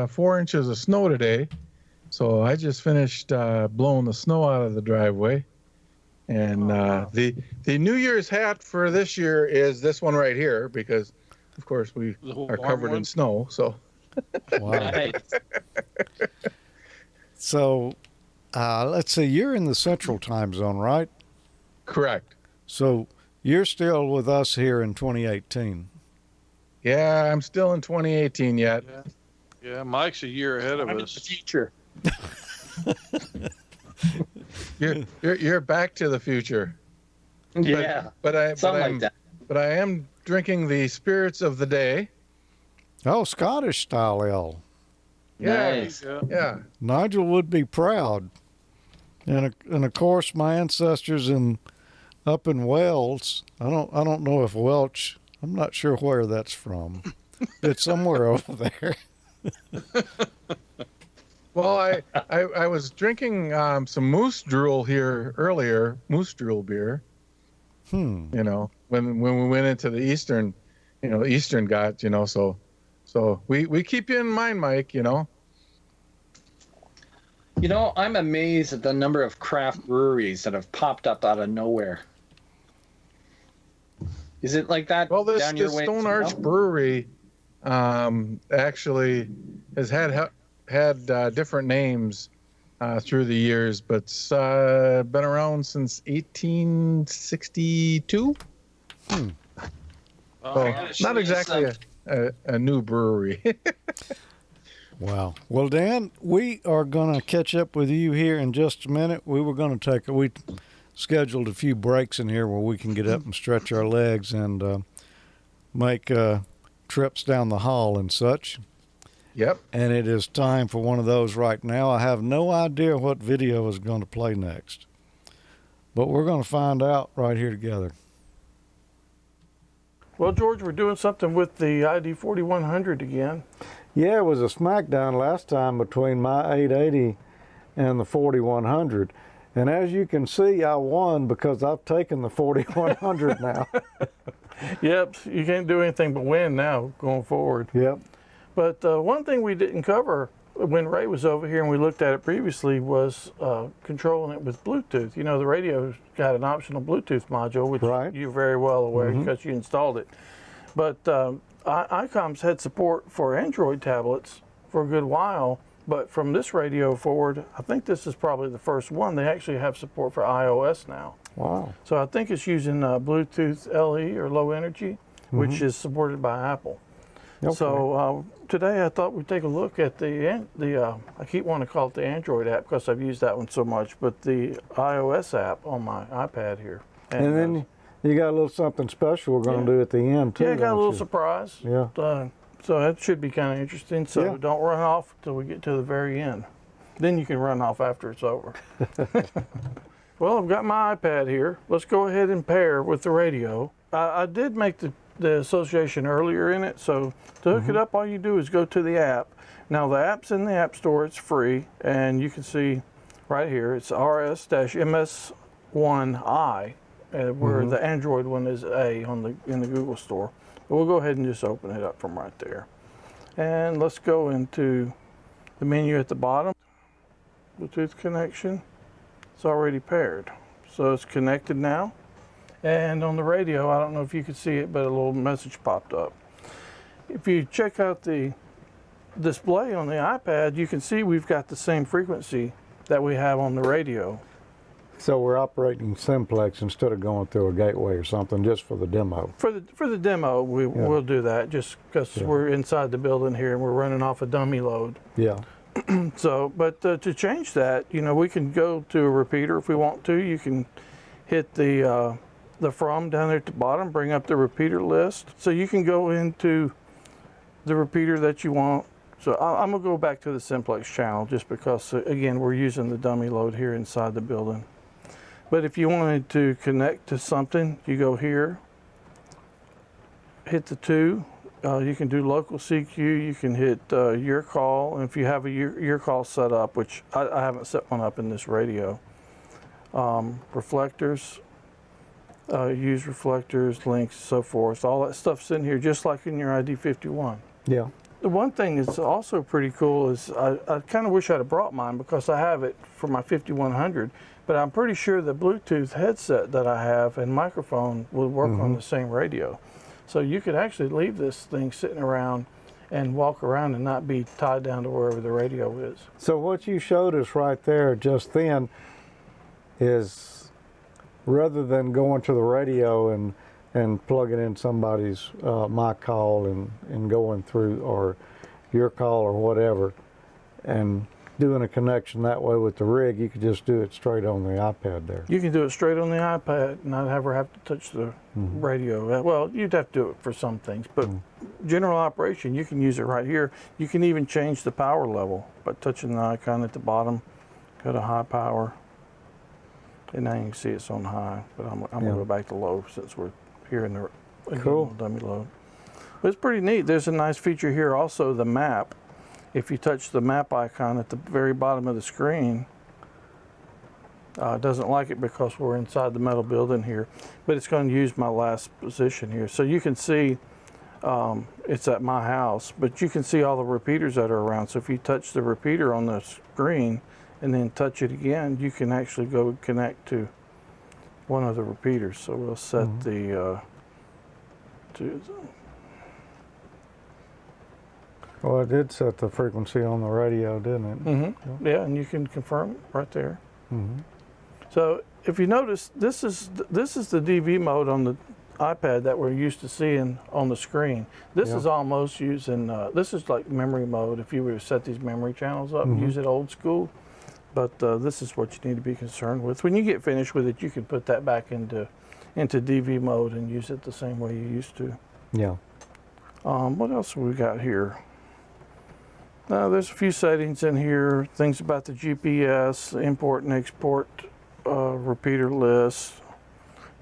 4 inches of snow today. So I just finished blowing the snow out of the driveway. And the New Year's hat for this year is this one right here because, of course, we are covered in snow. So. Wow. So, let's see, you're in the Central Time Zone, right? Correct. So you're still with us here in 2018. Yeah, I'm still in 2018 yet. Yeah, Mike's a year ahead of us. The future. You're back to the future. Yeah. But I am drinking the spirits of the day. Oh, Scottish style ale. Yeah. Nice. Yeah. Nigel would be proud. And of course my ancestors up in Wales, I don't know if Welsh, I'm not sure where that's from. It's somewhere over there. Well, I was drinking some moose drool here earlier, moose drool beer. You know, when we went into the Eastern Ghats, so we keep you in mind, Mike, You know, I'm amazed at the number of craft breweries that have popped up out of nowhere. Is it like that? Well, this down your way Stone Arch Brewery actually has had different names through the years, but it's been around since 1862. So not exactly a new brewery. Wow. Well, Dan, we are going to catch up with you here in just a minute. We scheduled a few breaks in here where we can get up and stretch our legs and make trips down the hall and such. Yep. And it is time for one of those right now. I have no idea what video is going to play next, but we're going to find out right here together. Well, George, we're doing something with the ID 4100 again. Yeah, it was a smackdown last time between my 880 and the 4100. And as you can see, I won because I've taken the 4100 now. Yep, you can't do anything but win now going forward. Yep. But one thing we didn't cover when Ray was over here and we looked at it previously was controlling it with Bluetooth. You know, the radio's got an optional Bluetooth module, which you're very well aware because you installed it. But ICOM's had support for Android tablets for a good while, but from this radio forward, I think this is probably the first one. They actually have support for iOS now. Wow. So I think it's using Bluetooth LE or low energy, which is supported by Apple. Okay. So today I thought we'd take a look at the I keep wanting to call it the Android app because I've used that one so much, but the iOS app on my iPad here. And then you got a little something special we're going to do at the end too. Yeah, I got a little surprise. Yeah. So that should be kind of interesting. So don't run off until we get to the very end. Then you can run off after it's over. Well, I've got my iPad here. Let's go ahead and pair with the radio. I did make the association earlier in it. So to hook it up, all you do is go to the app. Now the app's in the App Store. It's free. And you can see right here, it's RS-MS1I, where the Android one is A in the Google Store. But we'll go ahead and just open it up from right there. And let's go into the menu at the bottom. Bluetooth connection. It's already paired. So it's connected now. And on the radio, I don't know if you could see it, but a little message popped up. If you check out the display on the iPad, you can see we've got the same frequency that we have on the radio. So we're operating simplex instead of going through a gateway or something, just for the demo. For the demo, we'll do that just because we're inside the building here and we're running off a dummy load. Yeah. So, but to change that, you know, we can go to a repeater if we want to. You can hit the from down there at the bottom, bring up the repeater list. So you can go into the repeater that you want. So I'm gonna go back to the simplex channel just because, again, we're using the dummy load here inside the building. But if you wanted to connect to something, you go here, hit the 2. You can do local CQ, you can hit your call, and if you have a your call set up, which I haven't set one up in this radio. Reflectors, use reflectors, links, so forth. All that stuff's in here just like in your ID51. Yeah. The one thing that's also pretty cool is I kind of wish I'd have brought mine because I have it for my 5100, but I'm pretty sure the Bluetooth headset that I have and microphone will work on the same radio. So you could actually leave this thing sitting around and walk around and not be tied down to wherever the radio is. So what you showed us right there just then is, rather than going to the radio and plugging in somebody's my call and going through, or your call or whatever, and doing a connection that way with the rig, you could just do it straight on the iPad there. You can do it straight on the iPad and not ever have to touch the radio. Well, you'd have to do it for some things, but general operation, you can use it right here. You can even change the power level by touching the icon at the bottom. Go to high power, and now you can see it's on high, but I'm gonna go back to low since we're here in the dummy load. But it's pretty neat. There's a nice feature here also, the map. If you touch the map icon at the very bottom of the screen, it doesn't like it because we're inside the metal building here, but it's going to use my last position here. So you can see it's at my house, but you can see all the repeaters that are around. So if you touch the repeater on the screen and then touch it again, you can actually go connect to one of the repeaters. So we'll set Well, it did set the frequency on the radio, didn't it? Yeah, and you can confirm right there. So if you notice, this is the DV mode on the iPad that we're used to seeing on the screen. This is almost using, this is like memory mode if you were to set these memory channels up and use it old school. But this is what you need to be concerned with. When you get finished with it, you can put that back into DV mode and use it the same way you used to. Yeah. What else have we got here? There's a few settings in here, things about the GPS, import and export repeater list,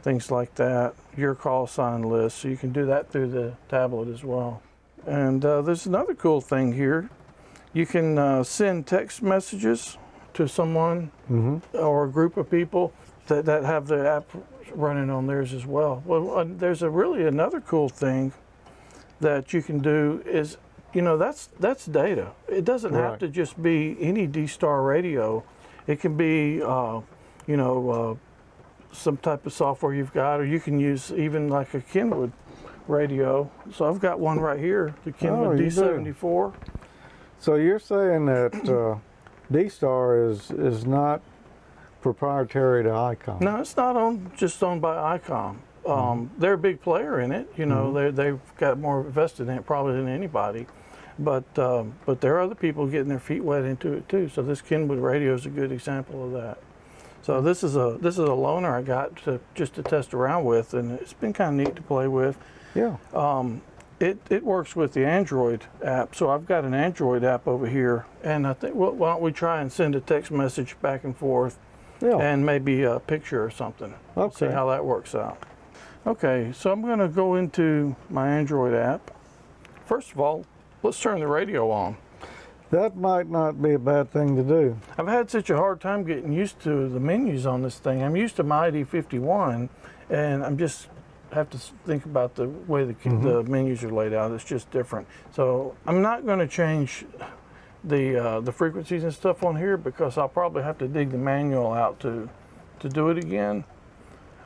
things like that, your call sign list, so you can do that through the tablet as well. And there's another cool thing here. You can send text messages to someone or a group of people that have the app running on theirs as well. Well, there's really another cool thing that you can do is, you know, that's data. It doesn't have to just be any D-Star radio. It can be, you know, some type of software you've got, or you can use even like a Kenwood radio. So I've got one right here, the Kenwood D74. So you're saying that D-Star is not proprietary to ICOM? No, it's not just owned by ICOM. They're a big player in it. You know, they've got more invested in it probably than anybody. But there are other people getting their feet wet into it too. So this Kenwood radio is a good example of that. So this is a loaner I got just to test around with, and it's been kind of neat to play with. Yeah. It works with the Android app. So I've got an Android app over here, and I think, well, why don't we try and send a text message back and forth, and maybe a picture or something. Okay. See how that works out. Okay, so I'm going to go into my Android app. First of all, let's turn the radio on. That might not be a bad thing to do. I've had such a hard time getting used to the menus on this thing. I'm used to my ID51, and I'm just have to think about the way the menus are laid out. It's just different. So I'm not going to change the frequencies and stuff on here because I'll probably have to dig the manual out to do it again.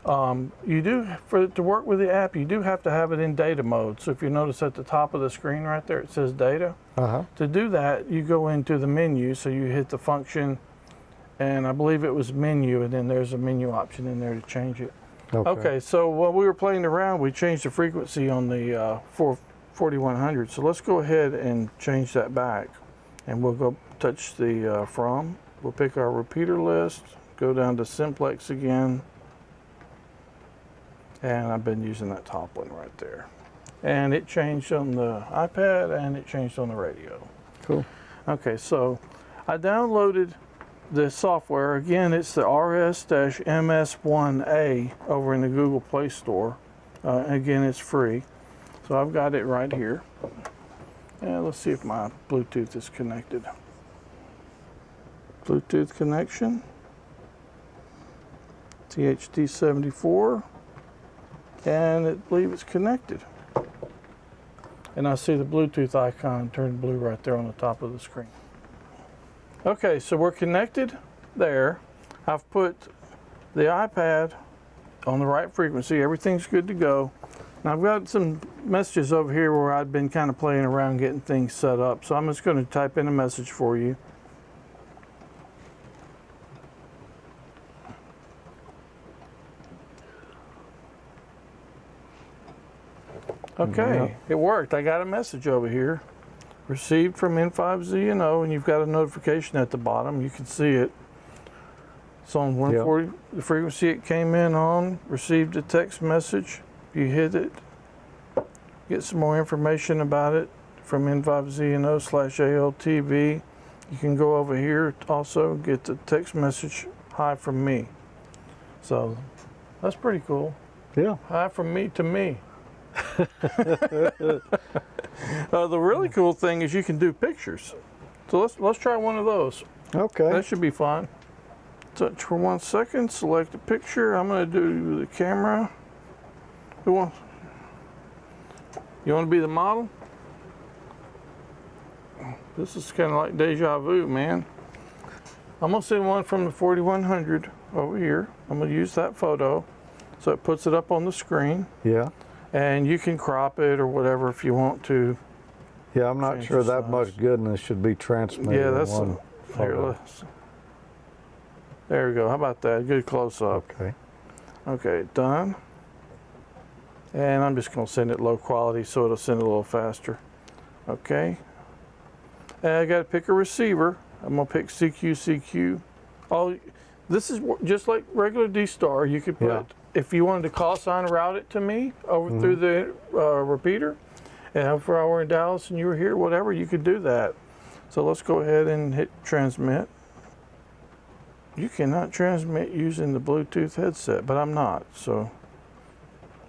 You do, to work with the app, you do have to have it in data mode. So if you notice at the top of the screen right there, it says data. To do that, you go into the menu. So you hit the function, and I believe it was menu, and then there's a menu option in there to change it. Okay, so while we were playing around, we changed the frequency on the 4100. So let's go ahead and change that back. And we'll go touch the from. We'll pick our repeater list, go down to simplex again. And I've been using that top one right there. And it changed on the iPad and it changed on the radio. Cool. Okay, so I downloaded the software. Again, it's the RS-MS1A over in the Google Play Store. Again, it's free. So I've got it right here. And let's see if my Bluetooth is connected. Bluetooth connection. THD74. And I believe it's connected. And I see the Bluetooth icon turn blue right there on the top of the screen. Okay, so we're connected there. I've put the iPad on the right frequency. Everything's good to go. Now I've got some messages over here where I've been kind of playing around getting things set up. So I'm just going to type in a message for you. Okay, it worked. I got a message over here. Received from N5ZNO, and you've got a notification at the bottom. You can see it. It's on 140, the frequency it came in on. Received a text message. You hit it. Get some more information about it from N5ZNO/ALTV. You can go over here also, get the text message, hi from me. So that's pretty cool. Yeah. Hi from me to me. The really cool thing is you can do pictures. So let's try one of those. Okay. That should be fun. Touch for 1 second, select a picture. I'm going to do the camera. You want to be the model? This is kind of like deja vu, man. I'm going to send one from the 4100 over here. I'm going to use that photo so it puts it up on the screen. Yeah. And you can crop it or whatever if you want to. Yeah, I'm not sure that much goodness should be transmitted. Yeah, that's in one photo. There we go. How about that? Good close up. Okay. Okay, done. And I'm just going to send it low quality so it'll send it a little faster. Okay. And I got to pick a receiver. I'm going to pick CQ. Oh, this is just like regular D-Star. You could put, if you wanted to call sign route it to me over through the repeater, and if I were in Dallas and you were here, whatever, you could do that. So let's go ahead and hit transmit. You cannot transmit using the Bluetooth headset, but I'm not. So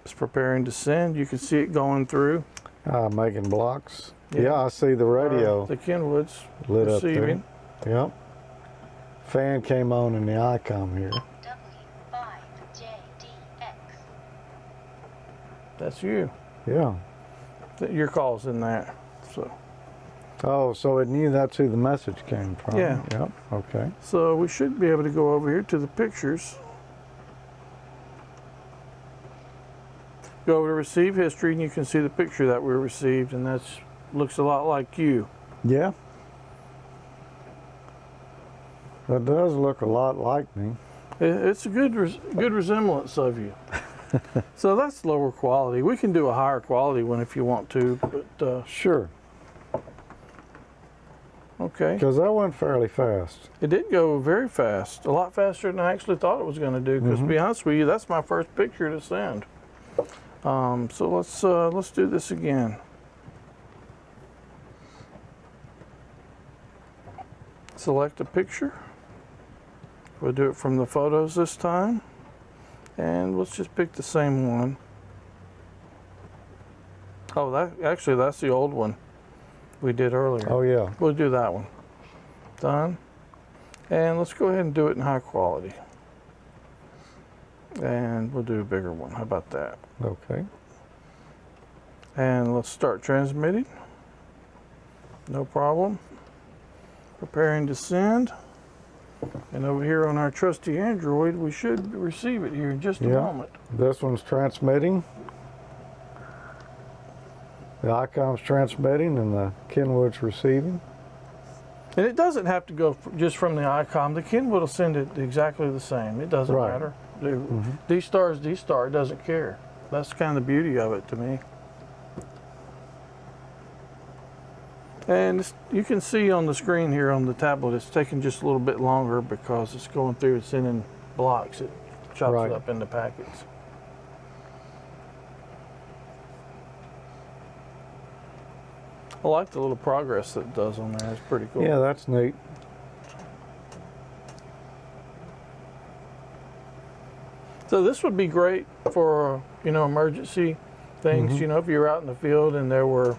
it's preparing to send. You can see it going through. Making blocks. Yeah, I see the radio. The Kenwood's lit receiving. Up there. Yep. Fan came on in the ICOM here. That's you. Yeah. Your call's in there. So. Oh, so it knew that's who the message came from. Yeah. Yep. Okay. So we should be able to go over here to the pictures. Go over to receive history, and you can see the picture that we received, and that looks a lot like you. Yeah. That does look a lot like me. It's a good resemblance of you. So that's lower quality. We can do a higher quality one if you want to, but sure. Okay. Because that went fairly fast. It did go very fast, a lot faster than I actually thought it was going to do. Because to be honest with you, that's my first picture to send. So let's do this again. Select a picture. We'll do it from the photos this time. And let's just pick the same one. Oh, that's the old one we did earlier. Oh, yeah. We'll do that one. Done. And let's go ahead and do it in high quality. And we'll do a bigger one. How about that? Okay. And let's start transmitting. No problem. Preparing to send. And over here on our trusty Android, we should receive it here in just a moment. This one's transmitting. The ICOM's transmitting and the Kenwood's receiving. And it doesn't have to go just from the ICOM. The Kenwood will send it exactly the same. It doesn't matter. D-Star is D-Star. It doesn't care. That's kind of the beauty of it to me. And you can see on the screen here on the tablet, it's taking just a little bit longer because it's going through, it's in blocks. It chops it up into packets. I like the little progress that it does on there. It's pretty cool. Yeah, that's neat. So this would be great for, emergency things. If you're out in the field and there were,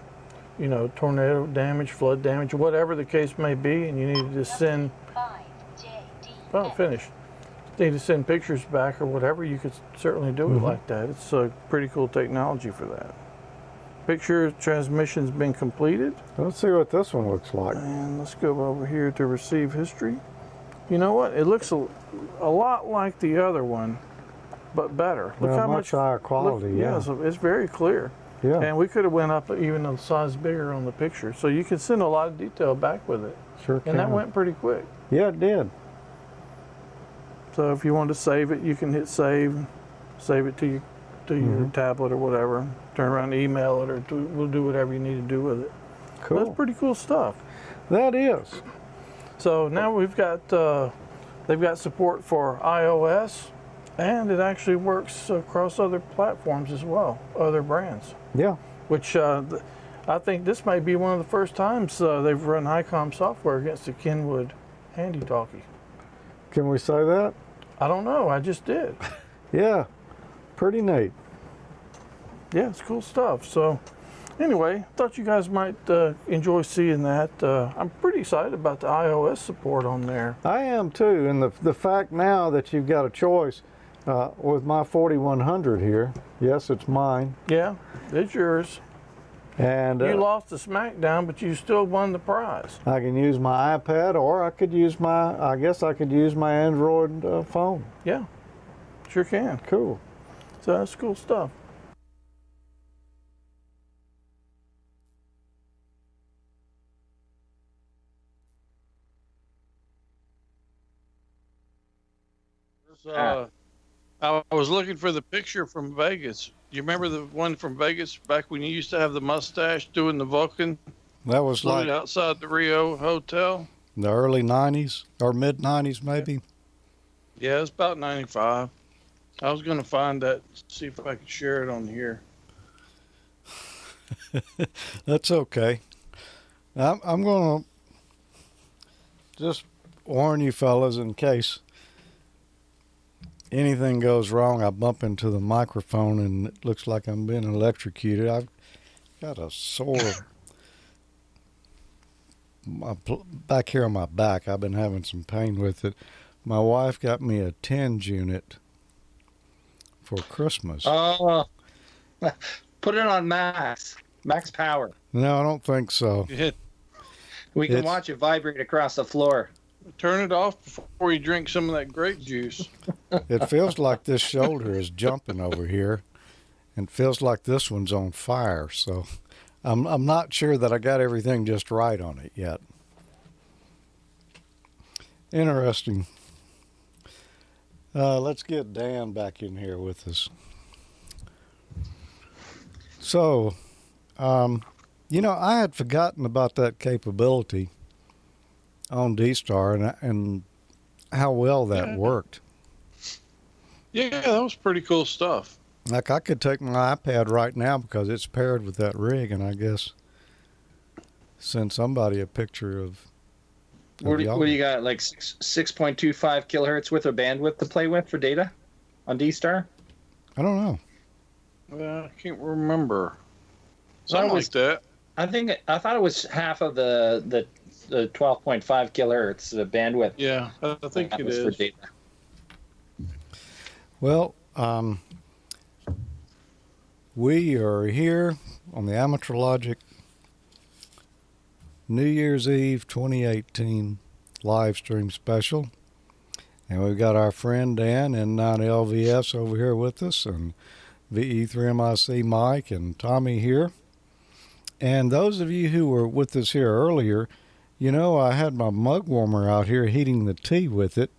tornado damage, flood damage, whatever the case may be, and you needed to send, finish. Need to send pictures back or whatever, you could certainly do it like that. It's a pretty cool technology for that. Picture transmission's been completed. Let's see what this one looks like. And let's go over here to receive history. You know what? It looks a lot like the other one, but better. Look how much higher quality. So it's very clear. Yeah. And we could have went up even a size bigger on the picture. So you can send a lot of detail back with it. Sure can. And that went pretty quick. Yeah, it did. So if you want to save it, you can hit save it to your tablet or whatever. Turn around and email it, or we'll do whatever you need to do with it. Cool. That's pretty cool stuff. That is. So now we've got, they've got support for iOS, and it actually works across other platforms as well, other brands. Yeah. Which I think this may be one of the first times they've run ICOM software against the Kenwood Handy Talkie. Can we say that? I don't know. I just did. Yeah. Pretty neat. Yeah, it's cool stuff. So anyway, thought you guys might enjoy seeing that. I'm pretty excited about the iOS support on there. I am too, and the fact now that you've got a choice with my 4100 here. Yes, it's mine. Yeah, it's yours. And you lost the SmackDown, but you still won the prize. I can use my iPad, or I could use I guess I could use my Android phone. Yeah, sure can. Cool. So that's cool stuff. I was looking for the picture from Vegas. You remember the one from Vegas back when you used to have the mustache doing the Vulcan? That was like outside the Rio Hotel. The early 90s or mid 90s, maybe. Yeah, it's about 95. I was going to find that, see if I could share it on here. That's okay. I'm going to just warn you fellas in case anything goes wrong. I bump into the microphone and it looks like I'm being electrocuted. I've got a sore back here on my back. I've been having some pain with it. My wife got me a TENS unit for Christmas. Oh, put it on max power. No, I don't think so. We can watch it vibrate across the floor. Turn it off before you drink some of that grape juice. It feels like this shoulder is jumping over here, and feels like this one's on fire. So I'm not sure that I got everything just right on it yet. Interesting. Let's get Dan back in here with us. So, I had forgotten about that capability on D-Star and how well that worked. Yeah, that was pretty cool stuff. Like I could take my iPad right now because it's paired with that rig, and I guess send somebody a picture of what do you got, like 6.25 kilohertz worth of bandwidth to play with for data on D-Star? I don't know. I can't remember. Something like that. I thought it was half of the 12.5 kilohertz the bandwidth. Yeah, I think it is. For data. Well, we are here on the AmateurLogic New Year's Eve 2018 live stream special. And we've got our friend Dan and 9LVS over here with us, and VE3MIC Mike and Tommy here. And those of you who were with us here earlier, you know, I had my mug warmer out here heating the tea with it.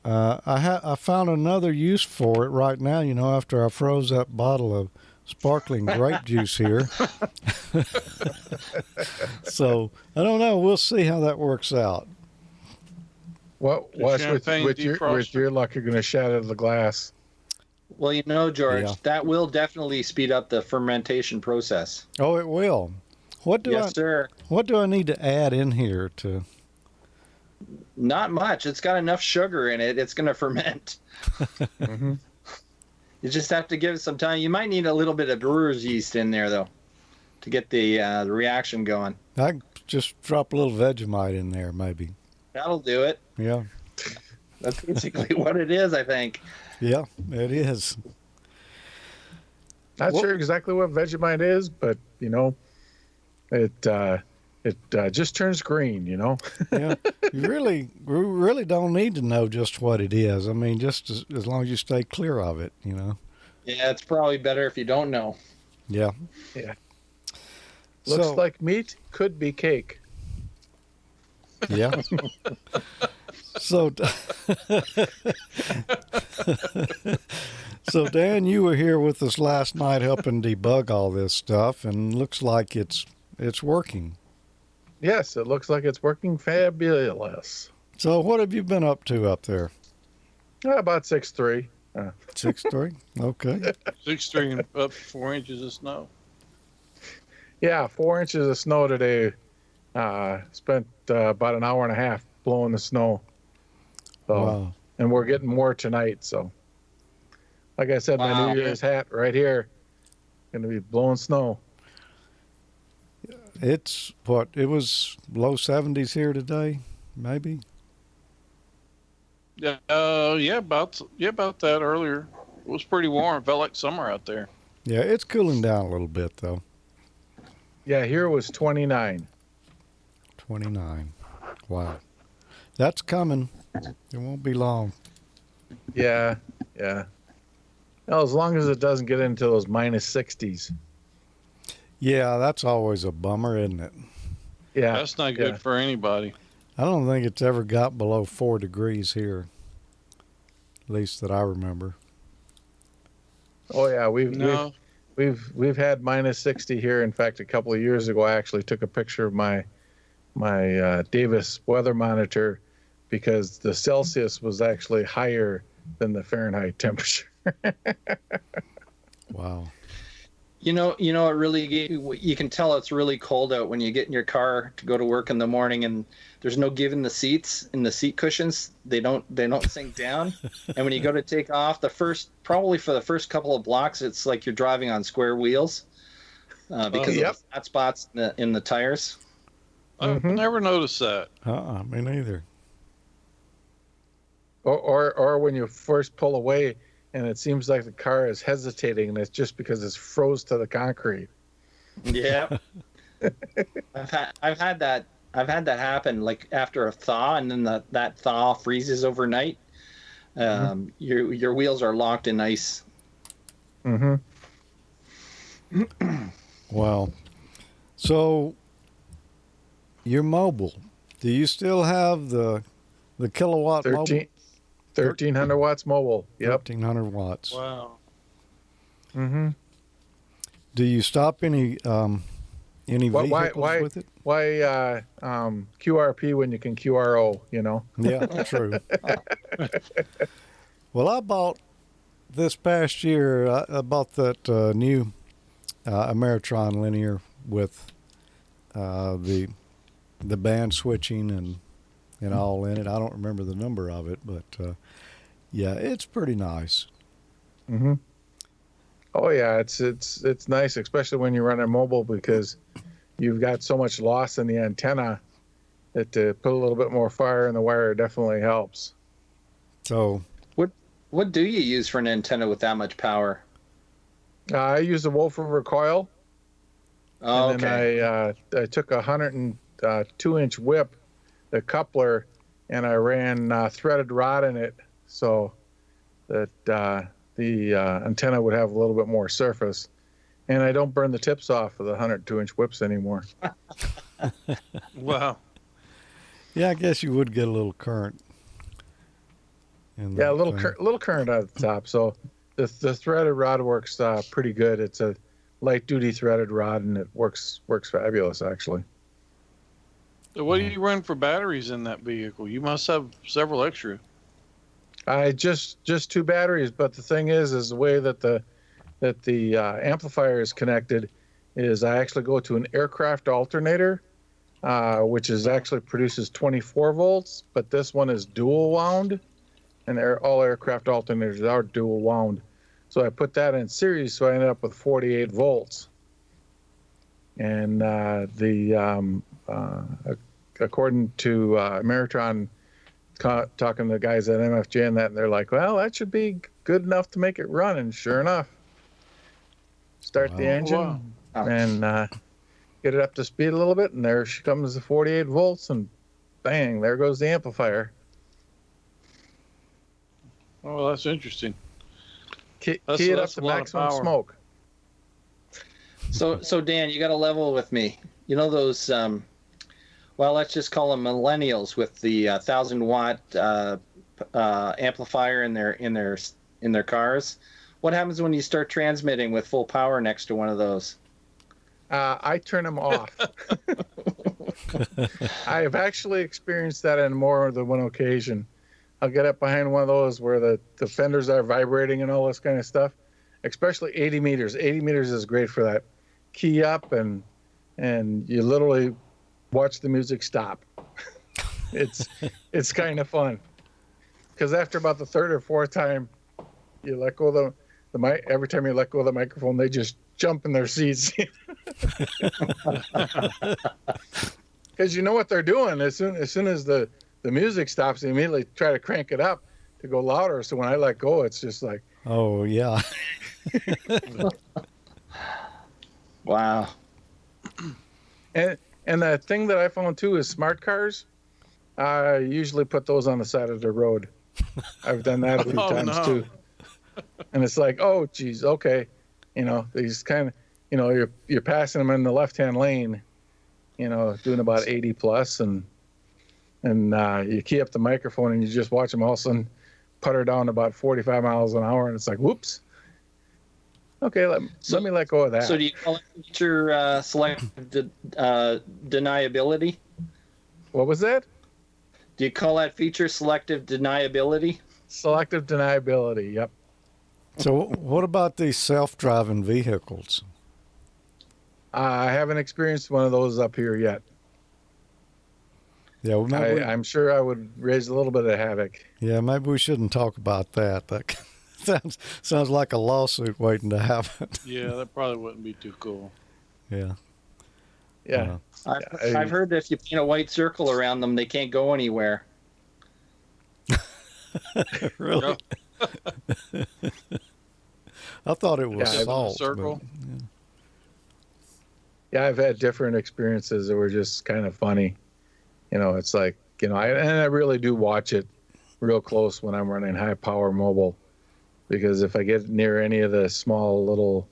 I found another use for it right now, you know, after I froze that bottle of sparkling grape juice here. So, I don't know. We'll see how that works out. Well, watch with your luck, you're going to shatter the glass. Well, you know, George, Yeah. that will definitely speed up the fermentation process. Oh, it will. Yes, sir. What do I need to add in here to? Not much. It's got enough sugar in it. It's going to ferment. Mm-hmm. You just have to give it some time. You might need a little bit of brewer's yeast in there, though, to get the reaction going. I just drop a little Vegemite in there, maybe. That'll do it. Yeah. That's basically what it is, I think. Yeah, it is. Not sure exactly what Vegemite is, but, you know, it just turns green, you know. Yeah, you really don't need to know just what it is. I mean, just as long as you stay clear of it, you know. Yeah, it's probably better if you don't know. Yeah. Yeah. Looks like meat, could be cake. Yeah. So, so Dan, you were here with us last night helping debug all this stuff, and looks like it's working. Yes, it looks like it's working fabulous. So what have you been up to up there? About 6'3". 6'3"? Okay. 6'3" and up 4 inches of snow. Yeah, 4 inches of snow today. Spent about an hour and a half blowing the snow. So, wow. And we're getting more tonight. So, like I said, my New Year's hat right here, going to be blowing snow. It's what? It was low 70s here today, maybe. Yeah, about that earlier. It was pretty warm. It felt like summer out there. Yeah, it's cooling down a little bit though. Yeah, here was 29. 29. Wow. That's coming. It won't be long. Yeah. Well, as long as it doesn't get into those minus 60s. Yeah, that's always a bummer, isn't it? Yeah. That's not good for anybody. I don't think it's ever got below 4 degrees here. At least that I remember. Oh yeah, we've had minus 60 here. In fact, a couple of years ago, I actually took a picture of my Davis weather monitor because the Celsius was actually higher than the Fahrenheit temperature. Wow. You know, it really, you can tell it's really cold out when you get in your car to go to work in the morning and there's no give in the seats, in the seat cushions. They don't sink down. And when you go to take off, probably for the first couple of blocks, it's like you're driving on square wheels because of the flat spots in the tires. I've never noticed that. Me neither. Or when you first pull away and it seems like the car is hesitating, and it's just because it's froze to the concrete. Yeah. I've had that happen, like after a thaw, and then that thaw freezes overnight. Your wheels are locked in ice. Mm-hmm. Wow. So you're mobile. Do you still have the kilowatt mobile? 1,300 watts mobile. Yep. 1,300 watts. Wow. Mm-hmm. Do you stop any vehicles with it? Why QRP when you can QRO, you know? Yeah, true. Well, I bought this past year, I bought that new Ameritron linear with the band switching and all in it. I don't remember the number of it, but yeah, it's pretty nice. Mm-hmm. Oh yeah, it's nice, especially when you run a mobile, because you've got so much loss in the antenna that to put a little bit more fire in the wire definitely helps. So what do you use for an antenna with that much power? I use the Wolf River coil. Oh, and then I took a 102-inch whip, the coupler, and I ran threaded rod in it so that the antenna would have a little bit more surface. And I don't burn the tips off of the 102-inch whips anymore. Wow. Yeah, I guess you would get a little current. Yeah, a little current at the top. So the threaded rod works pretty good. It's a light-duty threaded rod, and it works fabulous, actually. So what do you run for batteries in that vehicle? You must have several extra. I just 2 batteries, but the thing is the way that the amplifier is connected is I actually go to an aircraft alternator, which is actually produces 24 volts, but this one is dual wound, and all aircraft alternators are dual wound. So I put that in series, so I ended up with 48 volts. And according to Ameritron, talking to the guys at MFJ and that, and they're like, well, that should be good enough to make it run. And sure enough, start the engine and get it up to speed a little bit, and there she comes, the 48 volts, and bang, there goes the amplifier. Oh, that's interesting. Key it up to maximum smoke. So Dan, you got to level with me. You know those, well, let's just call them millennials with the 1,000-watt amplifier in their cars. What happens when you start transmitting with full power next to one of those? I turn them off. I have actually experienced that on more than one occasion. I'll get up behind one of those where the fenders are vibrating and all this kind of stuff, especially 80 meters. 80 meters is great for that. Key up and you literally watch the music stop. It's kind of fun. Because after about the third or fourth time, you let go of the mic. Every time you let go of the microphone, they just jump in their seats. Because you know what they're doing. As soon as the music stops, they immediately try to crank it up to go louder. So when I let go, it's just like, oh yeah. Wow. And the thing that I found too is smart cars. I usually put those on the side of the road. I've done that a few times too. And it's like, oh geez, okay, these kind of, you're passing them in the left-hand lane, doing about 80 plus, and you key up the microphone and you just watch them all of a sudden putter down about 45 miles an hour, and it's like, whoops. Okay, let me let go of that. So do you call it feature selective deniability? What was that? Do you call that feature selective deniability? Selective deniability, yep. So what about these self-driving vehicles? I haven't experienced one of those up here yet. Yeah, well, I'm sure I would raise a little bit of havoc. Yeah, maybe we shouldn't talk about that. That sounds like a lawsuit waiting to happen. Yeah, that probably wouldn't be too cool. Yeah. Yeah. I've heard that if you paint a white circle around them, they can't go anywhere. Really? I thought it was salt. Circle. But, yeah, I've had different experiences that were just kind of funny. It's like, I really do watch it real close when I'm running high power mobile, because if I get near any of the small little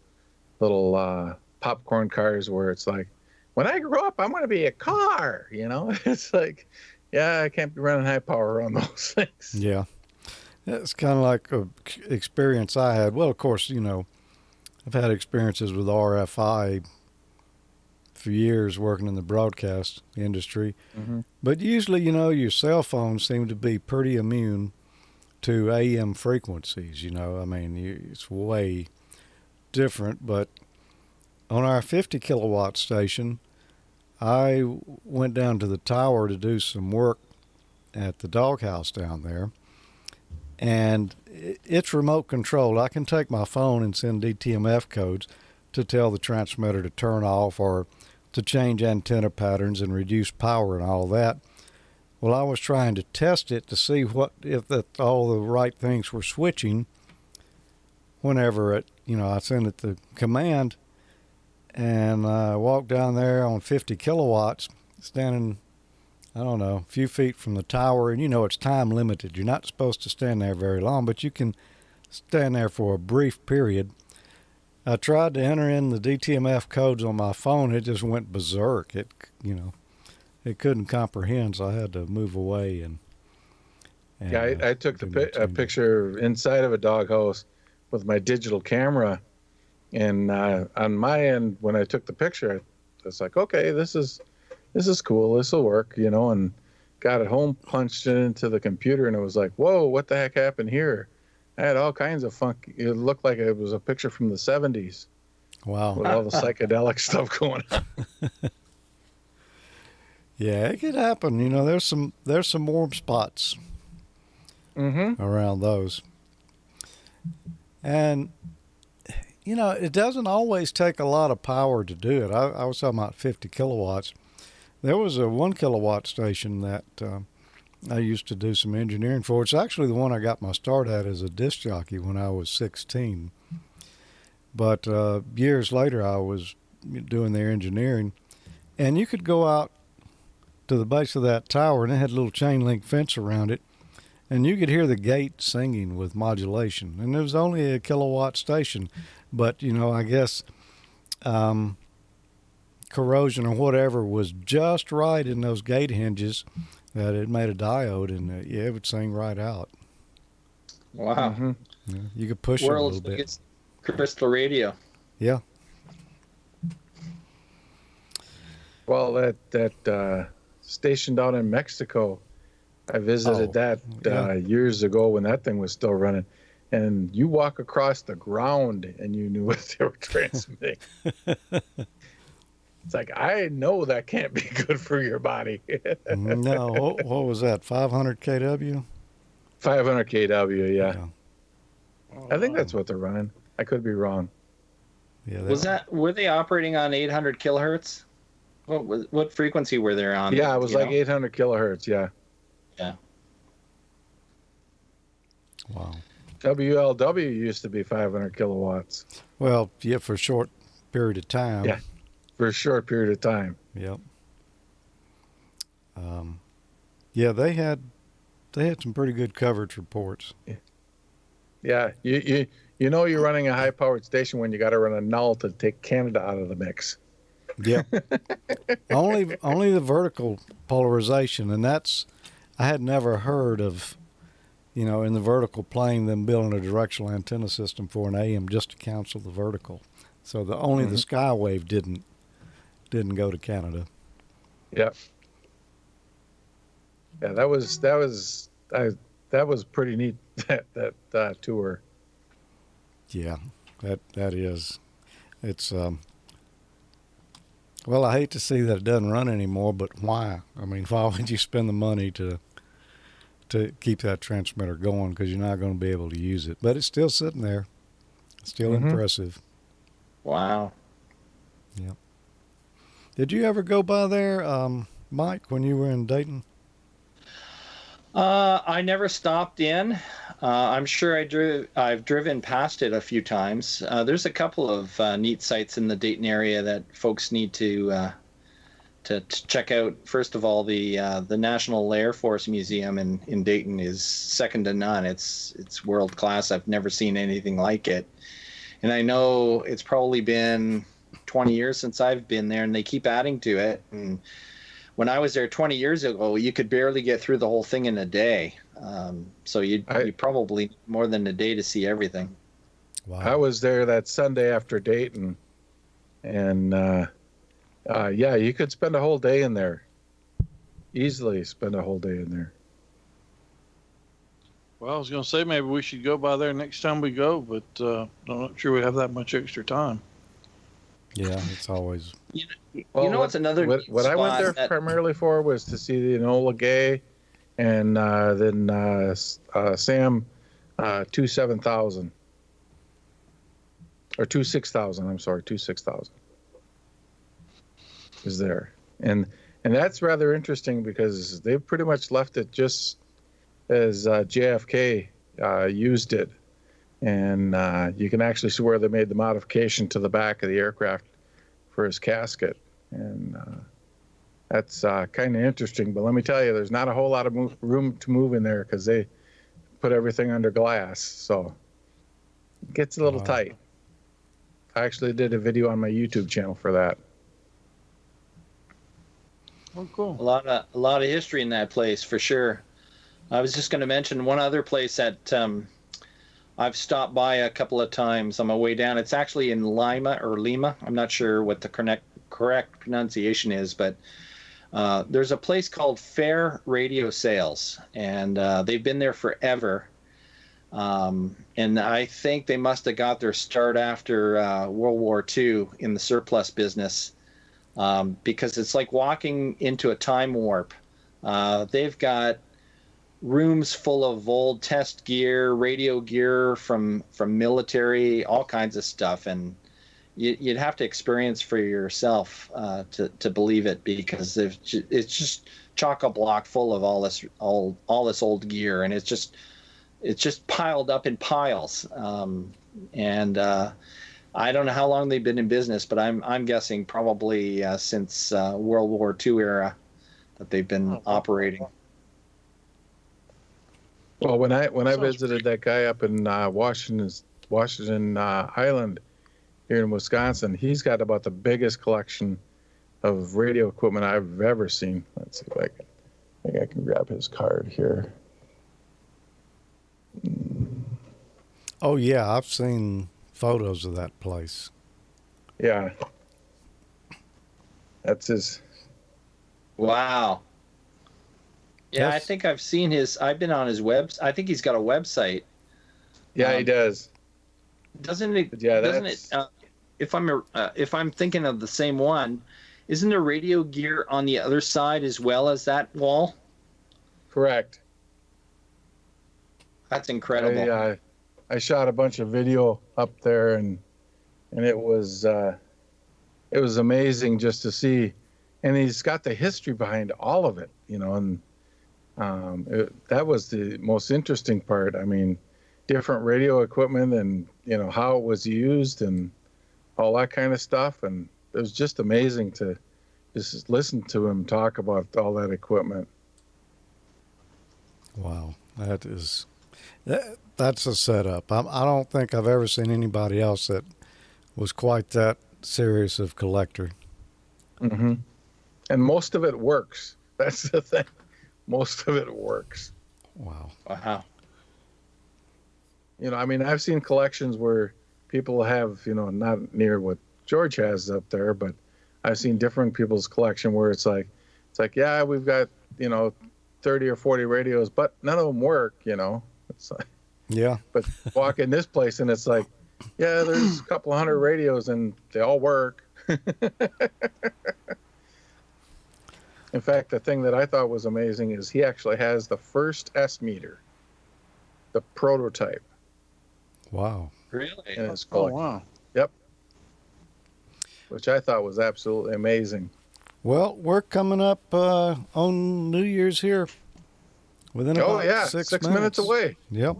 popcorn cars where it's like, when I grow up, I'm going to be a car, it's like, yeah, I can't be running high power on those things. Yeah. It's kind of like an experience I had. Well, of course, I've had experiences with RFI for years working in the broadcast industry. Mm-hmm. But usually, your cell phones seem to be pretty immune to AM frequencies, it's way different. But on our 50 kilowatt station, I went down to the tower to do some work at the doghouse down there. And it's remote controlled. I can take my phone and send DTMF codes to tell the transmitter to turn off or to change antenna patterns and reduce power and all that. Well, I was trying to test it to see if all the right things were switching whenever I sent it the command, And I walked down there on 50 kilowatts, standing, I don't know, a few feet from the tower. And it's time limited. You're not supposed to stand there very long, but you can stand there for a brief period. I tried to enter in the DTMF codes on my phone. It just went berserk. It couldn't comprehend, so I had to move away. And yeah, I took a picture inside of a doghouse with my digital camera. And on my end, when I took the picture, I was like, okay, this is cool. This will work, and got it home, punched it into the computer, and it was like, whoa, what the heck happened here? I had all kinds of funk. It looked like it was a picture from the 70s. Wow. With all the psychedelic stuff going on. Yeah, it could happen. There's some warm spots around those. And it doesn't always take a lot of power to do it. I was talking about 50 kilowatts. There was a 1 kilowatt station that I used to do some engineering for. It's actually the one I got my start at as a disc jockey when I was 16. But years later, I was doing their engineering. And you could go out to the base of that tower, and it had a little chain link fence around it. And you could hear the gate singing with modulation. And it was only a kilowatt station. But, I guess corrosion or whatever was just right in those gate hinges that it made a diode, and it would sing right out. Wow. Yeah, you could push it a little bit. Biggest crystal radio. Yeah. Well, that station down in Mexico, I visited that years ago when that thing was still running. And you walk across the ground and you knew what they were transmitting. It's like, I know that can't be good for your body. No, what was that, 500 kW? 500 kW, yeah. I think that's what they're running. I could be wrong. Yeah. Were they operating on 800 kilohertz? What frequency were they on? Yeah, it was like 800 kilohertz, yeah. Yeah. Wow. WLW used to be 500 kilowatts. Well, yeah, for a short period of time. Yeah, for a short period of time. Yep. Yeah, they had some pretty good coverage reports. Yeah, you you're running a high-powered station when you got to run a null to take Canada out of the mix. Yeah. only the vertical polarization, and that's, I had never heard of, in the vertical plane, them building a directional antenna system for an AM just to cancel the vertical. So the Skywave didn't go to Canada. Yep. Yeah, that was pretty neat, that tour. Yeah, that is. It's well, I hate to see that it doesn't run anymore, but why? I mean, why would you spend the money to keep that transmitter going, because you're not going to be able to use it? But it's still sitting there. Still impressive. Wow. Yep. Did you ever go by there, Mike, when you were in Dayton? I never stopped in. I'm sure I've driven past it a few times. There's a couple of neat sites in the Dayton area that folks need to check out. First of all, the National Air Force Museum in Dayton is second to none. It's world class. I've never seen anything like it, and I know it's probably been 20 years since I've been there, and they keep adding to it. And when I was there 20 years ago, you could barely get through the whole thing in a day. So you probably need more than a day to see everything. Wow. I was there that Sunday after Dayton, and yeah, you could spend a whole day in there. Easily spend a whole day in there. Well, I was going to say maybe we should go by there next time we go, but I'm not sure we have that much extra time. Yeah, it's always. What's another what I went there primarily for was to see the Enola Gay, and then Sam 27000 or 26000. I'm sorry, 26000 is there, and that's rather interesting because they've pretty much left it just as JFK used it. And you can actually see where they made the modification to the back of the aircraft for his casket, and that's kind of interesting. But let me tell you, there's not a whole lot of room to move in there because they put everything under glass, so it gets a little tight. I actually did a video on my YouTube channel for that. Oh, cool. A lot of history in that place for sure. I was just going to mention one other place that I've stopped by a couple of times on my way down. It's actually in Lima. I'm not sure what the correct pronunciation is, but there's a place called Fair Radio Sales, and they've been there forever. And I think they must have got their start after World War II in the surplus business, because it's like walking into a time warp. They've got rooms full of old test gear, radio gear from military, all kinds of stuff, and you'd have to experience for yourself to believe it, because it's just chock-a-block full of all this old gear, and it's just piled up in piles. And I don't know how long they've been in business, but I'm guessing probably since World War II era that they've been operating. Well, when I visited that guy up in Washington Island here in Wisconsin, he's got about the biggest collection of radio equipment I've ever seen. Let's see if I think I can grab his card here. Oh yeah, I've seen photos of that place. Yeah, that's his. Wow. Yeah, Yes. I think I've seen I've been on his I think he's got a website. Yeah, he does. Doesn't it? But yeah, doesn't it? If I'm thinking of the same one, isn't there radio gear on the other side as well as that wall? Correct. That's incredible. I shot a bunch of video up there, and it was amazing just to see, and he's got the history behind all of it, and that was the most interesting part. I mean, different radio equipment and how it was used and all that kind of stuff, and it was just amazing to just listen to him talk about all that equipment. Wow, that's a setup. I don't think I've ever seen anybody else that was quite that serious of collector. Mm-hmm. And most of it works. That's the thing. Most of it works. Wow. Wow. I mean, I've seen collections where people have, not near what George has up there, but I've seen different people's collection where it's like, yeah, we've got, 30 or 40 radios, but none of them work, It's like, yeah. But walk in this place and it's like, yeah, there's a couple hundred radios and they all work. In fact, the thing that I thought was amazing is he actually has the first S meter, the prototype. Wow. Really? In his collection. Oh, wow. Yep. Which I thought was absolutely amazing. Well, we're coming up on New Year's here within about 6 minutes away. Yep.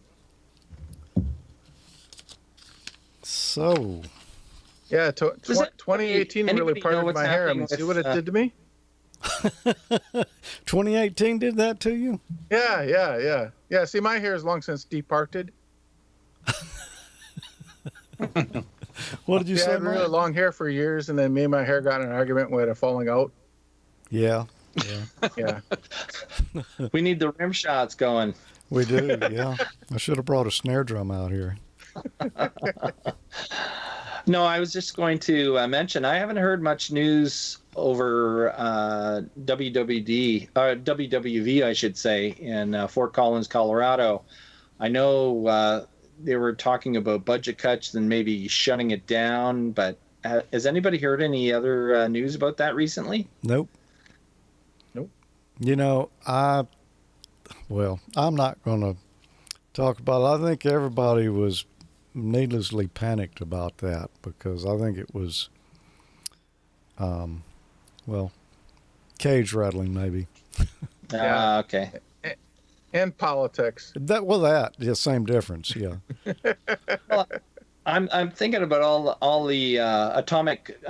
So. Yeah, 2018 really parted my hair. I mean, see what it did to me? 2018 did that to you? Yeah. See, my hair is long since departed. What did you say? I had really long hair for years, and then me and my hair got in an argument. We had a falling out. Yeah. We need the rim shots going. We do, yeah. I should have brought a snare drum out here. No, I was just going to mention I haven't heard much news over WWV, I should say, in Fort Collins, Colorado. I know they were talking about budget cuts and maybe shutting it down, but has anybody heard any other news about that recently? Nope. I'm not going to talk about it. I think everybody was needlessly panicked about that because I think it was, cage rattling maybe. Okay. And politics. Yeah, same difference, yeah. Well, I'm thinking about all the atomic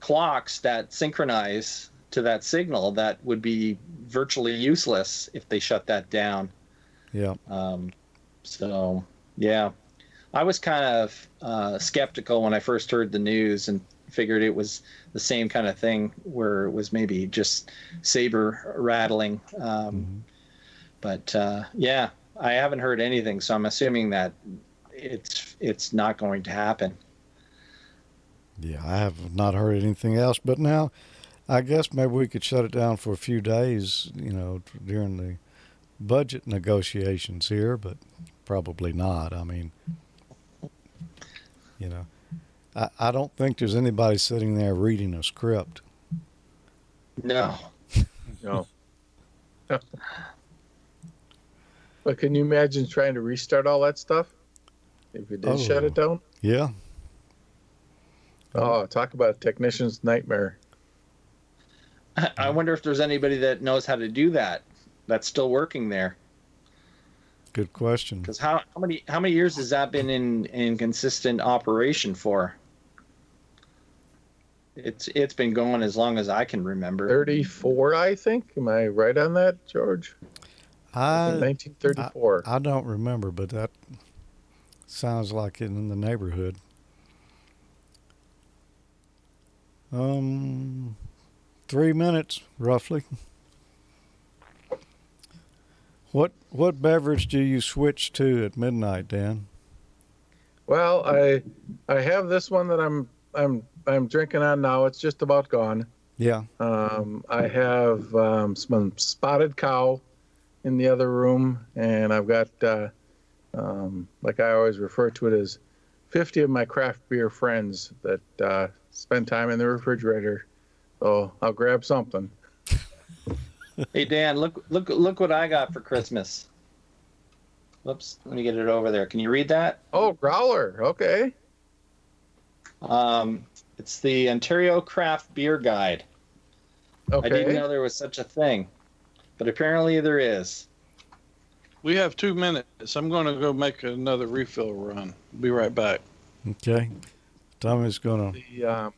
clocks that synchronize to that signal that would be virtually useless if they shut that down. Yeah. So yeah, I was kind of skeptical when I first heard the news and figured it was the same kind of thing where it was maybe just saber rattling. But yeah, I haven't heard anything, so I'm assuming that it's not going to happen. Yeah, I have not heard anything else. But now, I guess maybe we could shut it down for a few days, during the budget negotiations here, but probably not. I mean, I don't think there's anybody sitting there reading a script. No. No. But can you imagine trying to restart all that stuff if you did shut it down? Yeah. Oh, talk about a technician's nightmare. I wonder if there's anybody that knows how to do that that's still working there. Good question. Because how many years has that been in consistent operation for? It's been going as long as I can remember. 34, I think. Am I right on that, George? I think 1934. I don't remember, but that sounds like it in the neighborhood. 3 minutes, roughly. What beverage do you switch to at midnight, Dan? Well, I have this one that I'm drinking on now. It's just about gone. Yeah. I have some Spotted Cow in the other room, and I've got like I always refer to it as 50 of my craft beer friends that spend time in the refrigerator. So I'll grab something. Hey Dan, look what I got for Christmas. Whoops, let me get it over there. Can you read that? Oh, growler. Okay. It's the Ontario Craft Beer Guide. Okay. I didn't know there was such a thing, but apparently there is. We have 2 minutes. I'm going to go make another refill run. Be right back. Okay. Tommy's going to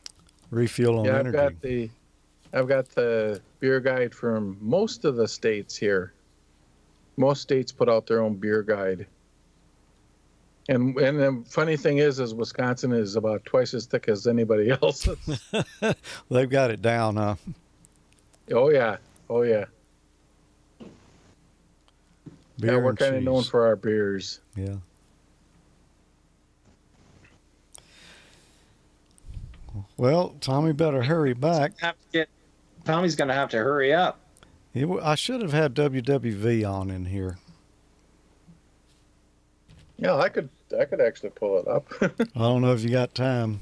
refill on energy. I've got the beer guide from most of the states here. Most states put out their own beer guide. And the funny thing is Wisconsin is about twice as thick as anybody else's. They've got it down, huh? Oh yeah. Beer yeah, we're kind of known for our beers. Yeah. Well, Tommy better hurry back. Tommy's going to have to hurry up. I should have had WWV on in here. Yeah, I could actually pull it up. I don't know if you got time.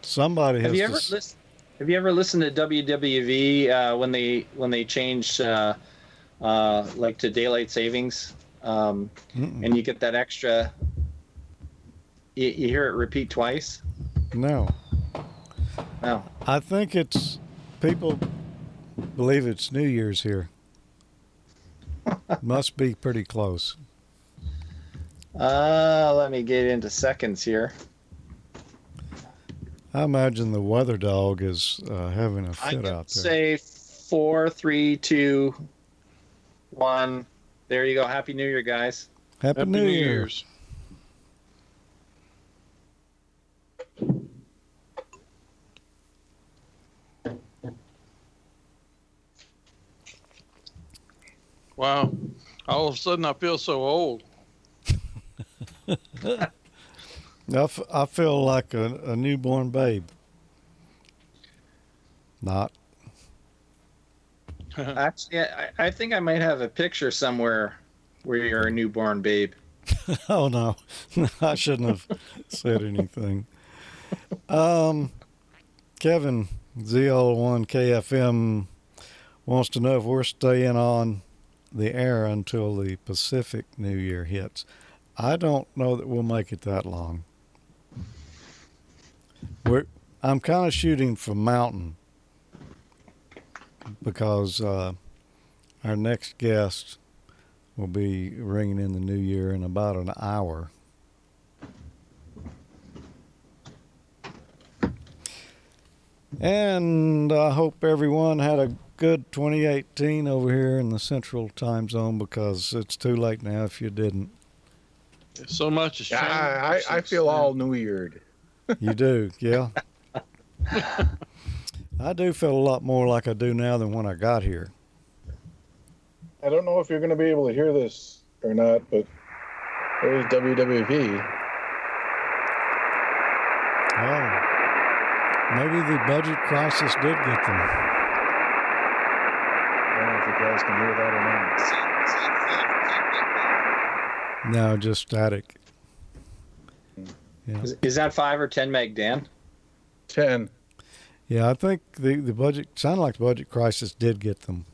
Somebody Have has. Have you ever listened to WWV when they changed like to daylight savings, and you get that extra? You hear it repeat twice. No. No. I think it's people believe it's New Year's here. Must be pretty close. Let me get into seconds here. I imagine the weather dog is having a fit out there. Say 4, 3, 2, 1. There you go. Happy New Year, guys. Happy New Year's. Wow. All of a sudden, I feel so old. I feel like a newborn babe. Not. Actually, I think I might have a picture somewhere where you're a newborn babe. Oh, no. I shouldn't have said anything. Kevin, ZL1KFM, wants to know if we're staying on the air until the Pacific New Year hits. I don't know that we'll make it that long. I'm kind of shooting for Mountain because our next guest will be ringing in the new year in about an hour. And I hope everyone had a good 2018 over here in the Central Time Zone, because it's too late now if you didn't. So much has changed. I feel all New Year'd. You do, yeah. I do feel a lot more like I do now than when I got here. I don't know if you're going to be able to hear this or not, but there's WWV. Oh, maybe the budget crisis did get them. I don't know if you guys can hear that or not. No, just static. Yeah. Is that 5 or 10 meg, Dan? 10. Yeah, I think the budget, sounded like the budget crisis did get them.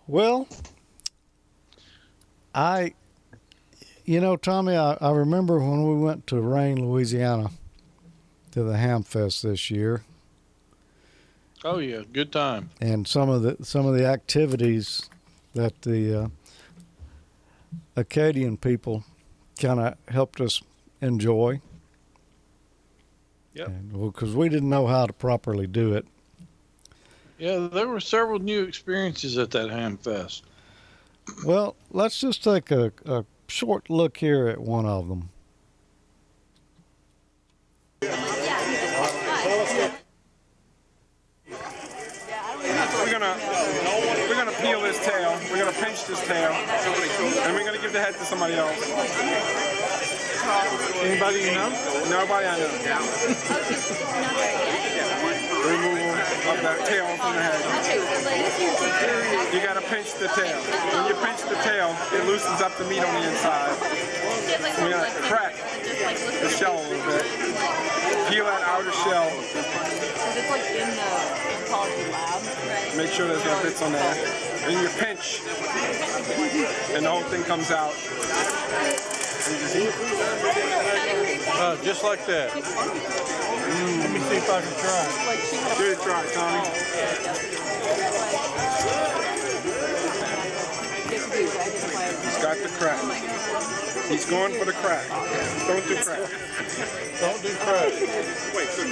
Well, Tommy, I remember when we went to Rain, Louisiana, to the Ham Fest this year. Oh yeah, good time. And some of the activities that the Acadian people kind of helped us enjoy. Yep. Because we didn't know how to properly do it. Yeah, there were several new experiences at that Ham Fest. Well, let's just take a short look here at one of them. We're gonna peel this tail. We're gonna pinch this tail, and we're gonna give the head to somebody else. Anybody you know? Nobody I know. Removal of that tail from the head. You gotta pinch the tail. When you pinch the tail, it loosens up the meat on the inside. We're gonna crack the shell a little bit. Peel that outer shell. It's like in the oncology lab. Make sure there's no bits on there. Then you pinch, and the whole thing comes out. Just like that. Let me see if I can try. Give it a try, Tommy. He's got the crack. He's going for the crack. Don't do crack. Don't do crack. Wait, so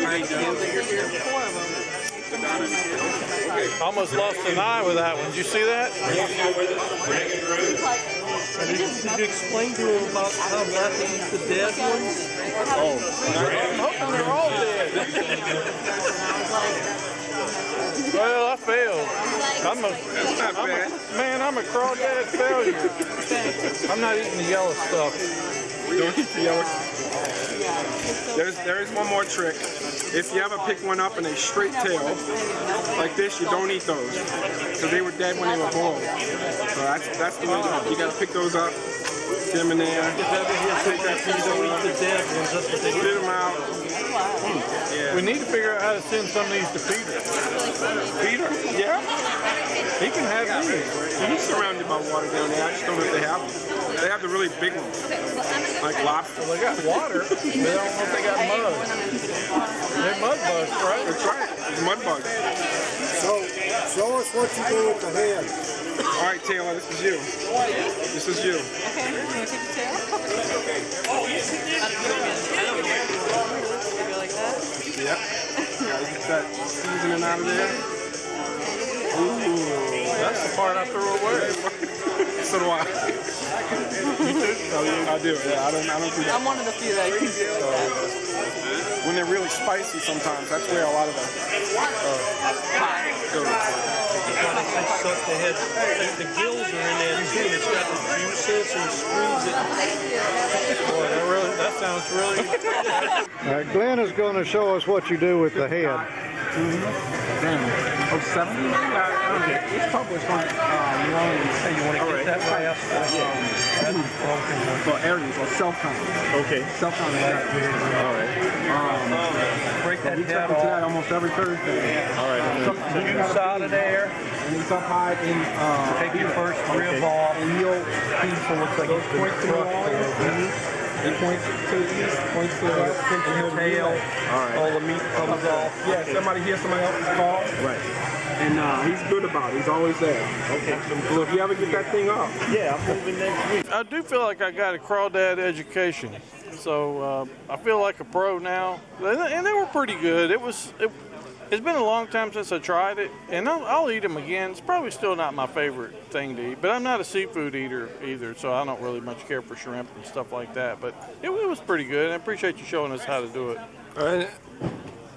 Almost lost an eye with that one. Did you see that? Did you explain to him about how not to eat the dead ones? Oh, I'm hoping they're all dead. Well, I failed. That's not bad. I'm a crawdad failure. I'm not eating the yellow stuff. Don't eat the yellow. There is one more trick. If you ever pick one up in a straight tail, like this, you don't eat those, because they were dead when they were born. So that's the way to go. You gotta pick those up, get them in there, take that piece of spit them out. Yeah. We need to figure out how to send some of these to Peter. Peter? Yeah? He can have these. He's surrounded by water down there. I just don't know if they have them. They have the really big ones, like lobster. Well, they got water, but I don't know if they got mud. They're mud bugs, right? That's right. It's mud bugs. So, show us what you do with the head. All right, Taylor, this is you. This is you. Okay, you want to take the tail? Go like that? Yep. Gotta get that seasoning out of there. Ooh, that's the part I threw away. So do I. You too? I do, yeah. I don't do that. I'm one of the few that can do that. When they're really spicy sometimes, that's where a lot of the goes. The head, the gills are in there too. It's got the juices and squeeze it. Boy, that sounds really All right, Glenn is going to show us what you do with the head. Oh, 70? Okay. It's published on You want to get that right up? for areas or self-count. Okay. Self-count. All right. Break that We check head into that off. almost every Thursday. All right. Juice out of there. And it's up high in Take your first rib off. and you'll Piece looks like it's been crushed a little bit. He points to the east, points to the west, points to the tail. All the meat comes off. Yeah, somebody hears somebody else's call. Right. And he's good about it. He's always there. Okay. So if you ever get that thing up. Yeah, I'm moving next week. I do feel like I got a crawdad education. So I feel like a pro now. And they were pretty good. It's been a long time since I tried it, and I'll eat them again. It's probably still not my favorite thing to eat, but I'm not a seafood eater either, so I don't really much care for shrimp and stuff like that. But it was pretty good, and I appreciate you showing us how to do it.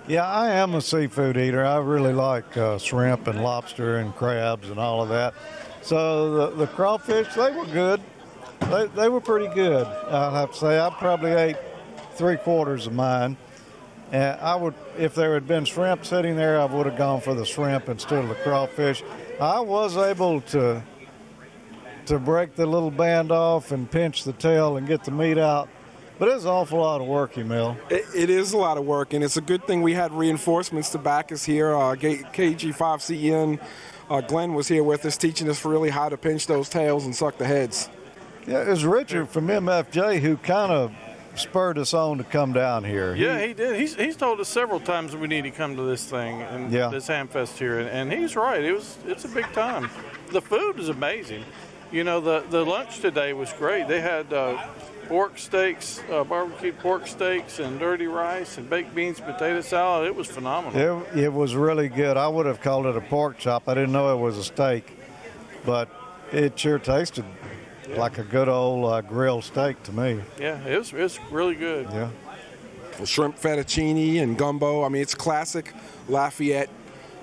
Yeah, I am a seafood eater. I really like shrimp and lobster and crabs and all of that. So the crawfish, they were good. They were pretty good. I'll have to say I probably ate 3/4 of mine. And I would, if there had been shrimp sitting there, I would have gone for the shrimp instead of the crawfish. I was able to break the little band off and pinch the tail and get the meat out, but it's an awful lot of work, Emile. It is a lot of work, and it's a good thing we had reinforcements to back us here. KG5CN Glenn was here with us, teaching us really how to pinch those tails and suck the heads. Yeah, it was Richard from MFJ who kind of spurred us on to come down here. Yeah, he did. He's told us several times we need to come to this thing and this Hamfest here, and he's right. It's a big time. The food is amazing. You know, the lunch today was great. They had pork steaks, barbecued pork steaks, and dirty rice, and baked beans, potato salad. It was phenomenal. It was really good. I would have called it a pork chop. I didn't know it was a steak, but it sure tasted like a good old grilled steak to me. Yeah, it's really good. Yeah. Well, shrimp fettuccine and gumbo. I mean, it's classic Lafayette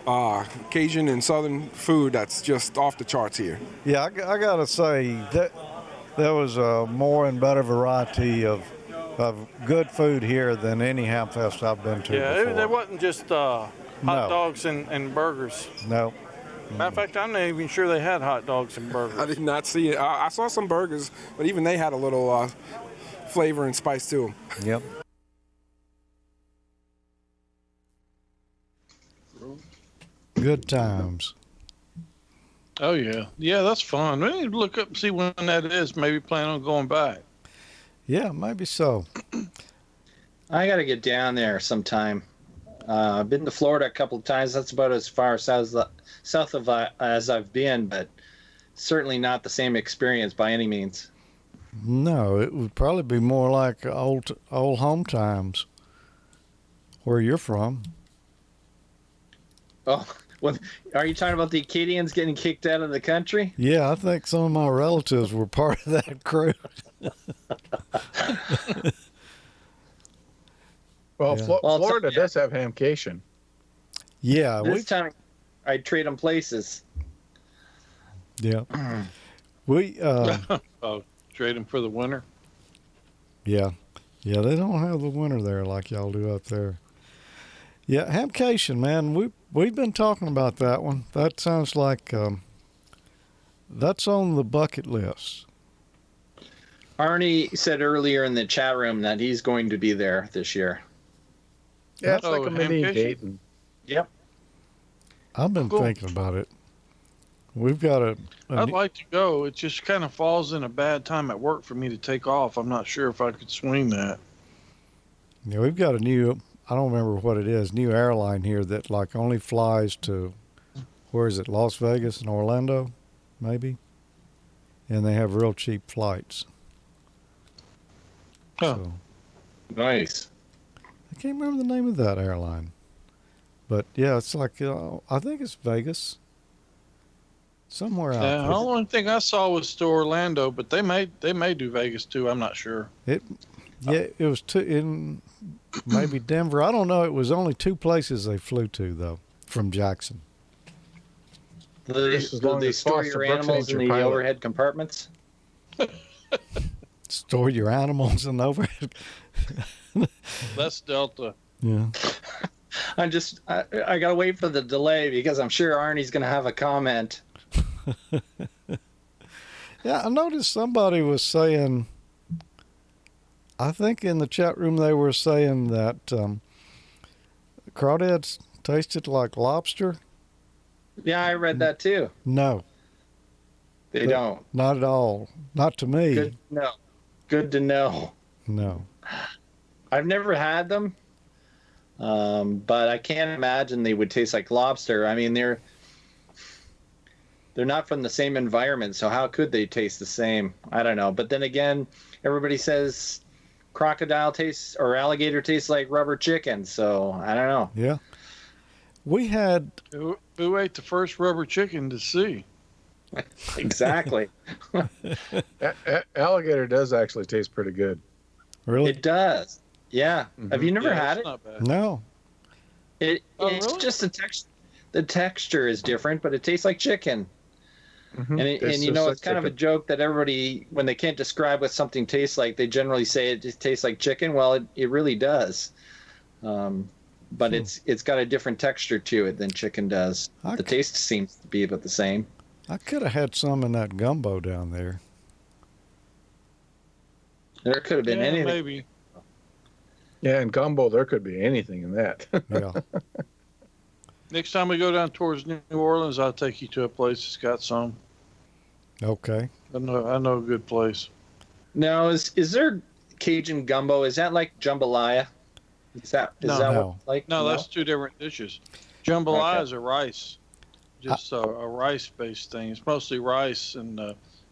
Cajun and Southern food that's just off the charts here. Yeah, I got to say that there was a more and better variety of good food here than any Hamfest I've been to before. There wasn't just hot dogs and burgers. No. Matter of fact, I'm not even sure they had hot dogs and burgers. I did not see it. I saw some burgers, but even they had a little flavor and spice to them. Yep. Good times. Oh, yeah. Yeah, that's fun. We need to look up and see when that is. Maybe plan on going back. Yeah, maybe so. I got to get down there sometime. I've been to Florida a couple of times. That's about as far south of as I've been, but certainly not the same experience by any means. No, it would probably be more like old home times where you're from. Oh, well, are you talking about the Acadians getting kicked out of the country? Yeah, I think some of my relatives were part of that crew. Well, Florida does have hamcation. Yeah. This time I'd trade them places. Yeah. We trade them for the winter. Yeah. Yeah, they don't have the winter there like y'all do up there. Yeah, hamcation, man. We've been talking about that one. That sounds like that's on the bucket list. Arnie said earlier in the chat room that he's going to be there this year. Yeah, it's like a mini Dayton. Yep. I've been thinking about it. We've got I'd like to go. It just kind of falls in a bad time at work for me to take off. I'm not sure if I could swing that. Yeah, we've got a new, I don't remember what it is, new airline here that like only flies to, where is it, Las Vegas and Orlando, maybe? And they have real cheap flights. Huh. So, nice. I can't remember the name of that airline. But yeah, it's like, I think it's Vegas. Somewhere out there. The only thing I saw was to Orlando, but they may do Vegas too. I'm not sure. It was in maybe Denver. I don't know. It was only 2 places they flew to though from Jackson. Do they store your animals in the overhead compartments? Store your animals in the overhead. That's Delta. Yeah. I gotta wait for the delay because I'm sure Arnie's gonna have a comment. Yeah, I noticed somebody was saying, I think in the chat room they were saying that crawdads tasted like lobster. Yeah, I read that too. No. They don't. Not at all. Not to me. Good to know. No. I've never had them, but I can't imagine they would taste like lobster. I mean, they're not from the same environment, so how could they taste the same? I don't know. But then again, everybody says crocodile tastes or alligator tastes like rubber chicken, so I don't know. Yeah. We had. Who ate the first rubber chicken to see? Exactly. Alligator does actually taste pretty good. Really? It does. Yeah. Have you never had it? Not bad. No. It's really? just the texture is different, but it tastes like chicken. Mm-hmm. And you know, it's kind of a joke that everybody, when they can't describe what something tastes like, they generally say it just tastes like chicken. Well, it really does. But it's got a different texture to it than chicken does. The taste seems to be about the same. I could have had some in that gumbo down there. There could have been anything. Maybe. Yeah, in gumbo, there could be anything in that. Yeah. Next time we go down towards New Orleans, I'll take you to a place that's got some. Okay. I know a good place. Now, is there Cajun gumbo? Is that like jambalaya? Is that No. what, like? No, that's two different dishes. Jambalaya is a rice, just a rice-based thing. It's mostly rice and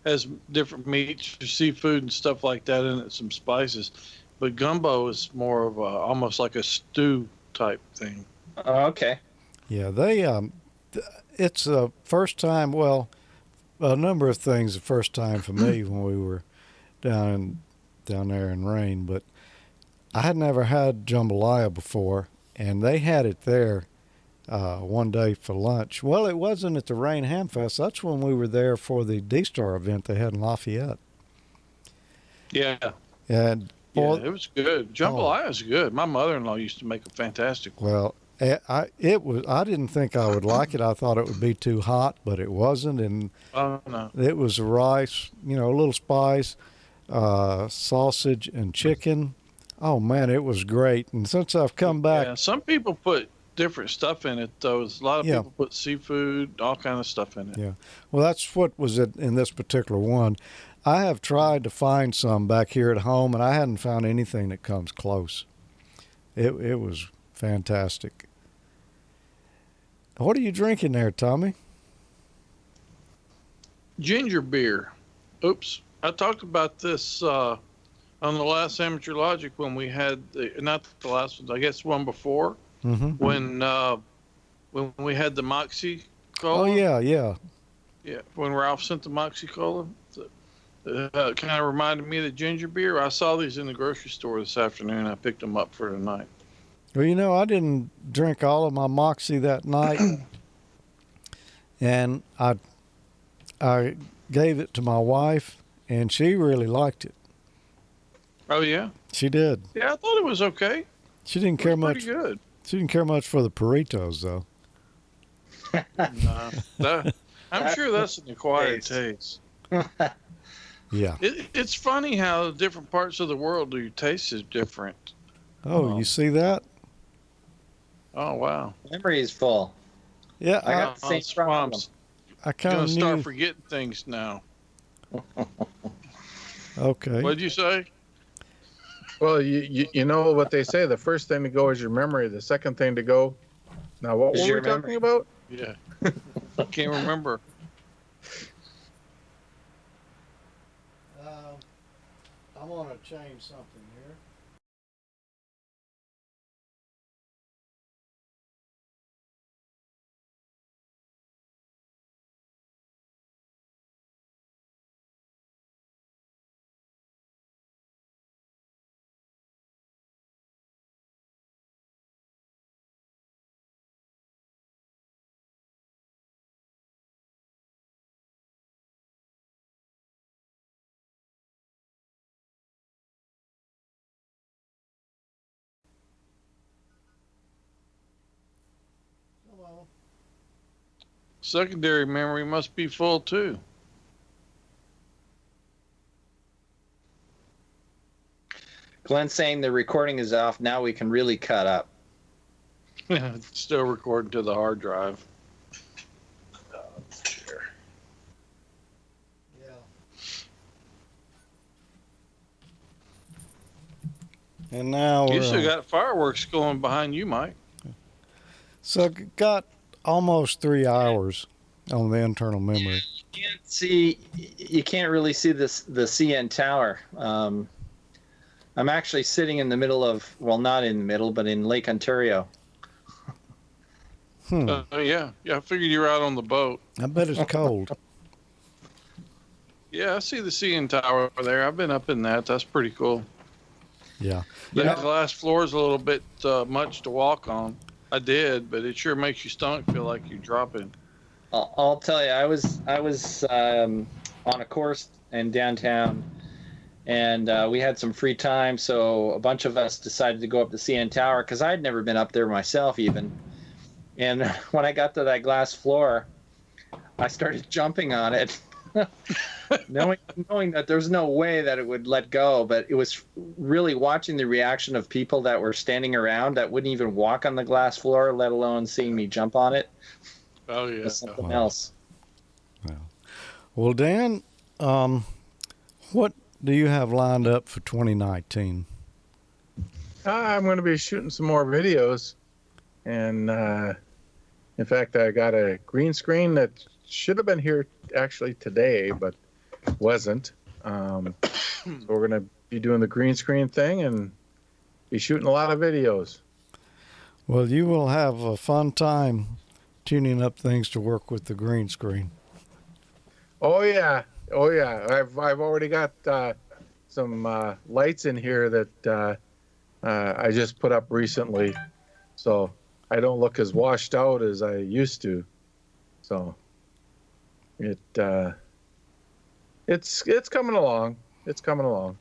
has different meats, seafood, and stuff like that in it, some spices. But gumbo is more of almost like a stew type thing. Oh, okay. Yeah, they it's the first time. Well, a number of things. The first time for me when we were down there in Rain, but I had never had jambalaya before, and they had it there one day for lunch. Well, it wasn't at the Rain Ham Fest. That's when we were there for the D-Star event they had in Lafayette. Yeah. And it was good. Jambalaya is good. My mother-in-law used to make a fantastic one. Well, I didn't think I would like it. I thought it would be too hot, but it wasn't. And no. It was rice, a little spice, sausage, and chicken. Oh man, it was great. And since I've come back, Yeah, some people put different stuff in it, though. A lot of people put seafood, all kind of stuff in it. Yeah. Well, that's what was in this particular one. I have tried to find some back here at home, and I hadn't found anything that comes close. It was fantastic. What are you drinking there, Tommy? Ginger beer. Oops. I talked about this on the last Amateur Logic when we had, not the last one, I guess one before, when we had the Moxie Cola. Oh, yeah. Yeah, when Ralph sent the Moxie Cola. Kind of reminded me of the ginger beer. I saw these in the grocery store this afternoon. I picked them up for tonight. Well, I didn't drink all of my Moxie that night, and I gave it to my wife, and she really liked it. Oh yeah, she did. Yeah, I thought it was okay. She didn't care much. Pretty good. She didn't care much for the burritos, though. I'm sure that's an acquired taste. Yeah. It's funny how different parts of the world your taste is different. Oh, you see that? Oh wow. Memory is full. Yeah, I got the same problem. I kind gonna of start forgetting things now. Okay. What'd you say? Well, you know what they say. The first thing to go is your memory. The second thing to go. Now, what were we talking about? Yeah. I can't remember. I'm going to change something here. Secondary memory must be full too. Glenn's saying the recording is off. Now we can really cut up. It's still recording to the hard drive. And now You we're still on. got fireworks going behind you, Mike. So got almost 3 hours on the internal memory. You can't really see the CN Tower. I'm actually sitting in the middle of, well, not in the middle, but in Lake Ontario. Yeah, I figured you were out on the boat. I bet it's cold. Yeah, I see the CN Tower there. I've been up in that. That's pretty cool. Yeah. The glass floor is a little bit much to walk on. I did, but it sure makes your stomach feel like you're dropping. I'll tell you, I was on a course in downtown, and we had some free time, so a bunch of us decided to go up to CN Tower because I'd never been up there myself even. And when I got to that glass floor, I started jumping on it, knowing that there's no way that it would let go. But it was really watching the reaction of people that were standing around that wouldn't even walk on the glass floor, let alone seeing me jump on it. Oh, yeah. It was something else. Well, Dan, what do you have lined up for 2019? I'm going to be shooting some more videos. And in fact, I got a green screen that should have been here actually today, but wasn't. So we're going to be doing the green screen thing and be shooting a lot of videos. Well, you will have a fun time tuning up things to work with the green screen. Oh yeah. I've already got some lights in here that I just put up recently, so I don't look as washed out as I used to. So it's coming along. It's coming along.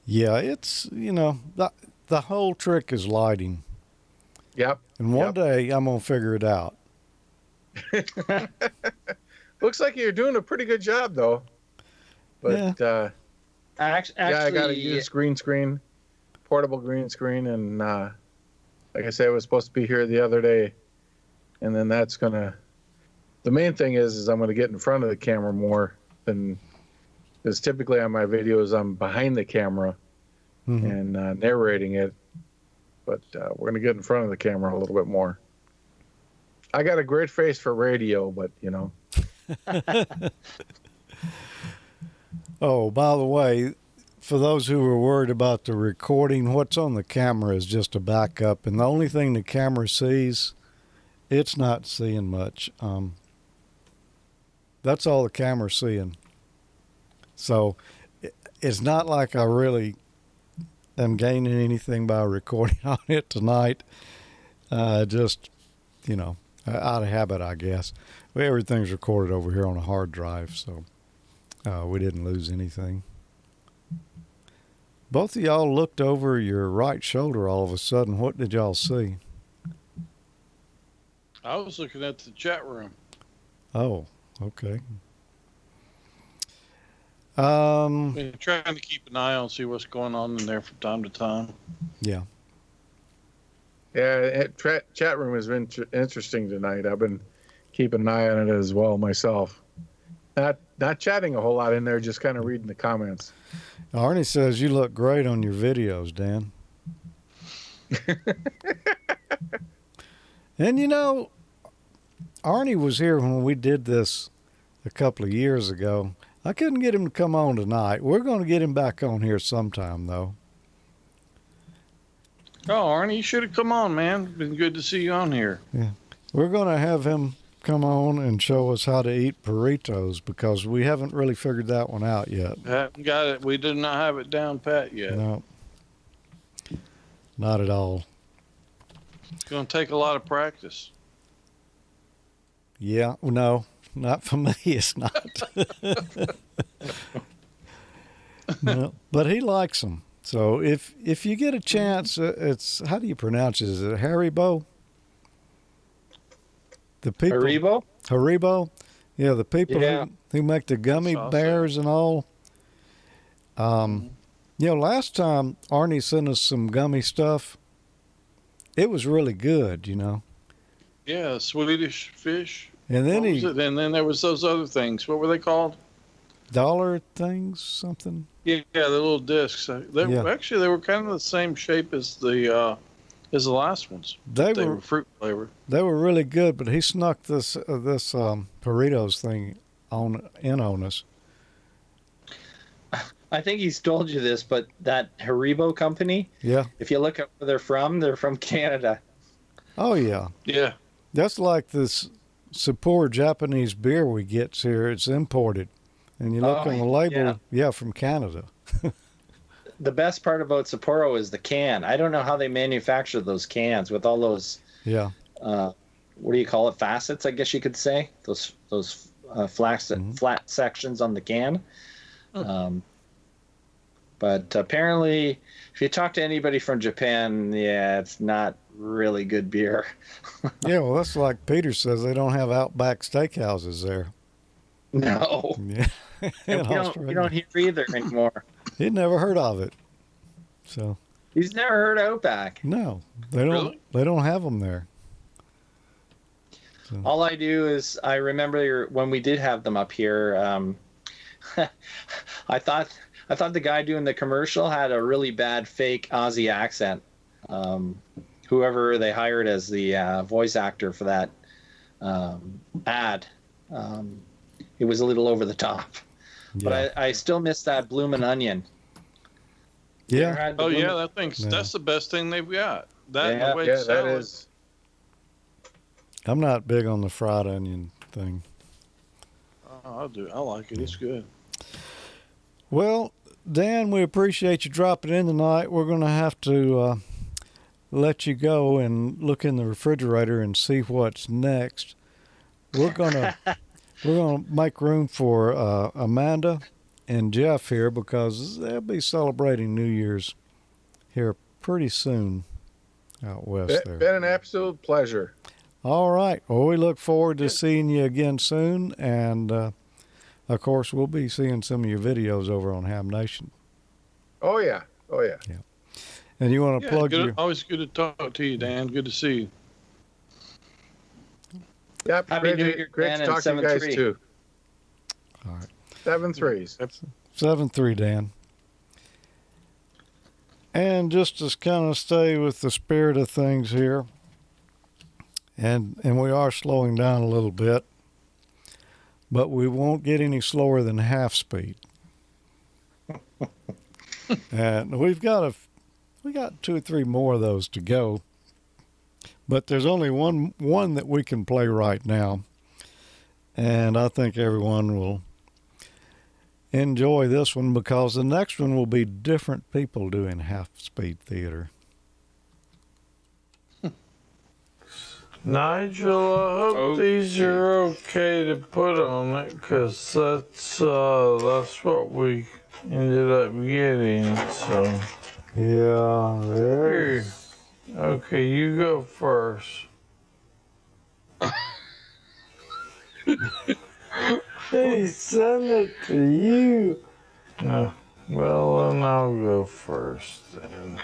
Yeah, it's the whole trick is lighting. Yep. And one day I'm gonna figure it out. Looks like you're doing a pretty good job, though. But actually, I got to use green screen, portable green screen, and like I said, I was supposed to be here the other day, and then that's gonna. The main thing is I'm gonna get in front of the camera more than, because typically on my videos I'm behind the camera and narrating it, but we're gonna get in front of the camera a little bit more. I got a great face for radio, but Oh, by the way, for those who were worried about the recording, what's on the camera is just a backup, and the only thing the camera sees, it's not seeing much. That's all the camera's seeing. So it's not like I really am gaining anything by recording on it tonight. Just, out of habit, I guess. Everything's recorded over here on a hard drive, so we didn't lose anything. Both of y'all looked over your right shoulder all of a sudden. What did y'all see? I was looking at the chat room. Oh, okay. Been trying to keep an eye on, see what's going on in there from time to time. Yeah. Yeah, chat room has been interesting tonight. I've been keeping an eye on it as well myself. Not chatting a whole lot in there, just kind of reading the comments. Arnie says you look great on your videos, Dan. And Arnie was here when we did this a couple of years ago. I couldn't get him to come on tonight. We're going to get him back on here sometime, though. Oh, Arnie, you should have come on, man. Been good to see you on here. Yeah. We're going to have him come on and show us how to eat burritos because we haven't really figured that one out yet. Haven't got it. We did not have it down pat yet. No. Not at all. It's going to take a lot of practice. Yeah, no, not for me. It's not. No, but he likes them. So if you get a chance, it's, how do you pronounce it? Is it Haribo? The people. Haribo? Haribo? Yeah, the people who make the gummy bears and all. Last time Arnie sent us some gummy stuff. It was really good, Yeah, Swedish fish. And then and then there was those other things. What were they called? dollar things, something. Yeah, the little discs. Actually they were kind of the same shape as the last ones. They were fruit flavored. They were really good, but he snuck this Doritos thing in on us. I think he's told you this, but that Haribo company. Yeah. If you look up where they're from Canada. Oh yeah. Yeah. That's like this Sapporo Japanese beer we get here. It's imported, and you look on the label. Yeah, from Canada. The best part about Sapporo is the can. I don't know how they manufacture those cans with all those. Yeah. What do you call it? Facets, I guess you could say. Those flat sections on the can. But apparently, if you talk to anybody from Japan, it's not really good beer. Yeah, well, that's like Peter says. They don't have Outback steakhouses there. No. Yeah. You don't hear either anymore. He'd never heard of it. So. He's never heard Outback. No, they don't. Really? They don't have them there. So. All I do is I remember when we did have them up here. I thought the guy doing the commercial had a really bad fake Aussie accent. Whoever they hired as the voice actor for that ad, it was a little over the top. Yeah. But I still miss that bloomin' onion. Yeah. Oh yeah, that's the best thing they've got. That is. I'm not big on the fried onion thing. Oh, I like it. It's good. Well, Dan, we appreciate you dropping in tonight. We're going to have to let you go and look in the refrigerator and see what's next. We're gonna make room for Amanda and Jeff here because they'll be celebrating New Year's here pretty soon out west there. Been an absolute pleasure. All right. Well, we look forward to seeing you again soon, and of course, we'll be seeing some of your videos over on Ham Nation. Oh yeah. Yeah. And you want to plug your? Always good to talk to you, Dan. Good to see you. Yep. Happy New Year, great to talk to you guys too. All right. 7-3s. 7-3, Dan. And just to kind of stay with the spirit of things here, and we are slowing down a little bit, but we won't get any slower than half speed. And we got 2 or 3 more of those to go, but there's only one that we can play right now, and I think everyone will enjoy this one because the next one will be different people doing half-speed theater. Nigel, I hope these are okay to put on it, because that's what we ended up getting, so. Yeah, there. Okay, you go first. He sent it to you. No. Well, then I'll go first then.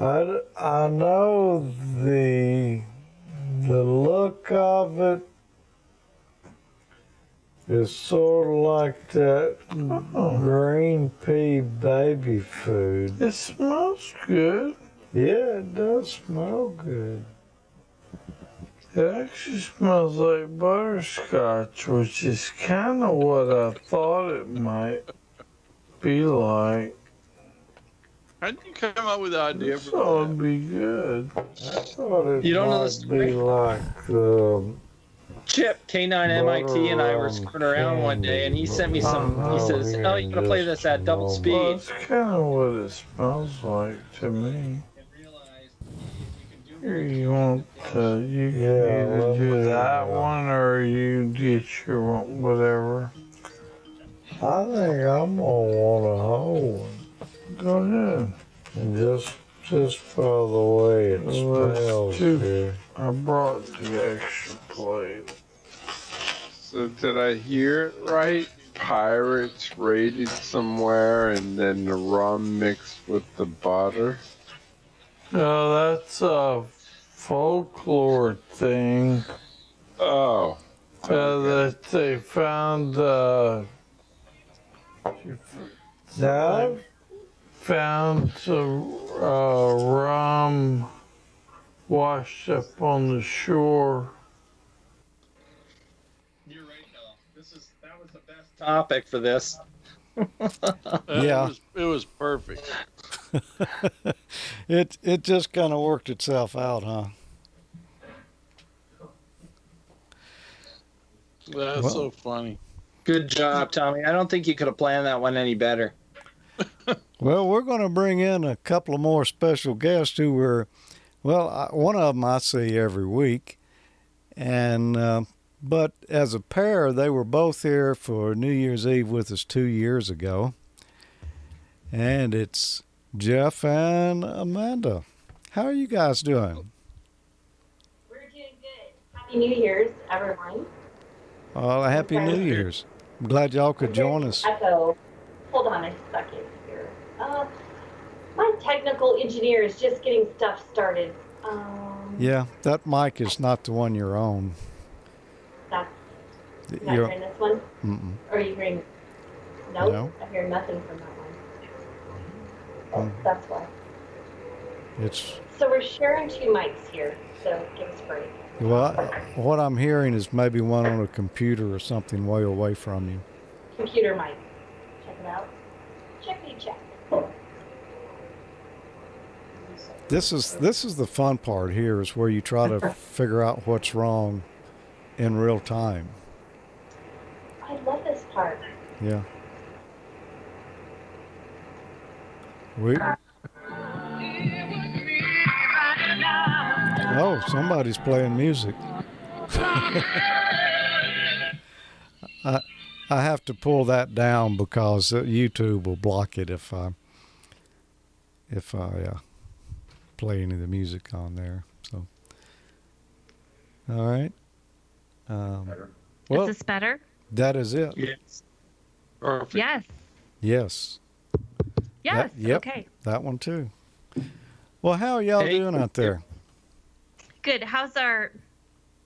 I know the look of it is sort of like that green pea baby food. It smells good. Yeah, it does smell good. It actually smells like butterscotch, which is kind of what I thought it might be like. How did you come up with the idea for that? So it'd be good. I thought it You don't know might the story? be like Chip, K9 MIT, and I were screwing around one day, and he sent me some. He says, "Oh, you gotta play this at double speed." Well, that's kind of what it smells like to me. Here, you want you can either do that one or you get your whatever. I think I'm gonna want a whole one. Go ahead. And just by the way it smells here. I brought the extra plate. So did I hear it right? Pirates raided somewhere and then the rum mixed with the butter? No, that's a folklore thing. Oh. That they found Now? found some rum washed up on the shore. You're right, though. That was the best topic for this. Yeah. It was perfect. It just kind of worked itself out, huh? That's so funny. Good job, Tommy. I don't think you could have planned that one any better. Well, we're going to bring in a couple of more special guests who were, well, one of them I see every week, and but as a pair, they were both here for New Year's Eve with us 2 years ago, and it's Jeff and Amanda. How are you guys doing? We're doing good. Happy New Year's, everyone. Happy New Year's. I'm glad y'all could join us. Echo. Hold on a second here. My technical engineer is just getting stuff started. Yeah, that mic is not the one you're on. That's not hearing this one? Mm-mm. Or are you hearing? Nope, No. I hear nothing from that one. Oh, that's why. It's So we're sharing two mics here, so give us a break. well, what I'm hearing is maybe one on a computer or something way away from you. Computer mic. Check it out. Check. This is the fun part here, is where you try to figure out what's wrong in real time. I love this part. Yeah. Oh, somebody's playing music. I have to pull that down because YouTube will block it if I play any of the music on there. So, all right. Well, is this better? That is it. Yes. Perfect. Yes. Yes. Yes. Yep. Okay. That one too. Well, how are y'all doing out there? Good. How's our?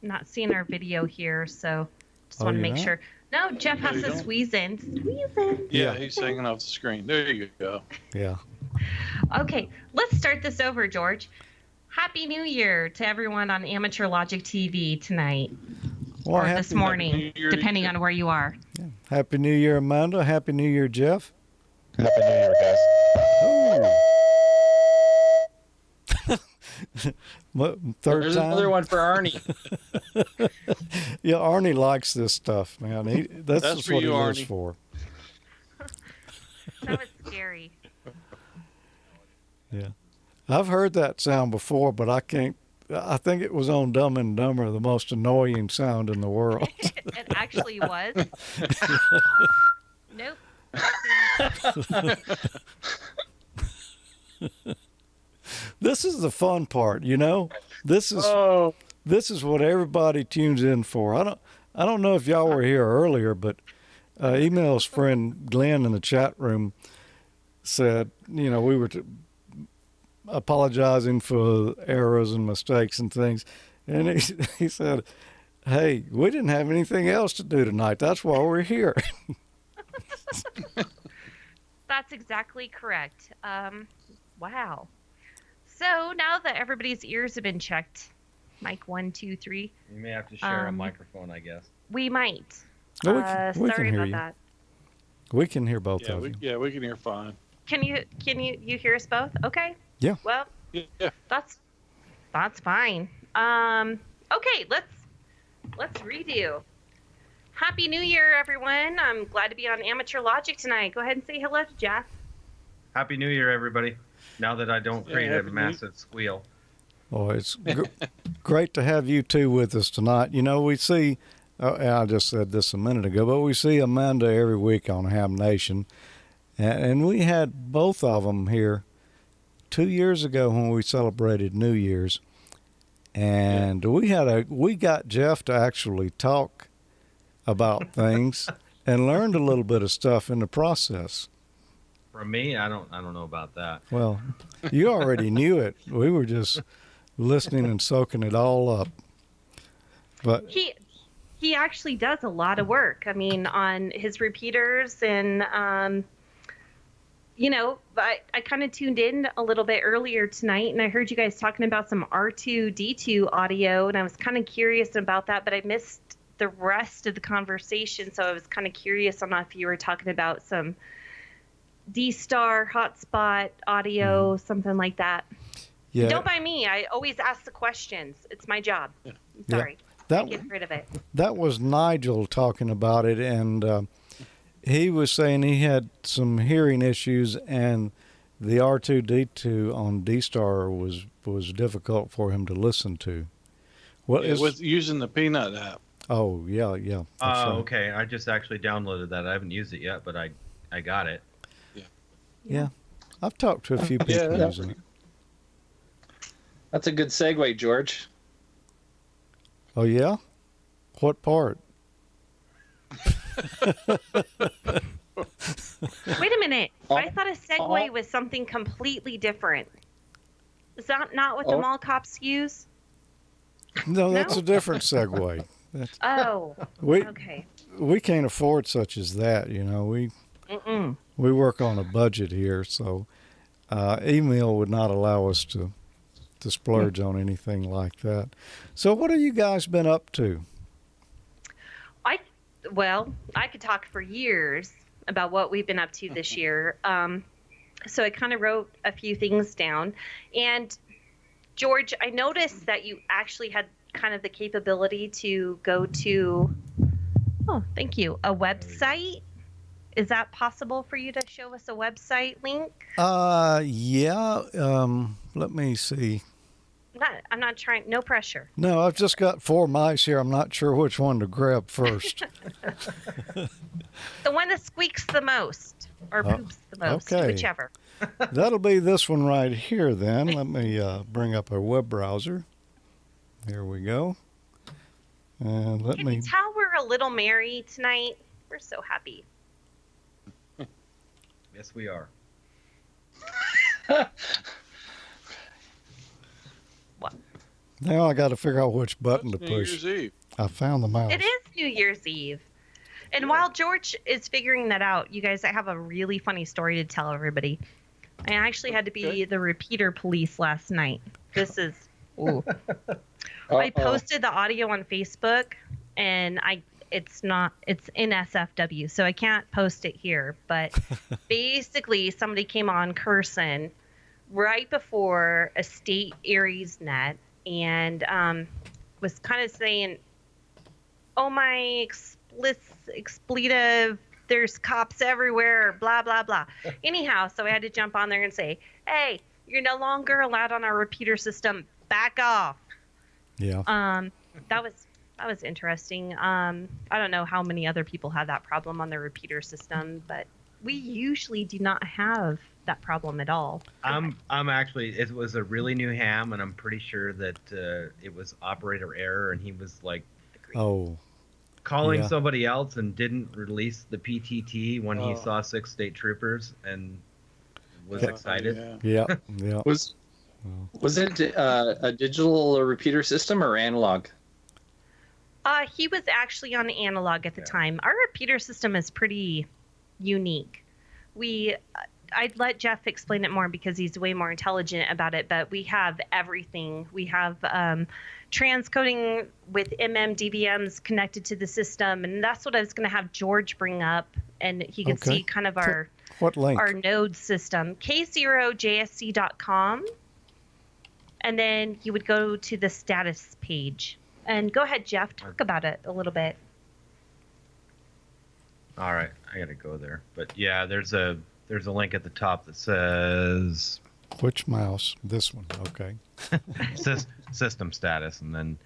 Not seeing our video here, so just want to you're make not? sure. No, Jeff has to squeeze in. Yeah, he's hanging off the screen. There you go. Yeah. Okay, let's start this over, George. Happy New Year to everyone on Amateur Logic TV tonight. Well, or this morning, depending on where you are. Happy New Year, Amanda. Happy New Year, Jeff. Happy New Year, guys. Third There's time? another one for Arnie. Yeah, Arnie likes this stuff, man. That's just for what you, he lives Arnie. for. That was scary. Yeah. I've heard that sound before, but I can't. I think it was on Dumb and Dumber, the most annoying sound in the world. It actually was. Nope. This is the fun part, you know. This is what everybody tunes in for. I don't know if y'all were here earlier, but Email's friend Glenn in the chat room said, you know, we were apologizing for errors and mistakes and things, and he said, "Hey, we didn't have anything else to do tonight. That's why we're here." That's exactly correct. Wow. So now that everybody's ears have been checked, mic 1, 2, 3. You may have to share a microphone, I guess. We might. No, we Sorry can hear about you. that. We can hear both of you. Yeah, we can hear fine. Can you hear us both? Okay. Yeah. Well, Yeah. that's fine. Okay, let's redo. Happy New Year, everyone. I'm glad to be on Amateur Logic tonight. Go ahead and say hello to Jeff. Happy New Year, everybody. Now that I don't create a Happy New- massive squeal. Oh, it's great to have you two with us tonight. You know, we see, I just said this a minute ago, but we see Amanda every week on Ham Nation. And we had both of them here 2 years ago when we celebrated New Year's. And we got Jeff to actually talk about things and learned a little bit of stuff in the process. From me, I don't know about that. Well, you already knew it. We were just listening and soaking it all up. But he actually does a lot of work. I mean, on his repeaters and I kind of tuned in a little bit earlier tonight, and I heard you guys talking about some R2D2 audio, and I was kind of curious about that, but I missed the rest of the conversation, so I was kind of curious on if you were talking about some D-Star hotspot audio, something like that. Yeah. Don't mind me. I always ask the questions. It's my job. I'm sorry. Yeah. I get rid of it. That was Nigel talking about it, and he was saying he had some hearing issues, and the R2D2 on D-Star was difficult for him to listen to. With using the Peanut app. Oh, yeah. That's right. Okay. I just actually downloaded that. I haven't used it yet, but I got it. Yeah. I've talked to a few people using it. That's a good segue, George. Oh, yeah? What part? Wait a minute. I thought a segue was something completely different. Is that not what the mall cops use? No, that's a different segue. Okay. We can't afford such as that, We work on a budget here, so Emile would not allow us to splurge on anything like that. So what have you guys been up to? I could talk for years about what we've been up to this year. So I kind of wrote a few things down. And George, I noticed that you actually had kind of the capability to go to, a website. Is that possible for you to show us a website link? Yeah. Let me see. I'm not trying, no pressure. No, I've just got 4 mice here. I'm not sure which one to grab first. The one that squeaks the most or poops the most, whichever. That'll be this one right here then. Let me bring up our web browser. There we go. And Can you tell we're a little merry tonight? We're so happy. Yes, we are. Now I got to figure out which button to push. New Year's Eve. I found the mouse. It is New Year's Eve. And while George is figuring that out, you guys, I have a really funny story to tell everybody. I actually had to be the repeater police last night. This is, I posted the audio on Facebook, and it's in SFW, so I can't post it here. But basically, somebody came on cursing right before a state Aries net, and was kind of saying, "Oh, my expletive, there's cops everywhere, blah, blah, blah." Anyhow, so I had to jump on there and say, "Hey, you're no longer allowed on our repeater system. Back off." Yeah. That was interesting. I don't know how many other people had that problem on their repeater system, but we usually do not have that problem at all. I'm actually, it was a really new ham, and I'm pretty sure that it was operator error, and he was like, calling somebody else and didn't release the PTT when he saw 6 state troopers and was excited. Yeah. Was it a digital repeater system or analog? He was actually on analog at the time. Our repeater system is pretty unique. I'd let Jeff explain it more because he's way more intelligent about it, but we have everything. We have transcoding with DVMs connected to the system, and that's what I was going to have George bring up, and he could see kind of our node system. K0JSC.com, and then you would go to the status page. And go ahead, Jeff, talk about it a little bit. All right, I got to go there. But yeah, there's a link at the top that says which mouse? This one. Okay. System status, and then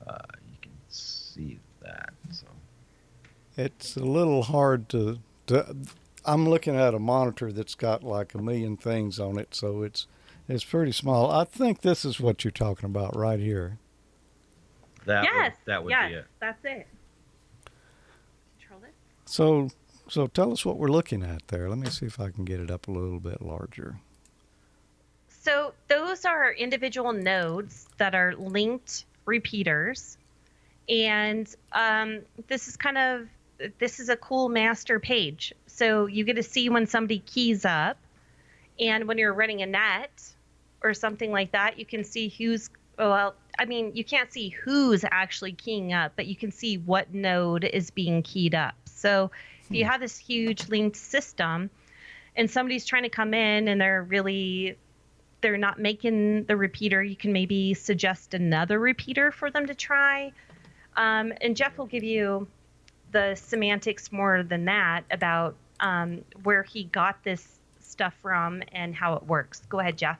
you can see that. So it's a little hard to. I'm looking at a monitor that's got like 1 million things on it, so it's pretty small. I think this is what you're talking about right here. That would be it. That's it. Control it. So So tell us what we're looking at there. Let me see if I can get it up a little bit larger. So those are individual nodes that are linked repeaters. And this is a cool master page. So you get to see when somebody keys up. And when you're running a net or something like that, you can see you can't see who's actually keying up, but you can see what node is being keyed up. So if you have this huge linked system and somebody's trying to come in and they're not making the repeater, you can maybe suggest another repeater for them to try. And Jeff will give you the semantics more than that about where he got this stuff from and how it works. Go ahead, Jeff.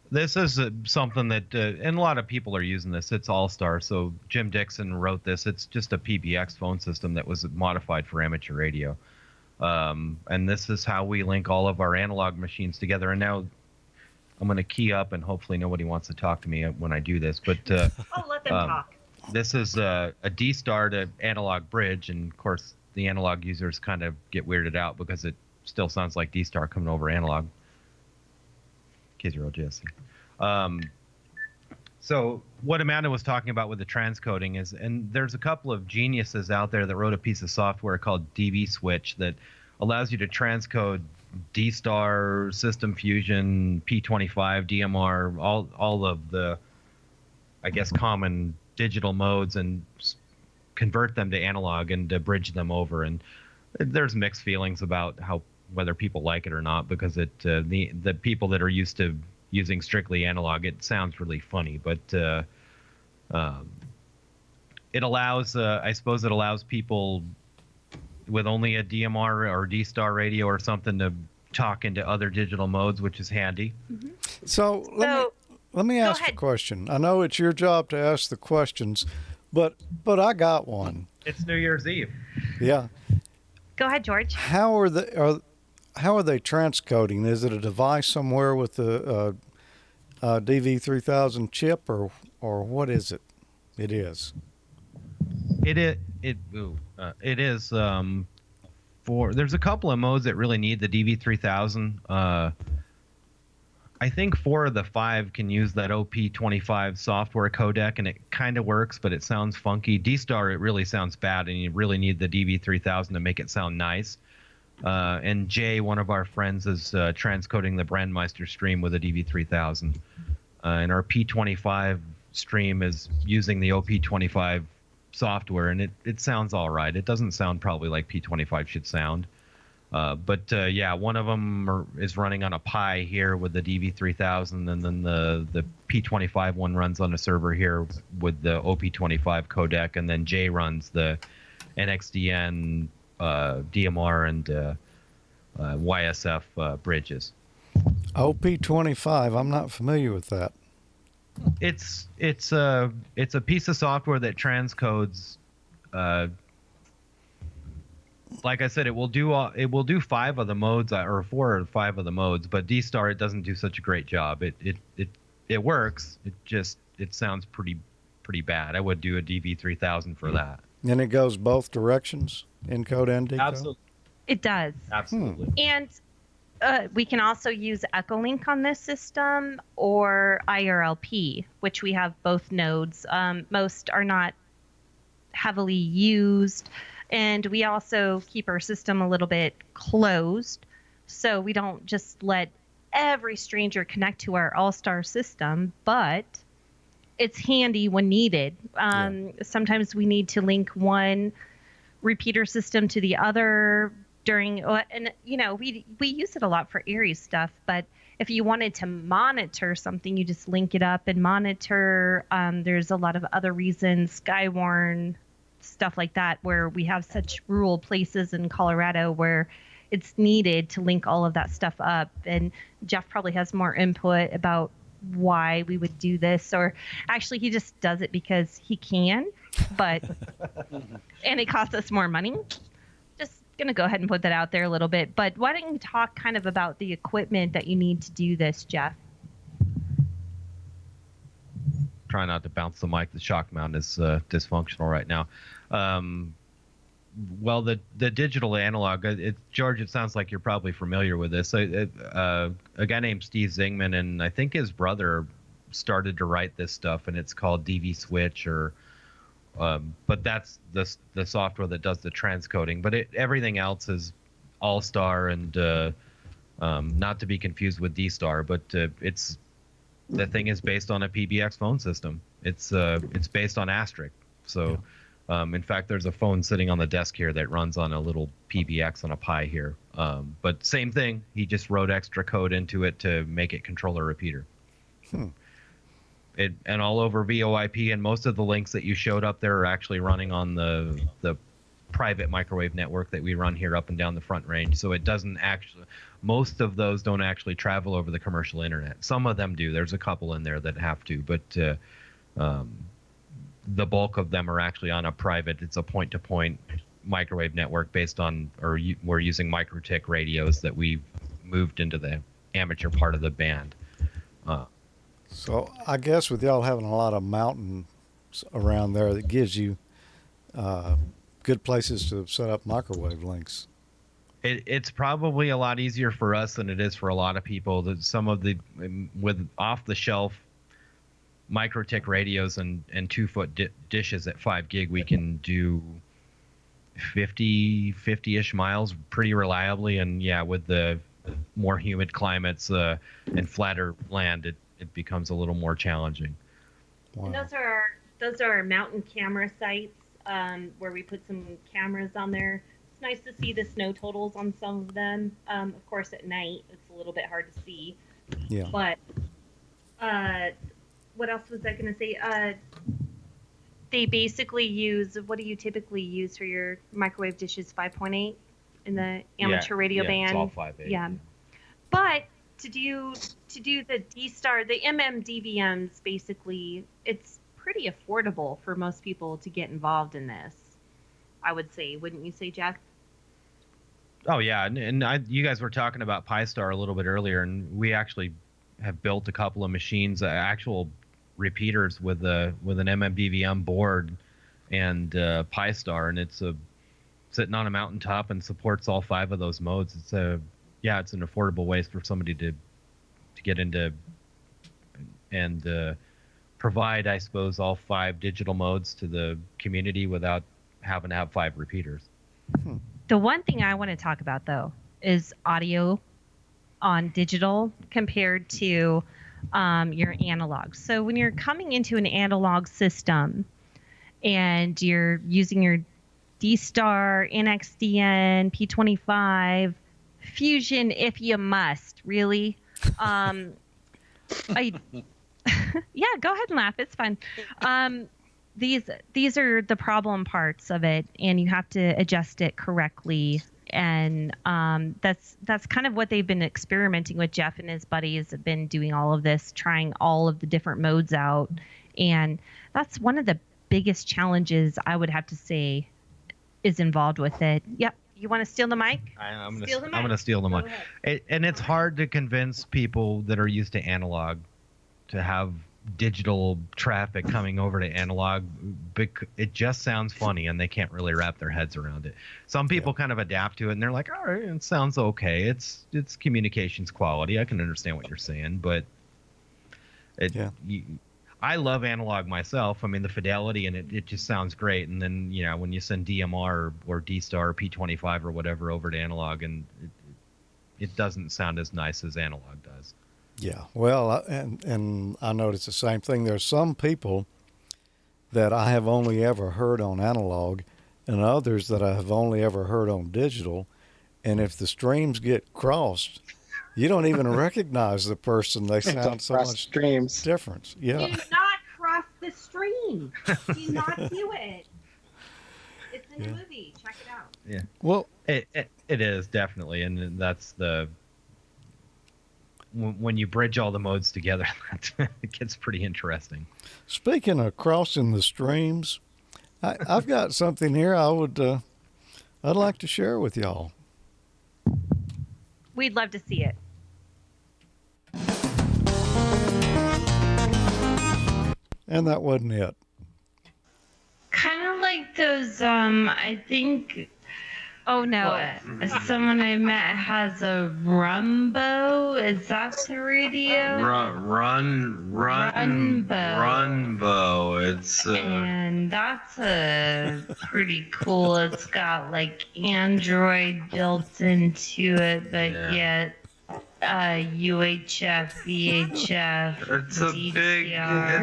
This is something that, and a lot of people are using this. It's All-Star. So Jim Dixon wrote this. It's just a PBX phone system that was modified for amateur radio. And this is how we link all of our analog machines together. And now I'm going to key up, and hopefully nobody wants to talk to me when I do this. But oh, let them talk. This is a D-Star to analog bridge, and of course the analog users kind of get weirded out because it still sounds like D-Star coming over analog. In case you're OGSC. So what Amanda was talking about with the transcoding is, and there's a couple of geniuses out there that wrote a piece of software called DV Switch that allows you to transcode D-Star, System Fusion, P25, DMR, all of the, I guess, common digital modes, and convert them to analog and to bridge them over. And there's mixed feelings about whether people like it or not, because the people that are used to using strictly analog, it sounds really funny, but it allows it allows people with only a DMR or D-Star radio or something to talk into other digital modes, which is handy. Mm-hmm. So let me ask a question. I know it's your job to ask the questions, but I got one. It's New Year's Eve. Yeah. Go ahead, George. How are they transcoding? Is it a device somewhere with the DV3000 chip, or what is it? It is. It is. There's a couple of modes that really need the DV3000. I think 4 of the 5 can use that OP25 software codec, and it kind of works, but it sounds funky. D-Star, it really sounds bad, and you really need the DV3000 to make it sound nice. And Jay, one of our friends, is transcoding the Brandmeister stream with a DV3000. And our P25 stream is using the OP25 software, and it sounds all right. It doesn't sound probably like P25 should sound. But one of them is running on a Pi here with the DV3000, and then the P25 one runs on a server here with the OP25 codec, and then Jay runs the NXDN, DMR, and YSF bridges. OP25, I'm not familiar with that. It's a piece of software that transcodes. Like I said, it will do 5 of the modes, or 4 or 5 of the modes, but D-Star, it doesn't do such a great job. It works. It sounds pretty bad. I would do a DV3000 for that. And it goes both directions, encode and decode? Absolutely. It does. Absolutely. And we can also use Echolink on this system, or IRLP, which we have both nodes. Most are not heavily used. And we also keep our system a little bit closed, so we don't just let every stranger connect to our all-star system, but it's handy when needed. Sometimes we need to link one repeater system to the other during, and we use it a lot for Aries stuff, but if you wanted to monitor something, you just link it up and monitor. There's a lot of other reasons, Skywarn, stuff like that, where we have such rural places in Colorado where it's needed to link all of that stuff up. And Jeff probably has more input about why we would do this, or actually he just does it because he can, but and it costs us more money. Just gonna go ahead and put that out there a little bit. But why don't you talk kind of about the equipment that you need to do this, Jeff? Try not to bounce the mic. The shock mount is dysfunctional right now. well, the digital to analog, George, it sounds like you're probably familiar with this. A guy named Steve Zingman, and I think his brother started to write this stuff, and it's called DV Switch, but that's the software that does the transcoding. But everything else is All-Star, and not to be confused with D-Star, but the thing is based on a PBX phone system. It's based on Asterisk. So, in fact, there's a phone sitting on the desk here that runs on a little PBX on a Pi here. But same thing. He just wrote extra code into it to make it controller repeater. And all over VoIP, and most of the links that you showed up there are actually running on the private microwave network that we run here up and down the Front Range. So it doesn't actually, most of those don't actually travel over the commercial internet. Some of them do. There's a couple in there that have to, but the bulk of them are actually on a private, it's a point-to-point microwave network based on, we're using microtick radios that we've moved into the amateur part of the band. So I guess with y'all having a lot of mountains around there, that gives you good places to set up microwave links. It's probably a lot easier for us than it is for a lot of people. That some of the with off-the-shelf microtick radios and 2-foot dishes at 5 gig, we can do 50-ish miles pretty reliably. And yeah, with the more humid climates and flatter land, it becomes a little more challenging. Wow. And those are mountain camera sites where we put some cameras on there. It's nice to see the snow totals on some of them. Of course, at night it's a little bit hard to see. Yeah. But what else was I going to say? They basically use, what do you typically use for your microwave dishes? 5.8 in the amateur radio band. It's all 5.8. Yeah. But to do the D-Star, the MMDVMs, basically, it's pretty affordable for most people to get involved in this, I would say. Wouldn't you say, Jeff? Oh yeah, and you guys were talking about Pi-Star a little bit earlier, and we actually have built a couple of machines, actual repeaters with an MMDVM board and Pi-Star, and it's sitting on a mountaintop and supports all 5 of those modes. It's an affordable way for somebody to get into and provide, I suppose, all 5 digital modes to the community without having to have 5 repeaters. The one thing I want to talk about, though, is audio on digital compared to your analog. So when you're coming into an analog system and you're using your D-Star, NXDN, P25, Fusion, if you must, really. Yeah, go ahead and laugh. It's fun. These are the problem parts of it, and you have to adjust it correctly. And that's kind of what they've been experimenting with. Jeff and his buddies have been doing all of this, trying all of the different modes out. And that's one of the biggest challenges I would have to say is involved with it. Yep. You want to steal the mic? I'm going to steal the mic. And it's hard to convince people that are used to analog to have digital traffic coming over to analog. It just sounds funny, and they can't really wrap their heads around it. Some people kind of adapt to it, and they're like, all right, it sounds okay. It's communications quality. I can understand what you're saying, but I love analog myself. I mean, the fidelity in it just sounds great. And then, when you send DMR or D-Star or P25 or whatever over to analog, and it doesn't sound as nice as analog does. Yeah, well, and I noticed the same thing. There's some people that I have only ever heard on analog, and others that I have only ever heard on digital. And if the streams get crossed, you don't even recognize the person. They sound so much different. Yeah. Do not cross the stream. Do not do it. It's in the movie. Check it out. Yeah. Well, it is definitely, and that's the. When you bridge all the modes together, it gets pretty interesting. Speaking of crossing the streams, I've got something here I'd like to share with y'all. We'd love to see it. And that wasn't it. Kind of like like those, I think, oh no, someone I met has a Rumbo. Is that the radio? Runbo. It's And that's pretty cool. It's got like Android built into it, but yet UHF, VHF.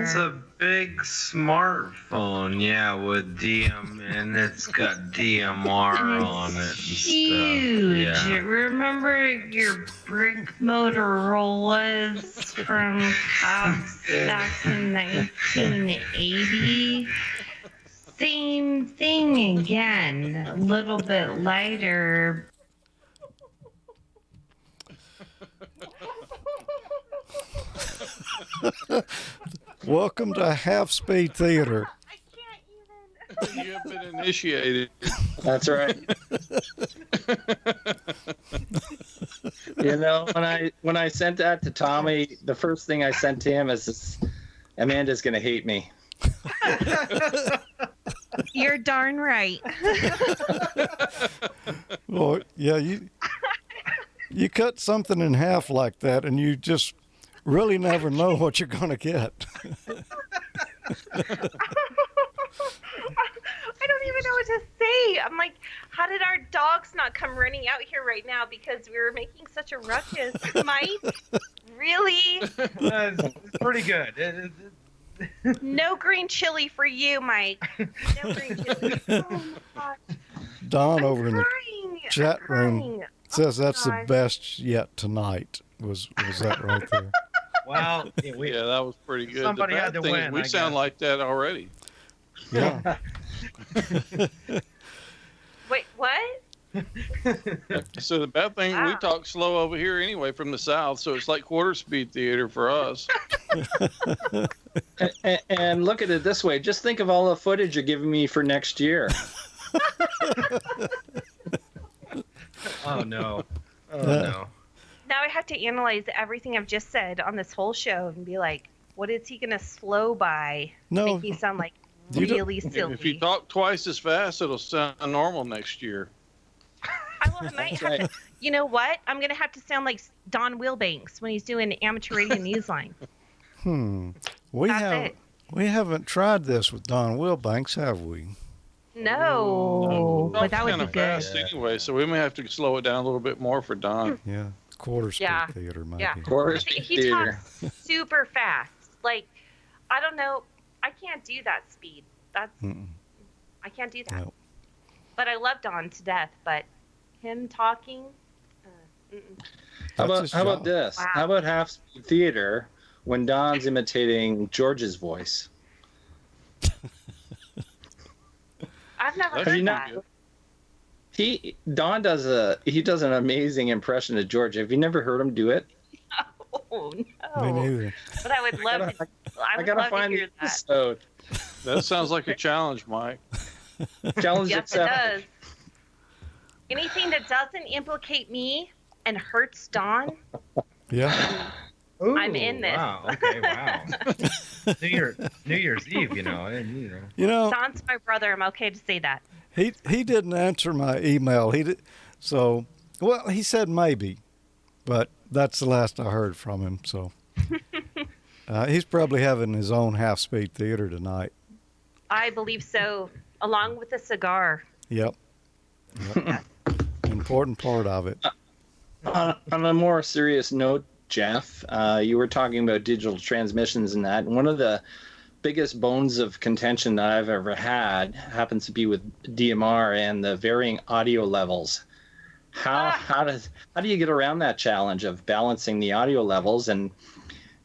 It's a big smartphone, yeah, with DM, and it's got DMR on it. And Huge. stuff. Yeah. Remember your brick Motorola's from Cops back in 1980? Same thing again. A little bit lighter. Welcome to Half Speed Theater. You have been initiated. That's right. You know, when I sent that to Tommy, the first thing I sent to him is, Amanda's going to hate me. You're darn right. Well, yeah, you cut something in half like that, and you just really never know what you're going to get. I don't even know what to say. I'm like, how did our dogs not come running out here right now because we were making such a ruckus? Mike, really? It's pretty good. No green chili for you, Mike. No green chili. Oh my gosh. Don over in the chat room says that's the gosh. best yet tonight. Was that right there? Well, yeah, that was pretty good. Somebody the bad had to thing is win, we I sound guess. like that already. Yeah. Wait, what? So the bad thing, we talk slow over here anyway from the south, so it's like quarter speed theater for us. And look at it this way. Just think of all the footage you're giving me for next year. Oh, no. Oh, no. Now I have to analyze everything I've just said on this whole show and be like, what is he going to slow by? No. Make me sound like really silly. If you talk twice as fast, it'll sound normal next year. I might have to. You know what? I'm going to have to sound like Don Wilbanks when he's doing Amateur Radio Newsline. We That's haven't tried this with Don Wilbanks, have we? No, but that would kind be of good. fast anyway, so we may have to slow it down a little bit more for Don. Yeah, quarter speed theater might Yeah. be. He talks super fast. Like, I don't know. I can't do that speed. I can't do that. No. But I love Don to death. But him talking. How about this? Wow. How about half speed theater when Don's imitating George's voice? I've never Have you heard not- that. Don does an amazing impression of George. Have you never heard him do it? Oh Me no! neither. But I would love to. I would gotta love to find hear the that. episode. That sounds like a challenge, Mike. Challenge Yes, it accepted. does. Anything that doesn't implicate me and hurts Don, Yeah. I'm in this. Wow. Okay. Wow. New Year's Eve, you know. Don's my brother. I'm okay to say that. He didn't answer my email. He said maybe, but that's the last I heard from him. So he's probably having his own half speed theater tonight. I believe so, along with a cigar. Yep. Important part of it. On a more serious note, Jeff, you were talking about digital transmissions and that. And one of the biggest bones of contention that I've ever had happens to be with DMR and the varying audio levels. How do you get around that challenge of balancing the audio levels? And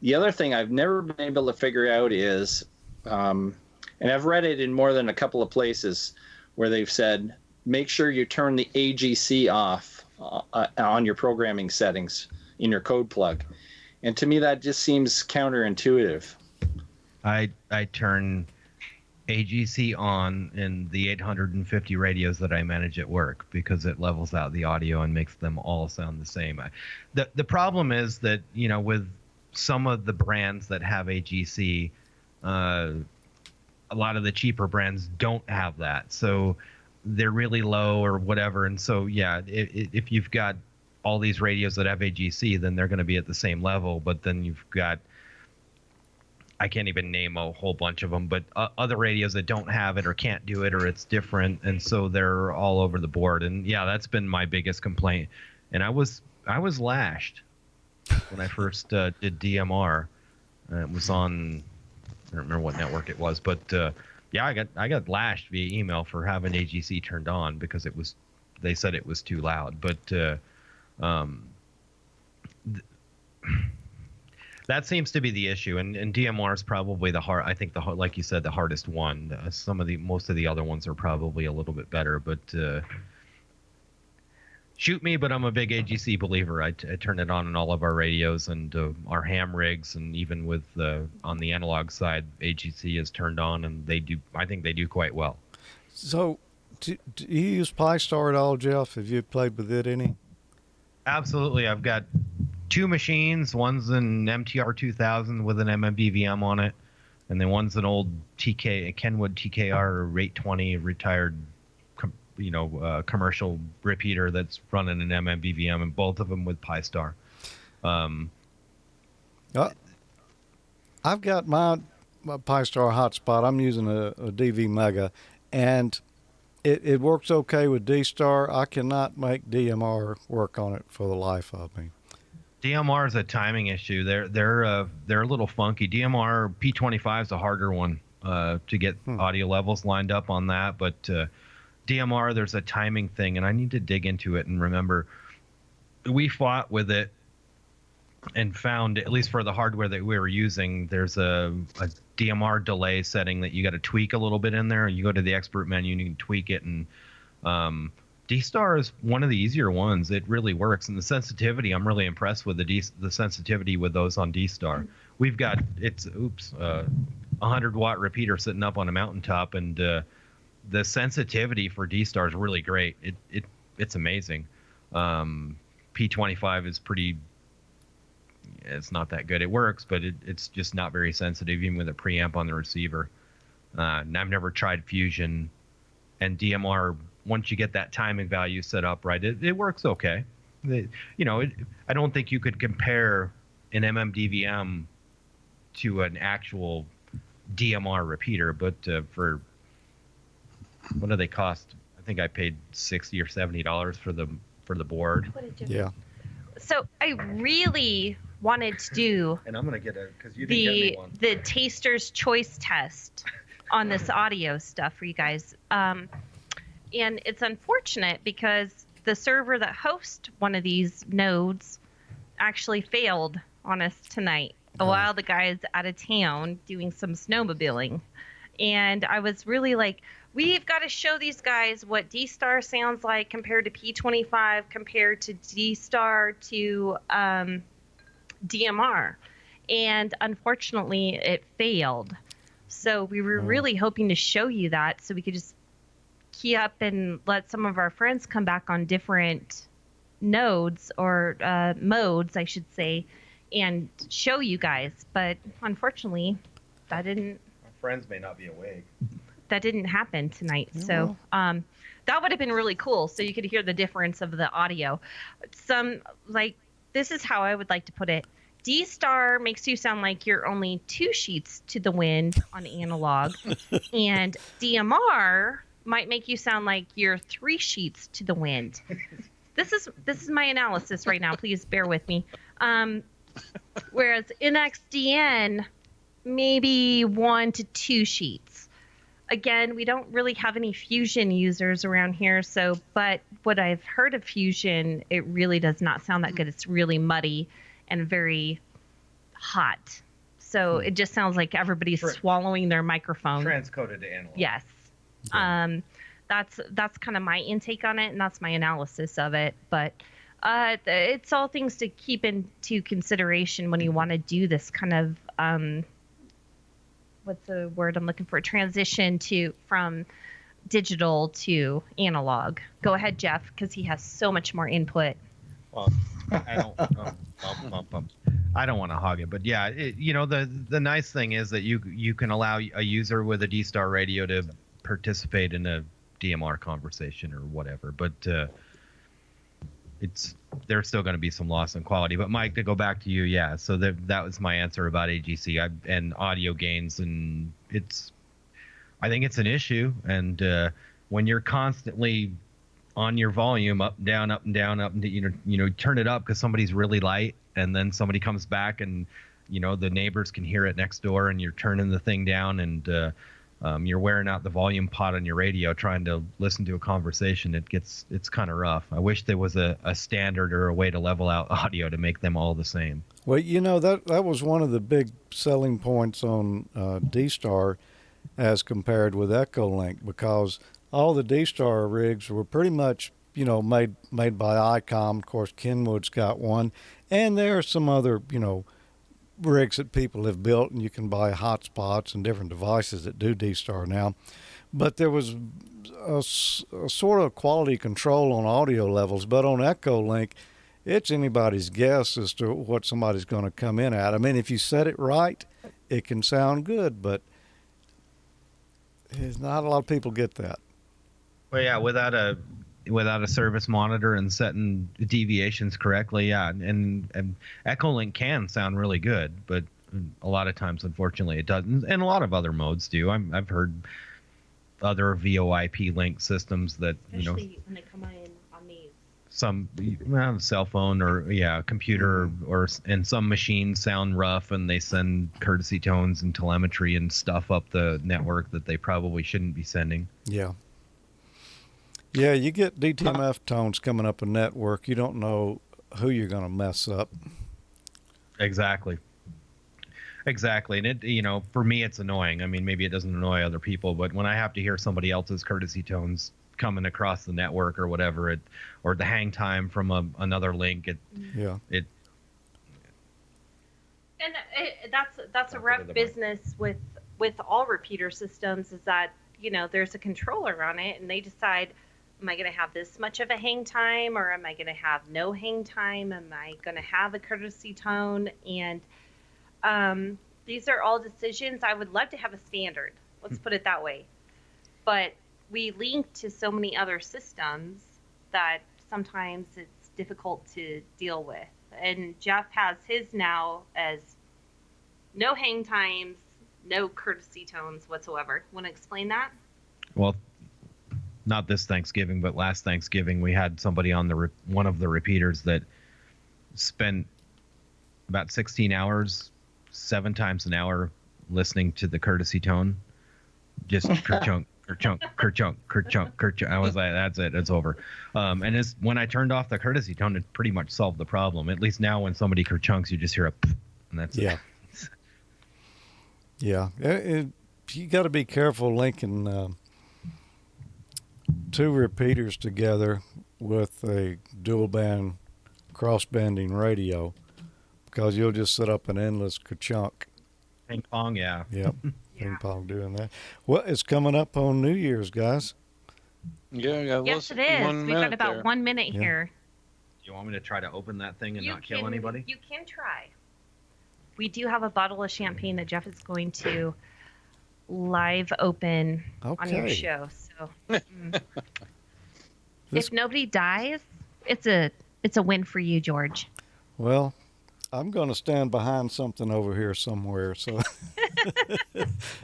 the other thing I've never been able to figure out is, and I've read it in more than a couple of places where they've said, make sure you turn the AGC off on your programming settings in your code plug. And to me, that just seems counterintuitive. I turn AGC on in the 850 radios that I manage at work because it levels out the audio and makes them all sound the same. The problem is that, with some of the brands that have AGC, a lot of the cheaper brands don't have that, so they're really low or whatever. And so yeah, if you've got all these radios that have AGC, then they're going to be at the same level. But then you've got, I can't even name a whole bunch of them, but other radios that don't have it or can't do it, or it's different, and so they're all over the board. And yeah, that's been my biggest complaint. And I was lashed when I first did DMR. It was on, I don't remember what network it was, but yeah, I got lashed via email for having AGC turned on because they said it was too loud. But that seems to be the issue, and DMR is probably like you said, the hardest one. Most of the other ones are probably a little bit better, but shoot me, but I'm a big AGC believer. I turn it on all of our radios and our ham rigs, and even with on the analog side, AGC is turned on, and I think they do quite well. So, do you use Pi-Star at all, Jeff? Have you played with it any? Absolutely. I've got 2 machines. One's an MTR 2000 with an MMBVM on it, and then one's an old Kenwood TKR 820 retired, commercial repeater that's running an MMBVM, and both of them with Pi-Star. I've got my Pi-Star hotspot. I'm using a DV Mega, and it works okay with D-Star. I cannot make DMR work on it for the life of me. DMR is a timing issue. They're a little funky. DMR P25 is a harder one to get audio levels lined up on that, but DMR, there's a timing thing, and I need to dig into it and remember. We fought with it and found, at least for the hardware that we were using, there's a DMR delay setting that you got to tweak a little bit in there. You go to the expert menu and you can tweak it, and D-Star is one of the easier ones. It really works, and the sensitivity, I'm really impressed with the sensitivity with those on D-Star. We've got 100-watt repeater sitting up on a mountaintop, and the sensitivity for D-Star is really great. It's amazing. P25 is it's not that good. It works, but it's just not very sensitive, even with a preamp on the receiver. And I've never tried Fusion, and DMR, once you get that timing value set up right, it works okay. I don't think you could compare an MMDVM to an actual DMR repeater, but for what do they cost? I think I paid $60 or $70 for the board. Yeah. So I really wanted to do and I'm gonna get because you didn't get me one. The taster's choice test on this audio stuff for you guys. And it's unfortunate because the server that hosts one of these nodes actually failed on us tonight while the guy's out of town doing some snowmobiling. And I was really like, we've got to show these guys what D-Star sounds like compared to P25, compared to D-Star to DMR. And unfortunately, it failed. So we were really hoping to show you that so we could just key up and let some of our friends come back on different nodes or modes, I should say, and show you guys. But unfortunately, that didn't... Our friends may not be awake. That didn't happen tonight. So that would have been really cool. So you could hear the difference of the audio. This is how I would like to put it. D-Star makes you sound like you're only 2 sheets to the wind on analog. And DMR might make you sound like you're 3 sheets to the wind. This is my analysis right now. Please bear with me. Whereas NXDN, maybe 1 to 2 sheets. Again, we don't really have any Fusion users around here, but what I've heard of Fusion, it really does not sound that good. It's really muddy and very hot. So it just sounds like everybody's swallowing their microphone. Transcoded to analog. Yes. Okay. That's kind of my intake on it, and that's my analysis of it. But it's all things to keep into consideration when you want to do this kind of what's the word I'm looking for? Transition from digital to analog. Go ahead, Jeff, because he has so much more input. Well, I don't. I don't want to hog it, but yeah, the nice thing is that you can allow a user with a D-Star radio to participate in a DMR conversation or whatever, but there's still going to be some loss in quality. But Mike, to go back to you, yeah. So that was my answer about AGC and audio gains, and I think it's an issue, and when you're constantly on your volume up and down, turn it up because somebody's really light, and then somebody comes back and the neighbors can hear it next door, and you're turning the thing down, and you're wearing out the volume pot on your radio trying to listen to a conversation. It's kind of rough. I wish there was a standard or a way to level out audio to make them all the same. Well, that was one of the big selling points on D-Star as compared with Echolink, because all the D-Star rigs were pretty much, made by ICOM. Of course, Kenwood's got one, and there are some other, rigs that people have built, and you can buy hotspots and different devices that do D-Star now. But there was a sort of quality control on audio levels, but on Echolink, it's anybody's guess as to what somebody's going to come in at. I mean, if you set it right, it can sound good, but not a lot of people get that. Well, yeah, without a service monitor and setting deviations correctly, yeah, and Echolink can sound really good, but a lot of times, unfortunately, it doesn't, and a lot of other modes do. I've heard other VoIP link systems that especially when they come in on these. Some cell phone or computer and some machines sound rough, and they send courtesy tones and telemetry and stuff up the network that they probably shouldn't be sending. Yeah, you get DTMF tones coming up a network. You don't know who you're going to mess up. Exactly. And it, for me, it's annoying. I mean, maybe it doesn't annoy other people, but when I have to hear somebody else's courtesy tones coming across the network or whatever, or the hang time from another link, And that's a rough business with all repeater systems, is that there's a controller on it, and they decide, am I going to have this much of a hang time, or am I going to have no hang time? Am I going to have a courtesy tone? And these are all decisions. I would love to have a standard. Let's put it that way. But we link to so many other systems that sometimes it's difficult to deal with. And Jeff has his now as no hang times, no courtesy tones whatsoever. Want to explain that? Well, not this Thanksgiving, but last Thanksgiving, we had somebody on one of the repeaters that spent about 16 hours, 7 times an hour, listening to the courtesy tone. Just kerchunk, kerchunk, kerchunk, kerchunk, kerchunk. I was like, that's it, it's over. And when I turned off the courtesy tone, it pretty much solved the problem. At least now when somebody kerchunks, you just hear a pff, and that's it. Yeah. You got to be careful linking two repeaters together with a dual band cross-banding radio, because you'll just set up an endless ka-chunk. Ping pong, yeah. Yep. Ping pong doing that. Well, it's coming up on New Year's, guys. Yes, it is. We've got about 1 minute here. You want me to try to open that thing and not kill anybody? You can try. We do have a bottle of champagne that Jeff is going to live open on your show. So if nobody dies, it's a win for you, George. Well, I'm going to stand behind something over here somewhere, so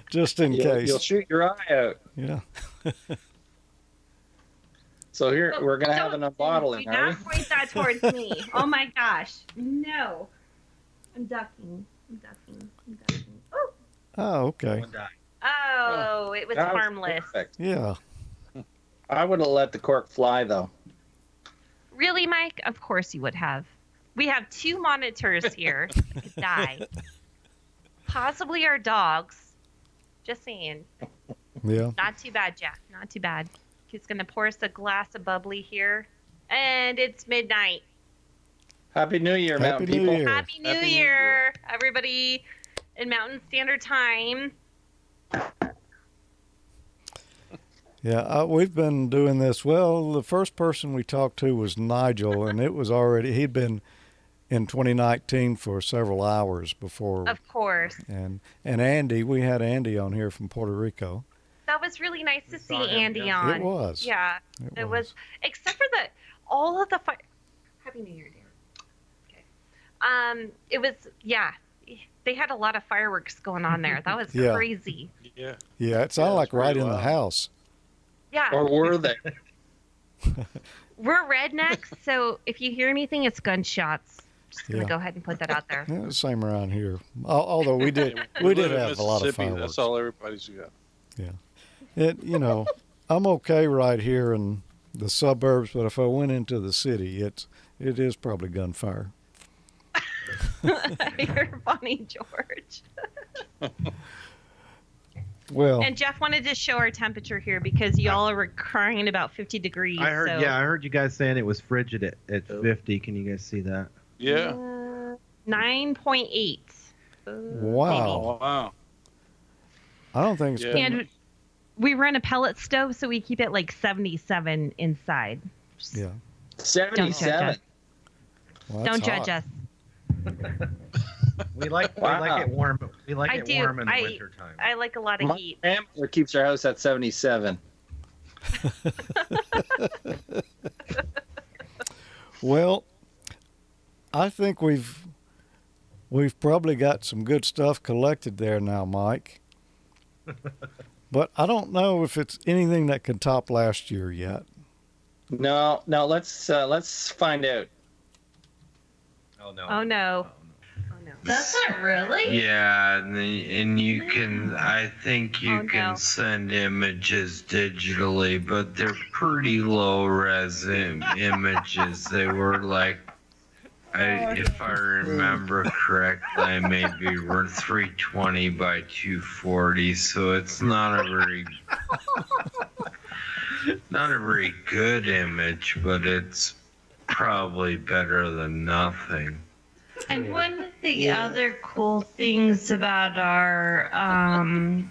just in case. You'll shoot your eye out. Yeah. So here we're going to have an bottling. Do not point that towards me. Oh my gosh, no! I'm ducking. Oh, okay. Oh, it was harmless. Perfect. Yeah. I would have let the cork fly, though. Really, Mike? Of course you would have. We have 2 monitors here that could die. Possibly our dogs. Just saying. Yeah. Not too bad, Jack. Not too bad. He's going to pour us a glass of bubbly here. And it's midnight. Happy New Year, Mountain people. Happy New Year, everybody in Mountain Standard Time. Yeah, we've been doing this. Well, the first person we talked to was Nigel, and he'd been in 2019 for several hours before. Of course. And Andy, we had Andy on here from Puerto Rico. That was really nice to see Andy on. It was. Yeah, it was. Except for all of the fire. Happy New Year, dear. Okay. It was, yeah. They had a lot of fireworks going on there. That was crazy. Yeah. Yeah, it sounded like right in the house. Yeah. Or were they? We're rednecks, so if you hear anything, it's gunshots. Just gonna go ahead and put that out there. Yeah, same around here. Although we did have a lot of fireworks. That's all everybody's got. Yeah. I'm okay right here in the suburbs, but if I went into the city, it is probably gunfire. You're funny, George. Well, and Jeff wanted to show our temperature here because y'all are crying about 50 degrees. I heard you guys saying it was frigid at 50. Can you guys see that? Yeah. 9.8. Wow. Wow. I don't think it's been. And we run a pellet stove, so we keep it like 77 inside. Yeah. 77. Don't judge us. We like it warm. We like it warm in the winter time. I like a lot of heat. My grandmother keeps her house at 77. Well, I think we've probably got some good stuff collected there now, Mike. But I don't know if it's anything that can top last year yet. No. Let's find out. Oh no. Oh no. Does it really? Yeah, and you can, I think you can send images digitally, but they're pretty low res images. They were like, if I remember correctly, maybe we're 320 by 240, so it's not a very good image, but it's probably better than nothing. And one of the other cool things about our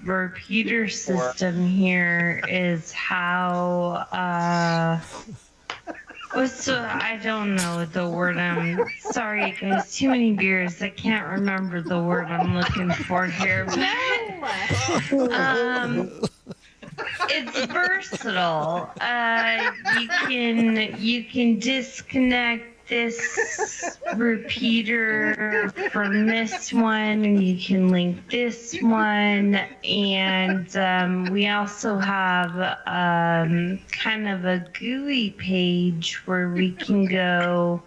repeater system here is how I don't know the word. I'm sorry, guys. Too many beers. I can't remember the word I'm looking for here. But, it's versatile. You can disconnect this repeater from this one, and you can link this one, and we also have kind of a GUI page where we can go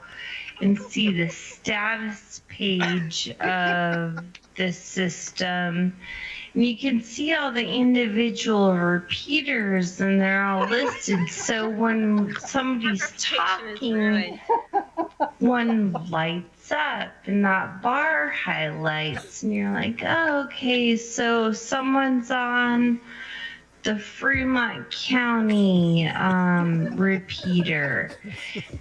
and see the status page of the system. And you can see all the individual repeaters, and they're all listed. So when somebody's talking, one lights up, and that bar highlights, and you're like, oh, okay, so someone's on the Fremont County repeater.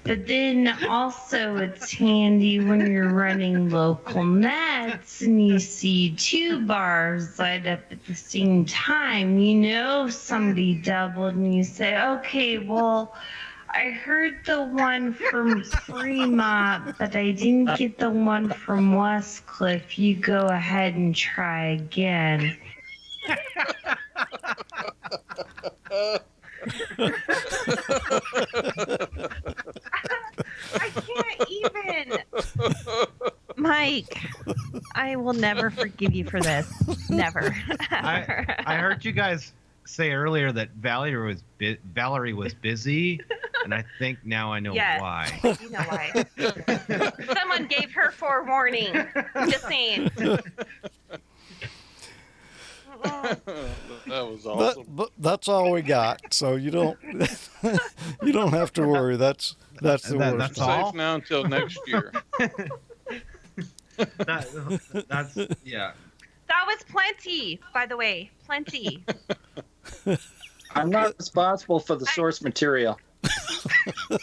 But then also it's handy when you're running local nets and you see two bars light up at the same time. You know somebody doubled, and you say, okay, well, I heard the one from Fremont, but I didn't get the one from Westcliff. You go ahead and try again. I can't even. Mike, I will never forgive you for this. Never. I heard you guys say earlier that Valerie was busy, and I think now I know why. You know why. Someone gave her forewarning. Just saying. That was awesome. But that's all we got. So you don't have to worry. That's the worst. That's safe now until next year. That's yeah. That was plenty, by the way. Plenty. I'm not responsible for the source material.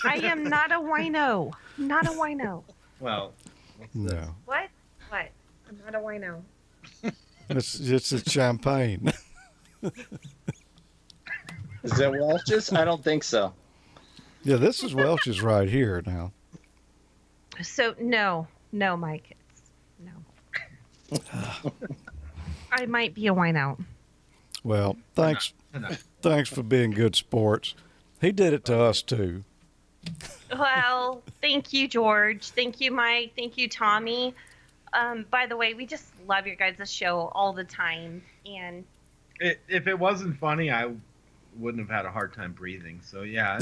I am not a wino. Not a wino. Well, no. What? What? I'm not a wino. It's a champagne. Is that Welch's? I don't think so. Yeah, this is Welch's right here now. So no, Mike. No. I might be a wine out. Well, thanks for being good sports. He did it to us too. Well, thank you, George. Thank you, Mike. Thank you, Tommy. By the way, we just love your guys' show all the time. And if it wasn't funny, I wouldn't have had a hard time breathing. So yeah,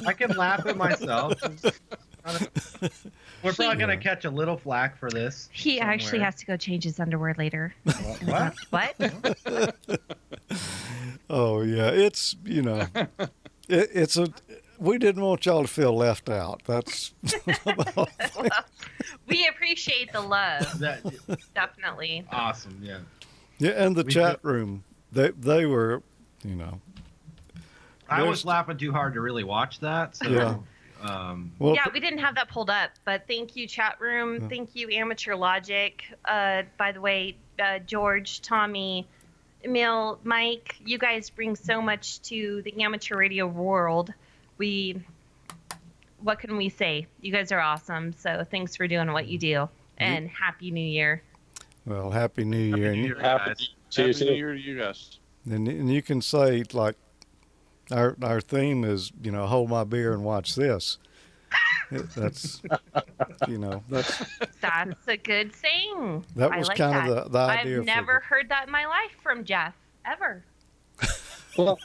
I can laugh at myself. We're probably gonna catch a little flack for this. he somewhere. actually has to go change his underwear later. What? What? Oh yeah, it's it's a. We didn't want y'all to feel left out. That's We appreciate the love. Definitely. Awesome. Yeah. Yeah, and the chat room, they were, I was laughing too hard to really watch that. So, yeah. Yeah, we didn't have that pulled up, but thank you, chat room. Yeah. Thank you, Amateur Logic. By the way, George, Tommy, Emile, Mike, you guys bring so much to the amateur radio world. What can we say? You guys are awesome. So thanks for doing what you do, and Happy New Year. Well, Happy New Year. Happy New Year to you guys. And you can say, like, our theme is, hold my beer and watch this. That's, That's a good saying. That was I like kind of that. the idea. I've never heard that in my life from Jeff, ever. Well,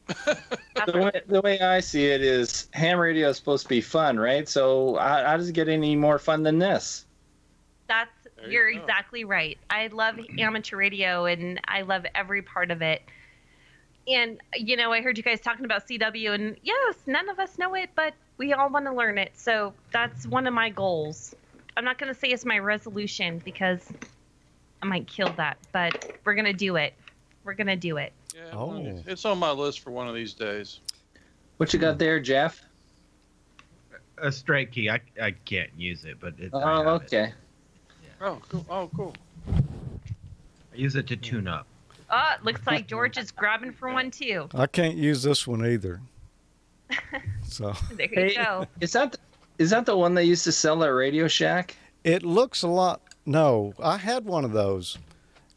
the way I see it is ham radio is supposed to be fun, right? So how does it get any more fun than this? You're exactly right. I love amateur radio, and I love every part of it. And, I heard you guys talking about CW, and yes, none of us know it, but we all want to learn it. So that's one of my goals. I'm not going to say it's my resolution because I might kill that, but we're going to do it. We're going to do it. Yeah, it's on my list for one of these days. What you got there, Jeff? A straight key. I can't use it, but it's. Oh, okay. Oh, cool. Oh, cool. I use it to tune up. Oh, it looks like George is grabbing for one too. I can't use this one either. So there you go. Is that the one they used to sell at Radio Shack? It looks a lot. No, I had one of those.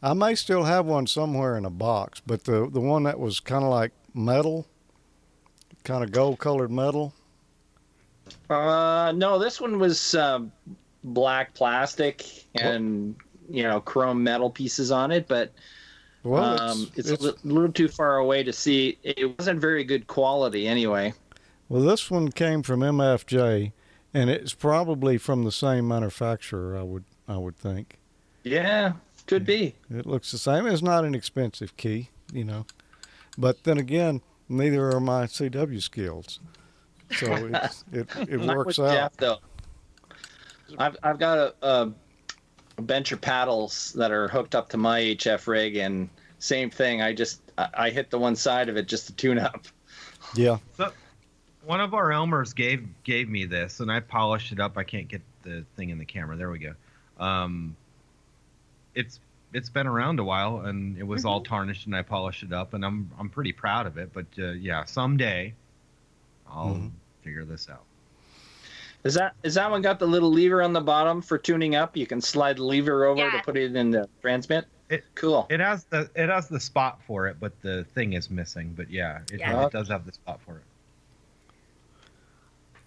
I may still have one somewhere in a box, but the one that was kind of like metal, kind of gold-colored metal. No, this one was black plastic and chrome metal pieces on it, but it's a little too far away to see. It wasn't very good quality anyway. Well, this one came from MFJ, and it's probably from the same manufacturer. I would think. Yeah, could be. It looks the same. It's not an expensive key, but then again, neither are my CW skills, so it works out. Jeff, though. I've got a bench of paddles that are hooked up to my HF rig, and same thing. I hit the one side of it just to tune up. Yeah. So, one of our Elmers gave me this, and I polished it up. I can't get the thing in the camera. There we go. It's been around a while, and it was all tarnished, and I polished it up, and I'm pretty proud of it. But yeah, someday I'll figure this out. Is that one got the little lever on the bottom for tuning up? You can slide the lever over to put it in the transmit. Cool. It has the spot for it, but the thing is missing. But it does have the spot for it.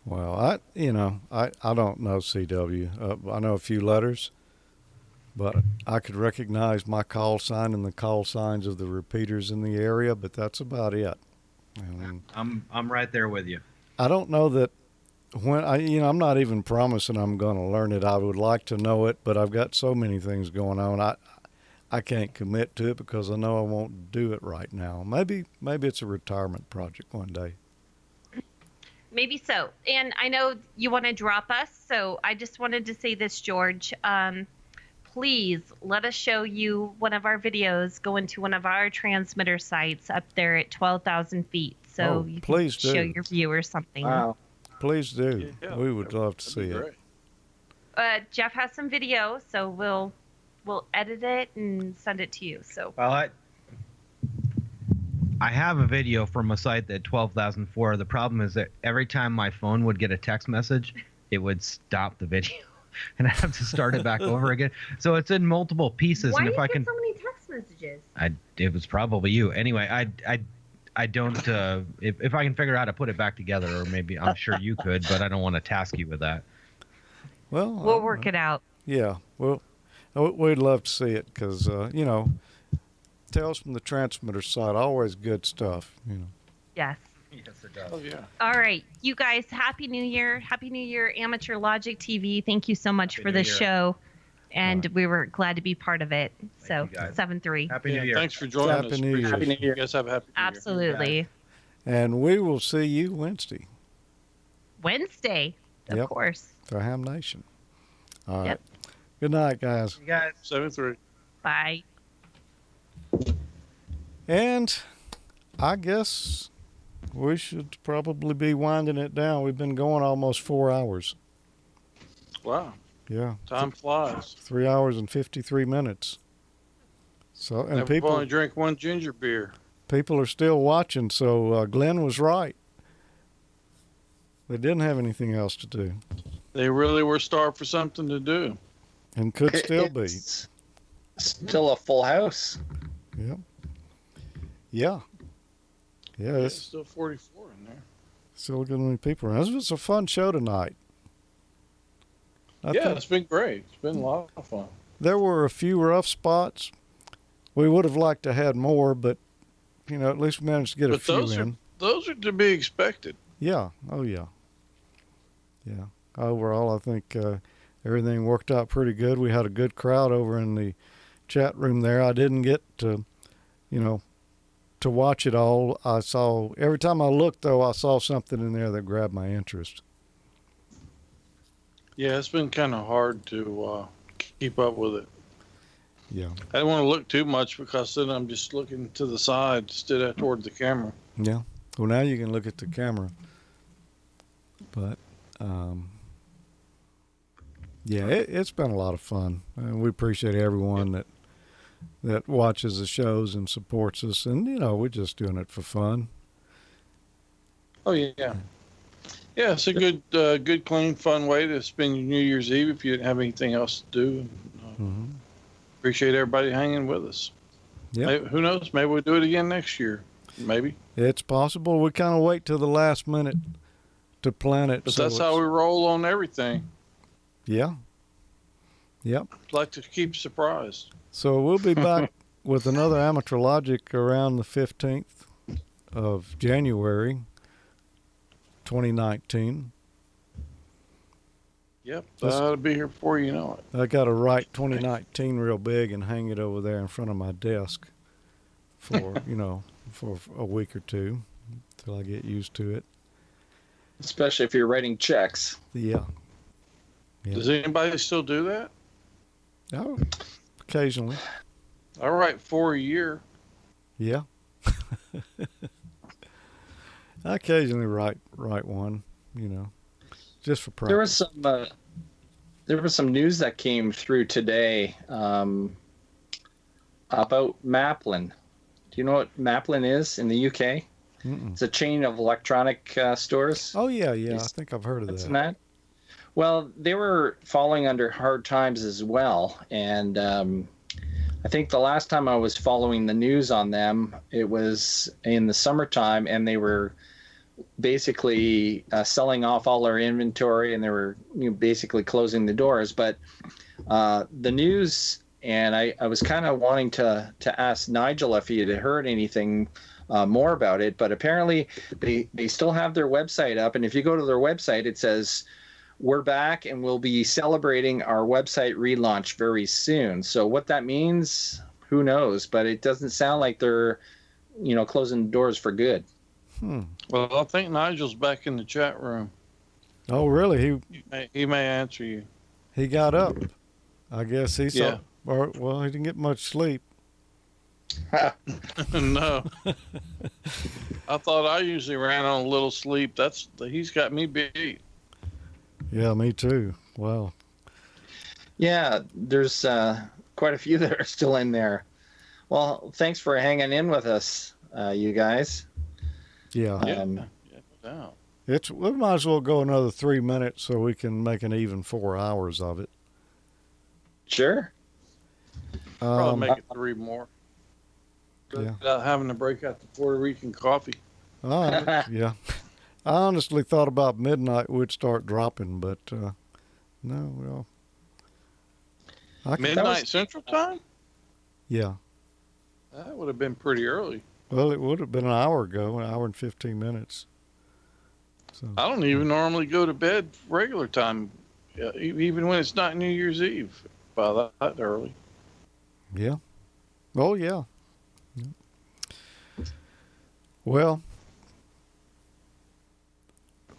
Well, I don't know CW. I know a few letters, but I could recognize my call sign and the call signs of the repeaters in the area, but that's about it. I'm right there with you. I don't know that when I'm not even promising I'm going to learn it. I would like to know it, but I've got so many things going on. I can't commit to it because I know I won't do it right now. Maybe it's a retirement project one day. Maybe so. And I know you want to drop us, so I just wanted to say this, George. Please let us show you one of our videos going to one of our transmitter sites up there at 12,000 feet. So you can show your viewers something. Wow. Please do. Yeah, we would love to see it. Jeff has some video, so we'll edit it and send it to you. So. Well, I have a video from a site that 12,004. The problem is that every time my phone would get a text message, it would stop the video, and I have to start it back over again. So it's in multiple pieces. Why and do if you I get can, so many text messages? it was probably you. Anyway, I don't. If I can figure out how to put it back together, or maybe I'm sure you could, but I don't want to task you with that. Well, We'll work it out. Yeah, well, we'd love to see it because you know, Tales from the Transmitter side, always good stuff. You know. Yes. Yes, it does. Oh yeah. All right, you guys, Happy New Year. Happy New Year, Amateur Logic TV. Thank you so much for the show. And we were glad to be part of it. So 7-3. Happy New Year. Thanks for joining us. Happy New Year. Happy New Year. You guys have a happy New Year. Absolutely. And we will see you Wednesday. Wednesday, of course. For Ham Nation. All right. Yep. Good night, guys. You guys. 7-3. Bye. And I guess we should probably be winding it down. We've been going almost 4 hours. Wow. Yeah. Time flies. 3 hours and 53 minutes. So, and Never people only drink one ginger beer. People are still watching, so Glenn was right. They didn't have anything else to do. They really were starved for something to do. And could still be. Still a full house. Yep. Yeah. Yeah, There's it's still 44 in there. still good many people around. This was a fun show tonight. I Yeah, think it's been great. It's been a lot of fun. there were a few rough spots. We would have liked to had more, but you know, at least we managed to get a But few those in. are to be expected. Yeah. Oh, yeah. Yeah. Overall, I think everything worked out pretty good. We had a good crowd over in the chat room there. I didn't get to, you know, to watch it all. I saw, every time I looked, though, I saw something in there that grabbed my interest. Yeah, it's been kind of hard to keep up with it. Yeah. I don't want to look too much because then I'm just looking to the side instead of toward the camera. Yeah. Well, now you can look at the camera. But, yeah, it's been a lot of fun. And we appreciate everyone that watches the shows and supports us. And, you know, we're just doing it for fun. Oh, yeah. Yeah, it's a good, clean, fun way to spend your New Year's Eve if you didn't have anything else to do. Appreciate everybody hanging with us. Yeah. Who knows? Maybe we'll do it again next year. Maybe. It's possible. We kind of wait till the last minute to plan it. But that's how we roll on everything. Yeah. Yep. Like to keep surprised. So we'll be back with another Amateur Logic around the 15th of January, 2019. Yep. That'll be here before you know it. I got to write 2019 real big and hang it over there in front of my desk for, you know, for a week or two till I get used to it. Especially if you're writing checks. Yeah. Does anybody still do that? Oh, occasionally. I write 4 a year. Yeah. I occasionally write one, you know, just for practice. There was some news that came through today about Maplin. Do you know what Maplin is in the UK? It's a chain of electronic stores. Oh yeah, I think I've heard of that. Well, they were falling under hard times as well, and I think the last time I was following the news on them, it was in the summertime, and they were basically selling off all their inventory, and they were basically closing the doors. But the news, and I was kind of wanting to ask Nigel if he had heard anything more about it, but apparently they still have their website up, and if you go to their website, it says, "We're back and we'll be celebrating our website relaunch very soon." So what that means, who knows? But it doesn't sound like they're, closing doors for good. Well, I think Nigel's back in the chat room. Oh, really? He may answer you. He got up. I guess he saw. Yeah. Or, well, he didn't get much sleep. No. I thought I usually ran on a little sleep. He's got me beat. Yeah, me too. Wow. Yeah, there's quite a few that are still in there. Well, thanks for hanging in with us. you guys. Yeah. Um, No. We might as well go another 3 minutes so we can make an even 4 hours of it. Sure. Probably make it 3 more. Yeah. Without having to break out the Puerto Rican coffee. Yeah. I honestly thought about midnight would start dropping, but no, well. Midnight Central Time? Yeah. That would have been pretty early. Well, it would have been an hour ago, 1 hour and 15 minutes. So. I don't even normally go to bed regular time, even when it's not New Year's Eve, by that early. Yeah. Oh, yeah. Well,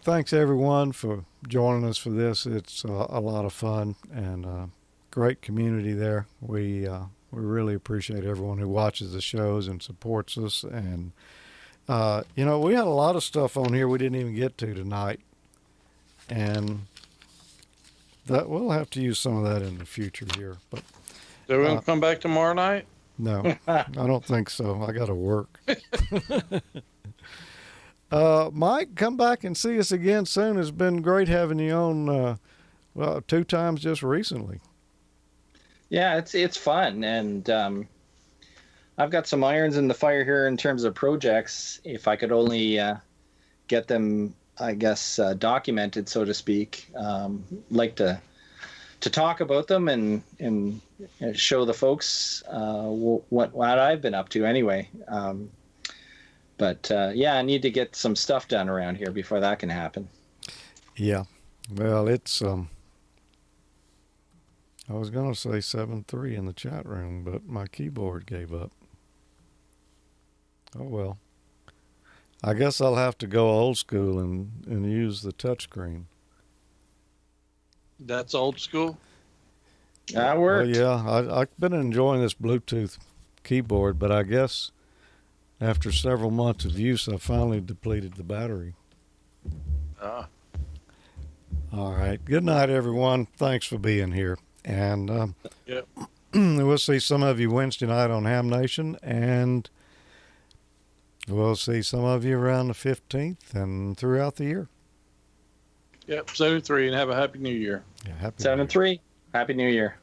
thanks everyone for joining us for this. It's a lot of fun and great community there. We really appreciate everyone who watches the shows and supports us. And we had a lot of stuff on here we didn't even get to tonight, and that we'll have to use some of that in the future here. But So we're going to come back tomorrow night? no, I don't think so. I got to work. Mike, come back and see us again soon. It's been great having you on, 2 times just recently. Yeah, it's fun, and I've got some irons in the fire here in terms of projects. If I could only get them, I guess, documented, so to speak, like to talk about them and show the folks what I've been up to anyway. But I need to get some stuff done around here before that can happen. Yeah, well, it's I was gonna say 7-3 in the chat room, but my keyboard gave up. Oh well. I guess I'll have to go old school and use the touchscreen. That's old school? That worked. Well, yeah, I've been enjoying this Bluetooth keyboard, but I guess after several months of use, I finally depleted the battery. All right. Good night, everyone. Thanks for being here. And we'll see some of you Wednesday night on Ham Nation, and we'll see some of you around the 15th and throughout the year. Yep, 7-3, and have a Happy New Year. Yeah, happy 7-3. Happy New Year.